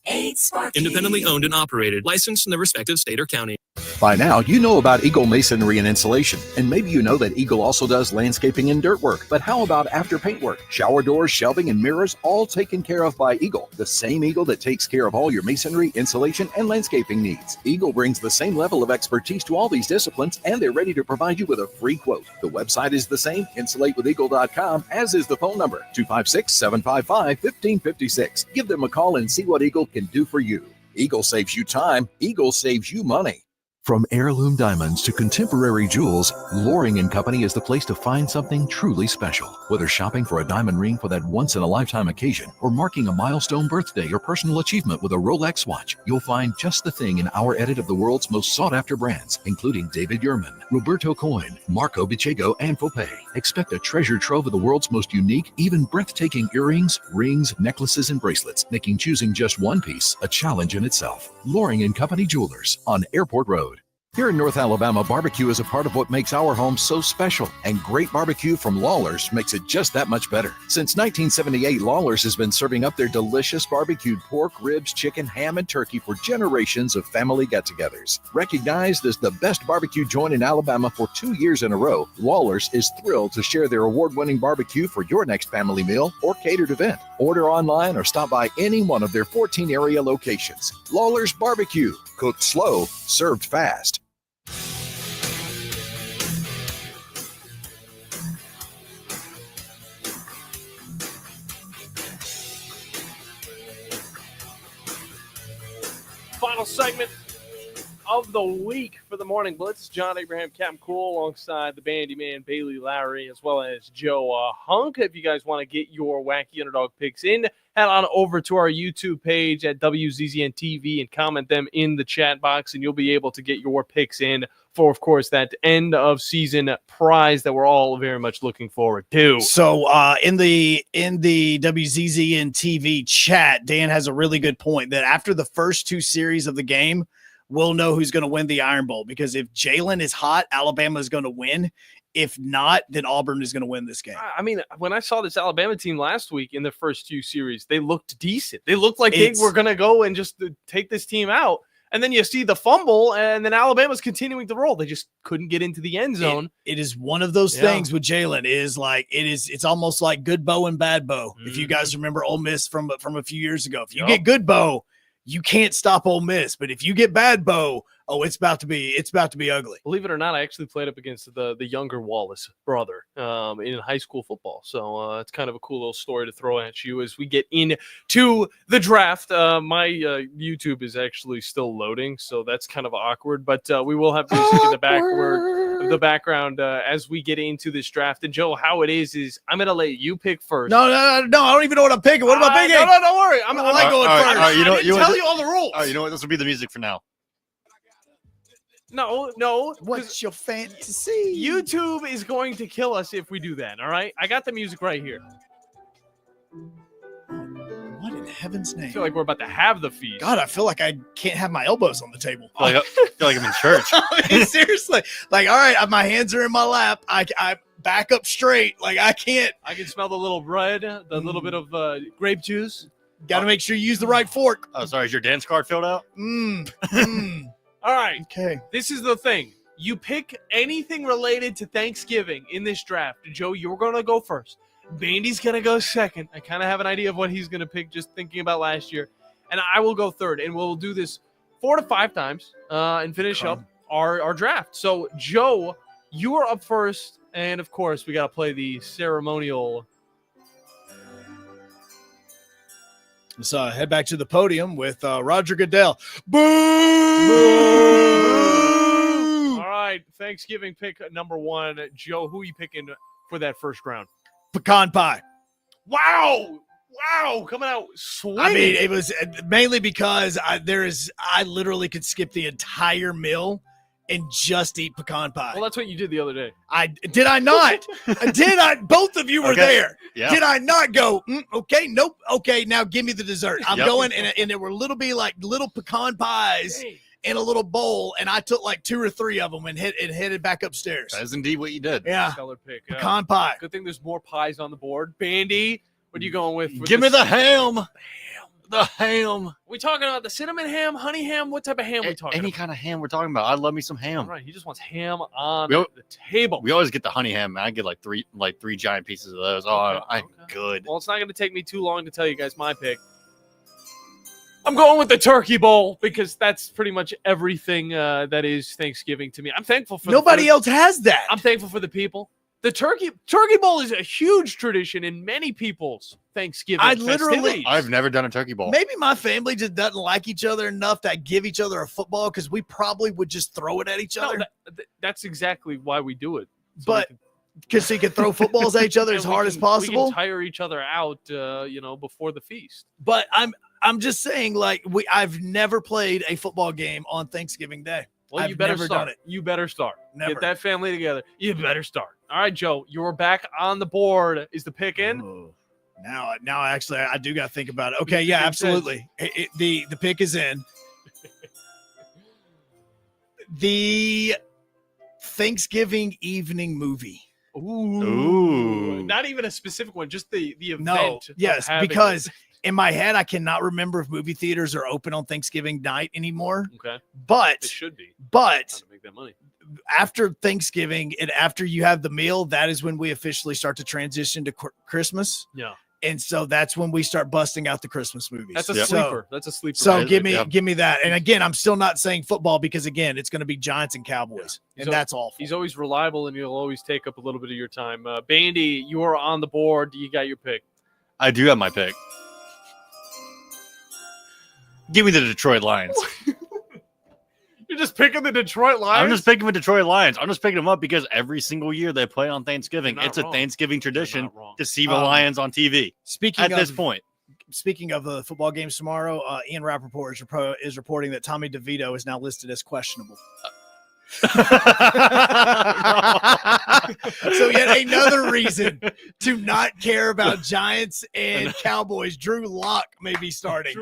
888-8-Sparky. Independently owned and operated, licensed in the respective state or county. By now, you know about Eagle Masonry and Insulation, and maybe you know that Eagle also does landscaping and dirt work. But how about after paint work? Shower doors, shelving, and mirrors, all taken care of by Eagle, the same Eagle that takes care of all your masonry, insulation, and landscaping needs. Eagle brings the same level of expertise to all these disciplines, and they're ready to provide you with a free quote. The website is the same, insulatewitheagle.com, as is the phone number, 256-755-1556. Give them a call and see what Eagle can do for you. Eagle saves you time. Eagle saves you money. From heirloom diamonds to contemporary jewels, Loring & Company is the place to find something truly special. Whether shopping for a diamond ring for that once-in-a-lifetime occasion or marking a milestone birthday or personal achievement with a Rolex watch, you'll find just the thing in our edit of the world's most sought-after brands, including David Yurman, Roberto Coin, Marco Bicego, and Fopay. Expect a treasure trove of the world's most unique, even breathtaking earrings, rings, necklaces, and bracelets, making choosing just one piece a challenge in itself. Loring & Company Jewelers on Airport Road. Here in North Alabama, barbecue is a part of what makes our home so special, and great barbecue from Lawler's makes it just that much better. Since 1978, Lawler's has been serving up their delicious barbecued pork, ribs, chicken, ham, and turkey for generations of family get-togethers. Recognized as the best barbecue joint in Alabama for 2 years in a row, Lawler's is thrilled to share their award-winning barbecue for your next family meal or catered event. Order online or stop by any one of their 14 area locations. Lawler's Barbecue, cooked slow, served fast. Final segment of the week for the Morning Blitz. John Abraham, Captain Cool, alongside the Bandy Man, Bailey Lowery, as well as Joe Hunk. If you guys want to get your wacky underdog picks in, head on over to our YouTube page at WZZN TV and comment them in the chat box, and you'll be able to get your picks in for, of course, that end of season prize that we're all very much looking forward to. So in the WZZN TV chat, Dan has a really good point that after the first two series of the game, we'll know who's going to win the Iron Bowl, because if Jalen is hot, Alabama is going to win. If not, then Auburn is going to win this game. I mean, when I saw this Alabama team last week in the first two series, they looked decent. They looked like they were going to go and just take this team out. And then you see the fumble, and then Alabama's continuing to roll. They just couldn't get into the end zone. It is one of those things with Jalen. It's almost like good bow and bad bow. If you guys remember Ole Miss from a few years ago, if you get good bow, you can't stop Ole Miss. But if you get bad bow, it's about to be ugly. Believe it or not, I actually played up against the younger Wallace brother in high school football. So it's kind of a cool little story to throw at you as we get into the draft. My YouTube is actually still loading, so that's kind of awkward. But we will have music in the background as we get into this draft. And Joe, how it is I'm going to let you pick first. No, I don't even know what I'm picking. What am I picking? No, don't worry. I'm going first. I didn't tell you all the rules. All right, you know what? This will be the music for now. No. What's your fantasy? YouTube is going to kill us if we do that, all right? I got the music right here. What in heaven's name? I feel like we're about to have the feast. God, I feel like I can't have my elbows on the table. I feel like I'm in church. I mean, seriously. Like, all right, my hands are in my lap. I back up straight. Like, I can't. I can smell the little bread, the little bit of grape juice. Got to make sure you use the right fork. Oh, sorry. Is your dance card filled out? All right. Okay. This is the thing. You pick anything related to Thanksgiving in this draft. Joe, you're going to go first. Bandy's going to go second. I kind of have an idea of what he's going to pick just thinking about last year. And I will go third. And we'll do this 4 to 5 times and finish up our draft. So, Joe, you are up first. And, of course, we got to play the ceremonial. So head back to the podium with Roger Goodell. Boo! All right, Thanksgiving pick number 1. Joe, who are you picking for that first round? Pecan pie. Wow, coming out swinging. I mean, it was mainly because I literally could skip the entire meal and just eat pecan pie. Well, that's what you did the other day. Did I not? Did I? Both of you were there. Yeah. Did I not go? Okay, nope. Okay, now give me the dessert. I'm Yep. going, and there were little pecan pies in a little bowl, and I took like 2 or 3 of them and headed back upstairs. That is indeed what you did. Yeah, Stellar pick. pecan pie. Good thing there's more pies on the board. Bandy, what are you going with? Give me the ham. The ham. We talking about the cinnamon ham, honey ham? What type of ham we talking Any about? kind of ham we're talking about. I love me some ham. All right, he just wants ham on We al- the table. We always get the honey ham. Man. I get like three giant pieces of those. Oh, I'm good. Well, it's not going to take me too long to tell you guys my pick. I'm going with the turkey bowl because that's pretty much everything that is Thanksgiving to me. I'm thankful for Nobody else has that. I'm thankful for the people. The turkey bowl is a huge tradition in many people's Thanksgiving festivities. I've never done a turkey bowl. Maybe my family just doesn't like each other enough to give each other a football because we probably would just throw it at each other. No, that's exactly why we do it. But because you can throw footballs at each other as hard as possible. We can tire each other out, before the feast. But I'm just saying, like I've never played a football game on Thanksgiving Day. Well, I've you better never start. done it. You better start. Never. Get that family together. You better start. All right, Joe, you're back on the board. Is the pick in? Now, actually, I do got to think about it. Okay, yeah, absolutely. The pick is in. The Thanksgiving evening movie. Ooh. Not even a specific one, just the event. No, of yes, having because it. in my head, I cannot remember if movie theaters are open on Thanksgiving night anymore. Okay. But it should be. But Time to make that money. after Thanksgiving and after you have the meal, that is when we officially start to transition to Christmas. Yeah. And so that's when we start busting out the Christmas movies. That's a So- sleeper. That's a sleeper. So pick. give me that. And again, I'm still not saying football because again, it's going to be Giants and Cowboys, and that's awful. He's always reliable, and he'll always take up a little bit of your time. Bandy, you are on the board. You got your pick. I do have my pick. Give me the Detroit Lions. You're just picking the Detroit Lions? I'm just picking the Detroit Lions. I'm just picking them up because every single year they play on Thanksgiving. You're not It's a wrong. Thanksgiving tradition to see the Um, Lions on TV. Speaking at of, this point, Speaking of the football games tomorrow, Ian Rappaport is reporting that Tommy DeVito is now listed as questionable. So yet another reason to not care about Giants and Cowboys. Drew Lock may be starting.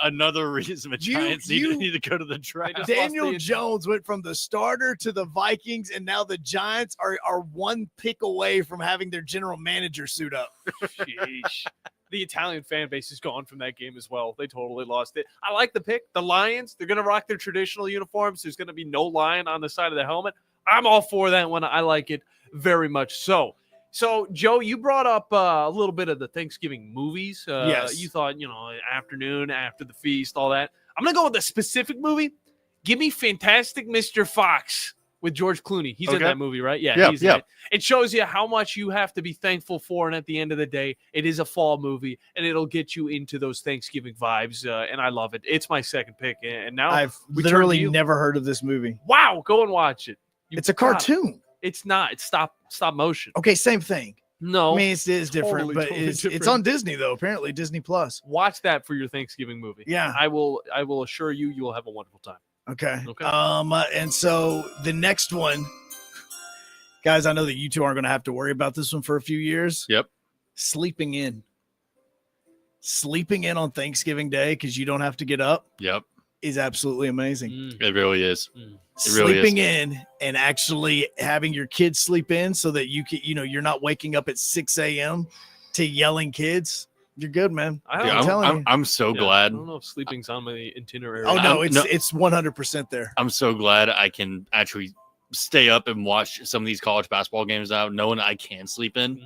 Another reason the Giants need to go to the draft. Daniel Jones went from the starter to the Vikings, and now the Giants are one pick away from having their general manager suit up. Sheesh. The Italian fan base is gone from that game as well. They totally lost it. I like the pick. The Lions, they're going to rock their traditional uniforms. There's going to be no lion on the side of the helmet. I'm all for that one. I like it very much so. So, Joe, you brought up a little bit of the Thanksgiving movies. Yes. You thought, afternoon, after the feast, all that. I'm going to go with a specific movie. Give me Fantastic Mr. Fox with George Clooney. He's in Okay. that movie, right? Yeah, he's in yeah. it. It shows you how much you have to be thankful for, and at the end of the day, it is a fall movie, and it'll get you into those Thanksgiving vibes, and I love it. It's my second pick, and now I've we turn to literally you. never heard of this movie. Wow, go and watch it. It's a cartoon. It's not. It's stop motion. Okay, same thing. No, I mean, it's different, totally, but totally it's different. on Disney though. Apparently, Disney Plus. Watch that for your Thanksgiving movie. Yeah. I will assure you will have a wonderful time. Okay. Okay. And so the next one, guys, I know that you two aren't going to have to worry about this one for a few years. Yep. Sleeping in on Thanksgiving Day because you don't have to get up Yep. is absolutely amazing. It really is. It really Sleeping is. in and actually having your kids sleep in so that you can, you're not waking up at 6 a.m. to yelling kids. You're good, man. I'm so glad. I don't know if sleeping's on my itinerary. Oh no, it's 100% there. I'm so glad I can actually stay up and watch some of these college basketball games now, knowing I can sleep in,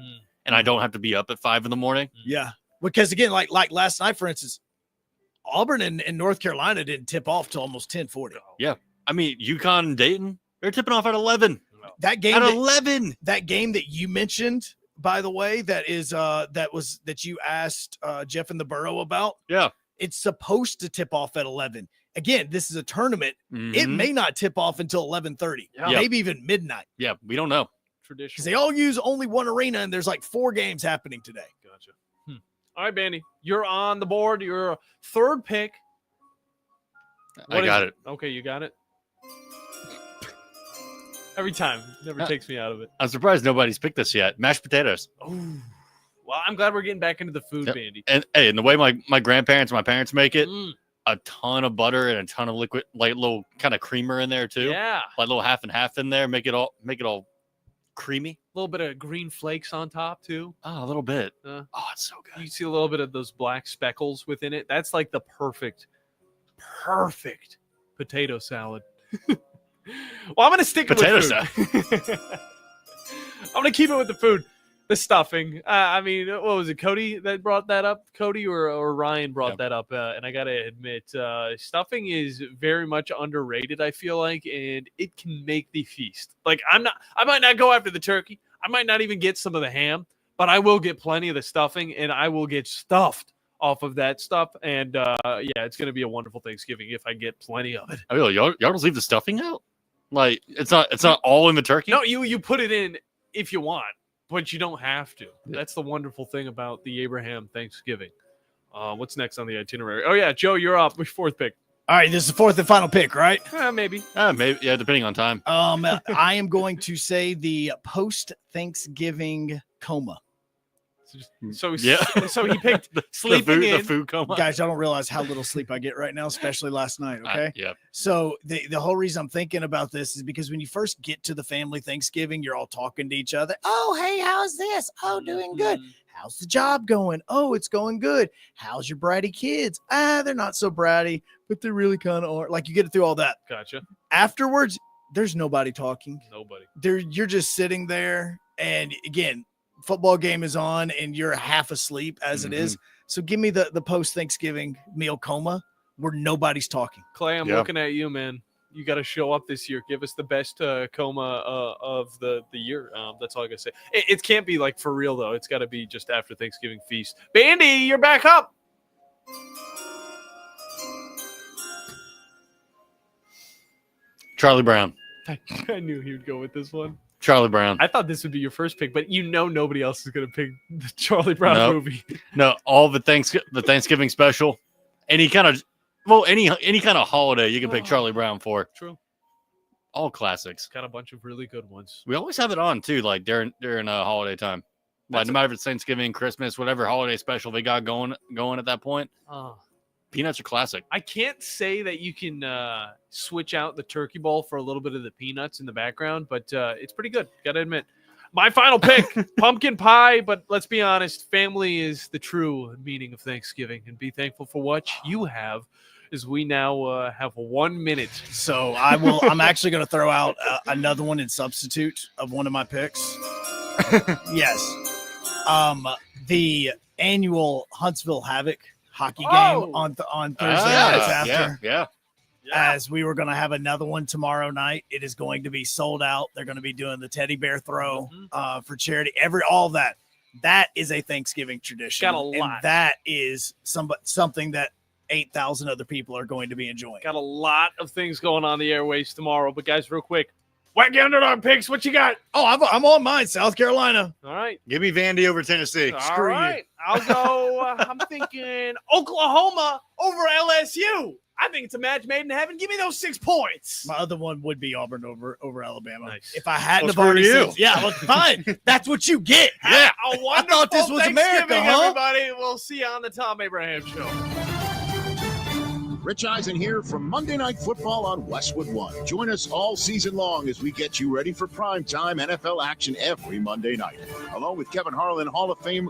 and I don't have to be up at 5 a.m. Yeah, because again, like last night, for instance, Auburn and North Carolina didn't tip off till almost 10:40. Yeah, I mean UConn and Dayton, they're tipping off at 11. That game at 11. That game that you mentioned, by the way, that you asked Jeff and the Borough about. Yeah, it's supposed to tip off at 11. Again, this is a tournament. It may not tip off until 11:30, maybe even midnight. Yeah, we don't know. Tradition. Because they all use only one arena, and there's like 4 games happening today. Gotcha. All right, Bandy, you're on the board. You're third pick. I got it. Okay, you got it. Every time. Never takes me out of it. I'm surprised nobody's picked this yet. Mashed potatoes. Ooh. Well, I'm glad we're getting back into the food, Bandy. And hey, and the way my grandparents, my parents make it, a ton of butter and a ton of liquid, like little kind of creamer in there too. Yeah. Like little half and half in there. Make it all creamy. A little bit of green flakes on top too. Oh, a little bit. Oh, it's so good. You see a little bit of those black speckles within it. That's like the perfect potato salad. Well, I'm going to stick with food. I'm going to keep it with the food. The stuffing. I mean, what was it? Cody that brought that up? Cody or Ryan brought that up. And I got to admit, stuffing is very much underrated, I feel like, and it can make the feast. Like, I might not go after the turkey. I might not even get some of the ham, but I will get plenty of the stuffing, and I will get stuffed off of that stuff. And it's going to be a wonderful Thanksgiving if I get plenty of it. I mean, y'all just leave the stuffing out? Like, it's not all in the turkey? No, you put it in if you want, but you don't have to. That's the wonderful thing about the Abraham Thanksgiving. What's next on the itinerary? Oh, yeah, Joe, you're up. Which fourth pick? All right, this is the fourth and final pick, right? Maybe. Maybe, yeah, depending on time. I am going to say the post-Thanksgiving coma. So he picked sleeping the food coma. Guys, I don't realize how little sleep I get right now, especially last night, okay? Yeah. So the whole reason I'm thinking about this is because when you first get to the family Thanksgiving, you're all talking to each other. Oh, hey, how's this? Oh, doing good. How's the job going? Oh, it's going good. How's your bratty kids? They're not so bratty, but they really kind of are. Like, you get through all that. Gotcha. Afterwards, there's nobody talking. Nobody. You're just sitting there, and again, football game is on and you're half asleep as it is. So give me the post-Thanksgiving meal coma where nobody's talking. Clay, I'm looking at you, man. You got to show up this year. Give us the best coma of the year. That's all I got to say. It can't be like for real, though. It's got to be just after Thanksgiving feast. Bandy, you're back up. Charlie Brown. I knew he would go with this one. Charlie Brown. I thought this would be your first pick, but nobody else is going to pick the Charlie Brown movie. No, all the Thanksgiving special, any kind of holiday you can pick Charlie Brown for. True. All classics. Got a bunch of really good ones. We always have it on too, like during holiday time. Like no matter if it's Thanksgiving, Christmas, whatever holiday special they got going at that point. Peanuts are classic. I can't say that you can switch out the turkey bowl for a little bit of the peanuts in the background, but it's pretty good. Got to admit. My final pick, pumpkin pie, but let's be honest, family is the true meaning of Thanksgiving, and be thankful for what you have as we now have 1 minute. So I'm actually going to throw out another one in substitute of one of my picks. Yes. The annual Huntsville Havoc hockey game on Thursday nights after. Yeah. As we were going to have another one tomorrow night. It is going to be sold out. They're going to be doing the teddy bear throw for charity. All that. That is a Thanksgiving tradition. Got a lot. And that is something that 8,000 other people are going to be enjoying. Got a lot of things going on the airways tomorrow. But guys, real quick, Wacky Underdog picks. What you got? Oh, I'm on mine. South Carolina. All right. Give me Vandy over Tennessee. All right. I'll go. I'm thinking Oklahoma over LSU. I think it's a match made in heaven. Give me those 6 points. My other one would be Auburn over Alabama. Nice. If I hadn't have already said, well, fine. That's what you get. Yeah. A wonderful I thought this was America, everybody. We'll see you on the Tom Abraham Show. Rich Eisen here from Monday Night Football on Westwood One. Join us all season long as we get you ready for primetime NFL action every Monday night. Along with Kevin Harlan, Hall of Fame